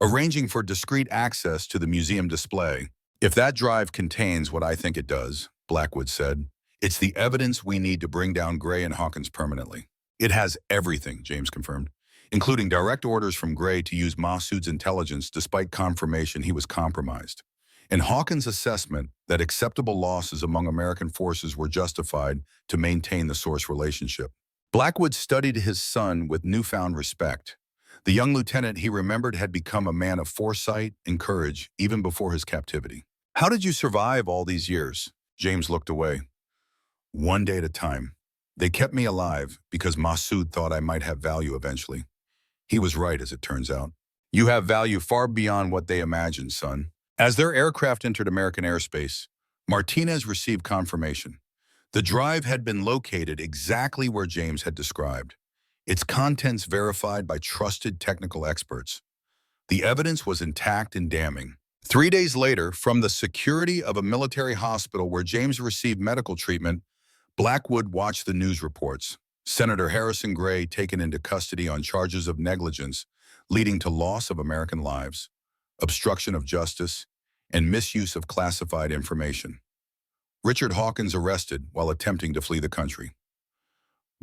arranging for discreet access to the museum display. If that drive contains what I think it does, Blackwood said, it's the evidence we need to bring down Gray and Hawkins permanently. It has everything, James confirmed, including direct orders from Gray to use Massoud's intelligence despite confirmation he was compromised. And Hawkins' assessment that acceptable losses among American forces were justified to maintain the source relationship. Blackwood studied his son with newfound respect. The young lieutenant, he remembered, had become a man of foresight and courage even before his captivity. How did you survive all these years? James looked away. One day at a time. They kept me alive because Massoud thought I might have value eventually. He was right, as it turns out. You have value far beyond what they imagined, son. As their aircraft entered American airspace, Martinez received confirmation. The drive had been located exactly where James had described, its contents verified by trusted technical experts. The evidence was intact and damning. 3 days later, from the security of a military hospital where James received medical treatment, Blackwood watched the news reports. Senator Harrison Gray taken into custody on charges of negligence, leading to loss of American lives, obstruction of justice, and misuse of classified information. Richard Hawkins arrested while attempting to flee the country.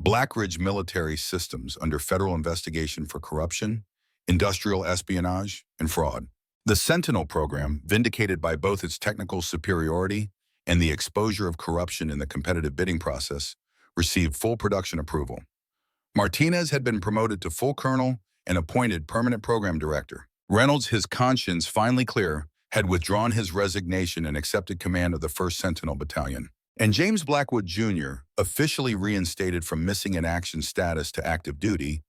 Blackridge Military Systems under federal investigation for corruption, industrial espionage, and fraud. The Sentinel program, vindicated by both its technical superiority and the exposure of corruption in the competitive bidding process, received full production approval. Martinez had been promoted to full colonel and appointed permanent program director. Reynolds, his conscience finally clear, had withdrawn his resignation and accepted command of the 1st Sentinel Battalion. And James Blackwood Jr., officially reinstated from missing in action status to active duty,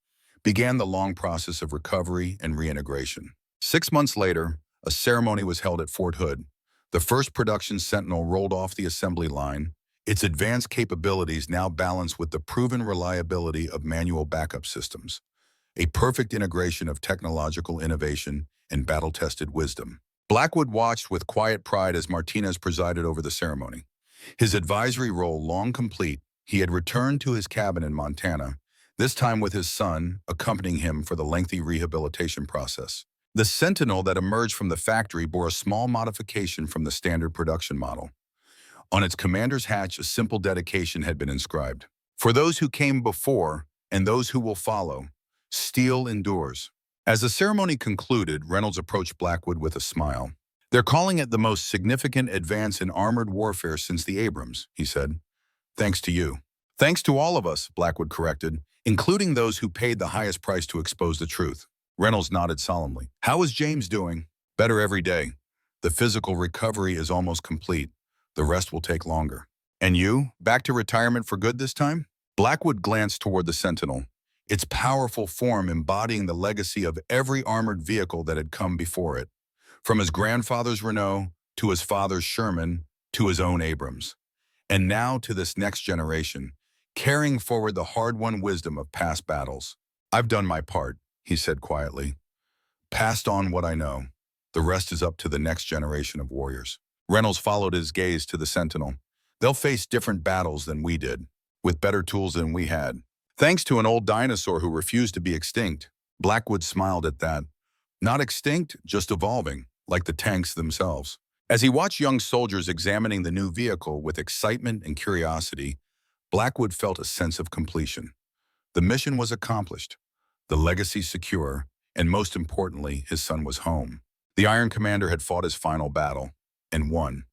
began the long process of recovery and reintegration. 6 months later, a ceremony was held at Fort Hood. The first production Sentinel rolled off the assembly line, its advanced capabilities now balanced with the proven reliability of manual backup systems, a perfect integration of technological innovation and battle-tested wisdom. Blackwood watched with quiet pride as Martinez presided over the ceremony. His advisory role long complete, he had returned to his cabin in Montana, this time with his son accompanying him for the lengthy rehabilitation process. The Sentinel that emerged from the factory bore a small modification from the standard production model. On its commander's hatch, a simple dedication had been inscribed. For those who came before and those who will follow, steel endures. As the ceremony concluded, Reynolds approached Blackwood with a smile. They're calling it the most significant advance in armored warfare since the Abrams, he said. Thanks to you. Thanks to all of us, Blackwood corrected, including those who paid the highest price to expose the truth. Reynolds nodded solemnly. How is James doing? Better every day. The physical recovery is almost complete. The rest will take longer. And you, back to retirement for good this time? Blackwood glanced toward the Sentinel, its powerful form embodying the legacy of every armored vehicle that had come before it, from his grandfather's Renault to his father's Sherman to his own Abrams, and now to this next generation, carrying forward the hard-won wisdom of past battles. I've done my part, he said quietly. Passed on what I know. The rest is up to the next generation of warriors. Reynolds followed his gaze to the Sentinel. They'll face different battles than we did, with better tools than we had. Thanks to an old dinosaur who refused to be extinct. Blackwood smiled at that. Not extinct, just evolving, like the tanks themselves. As he watched young soldiers examining the new vehicle with excitement and curiosity, Blackwood felt a sense of completion. The mission was accomplished, the legacy secure, and most importantly, his son was home. The Iron Commander had fought his final battle, and won.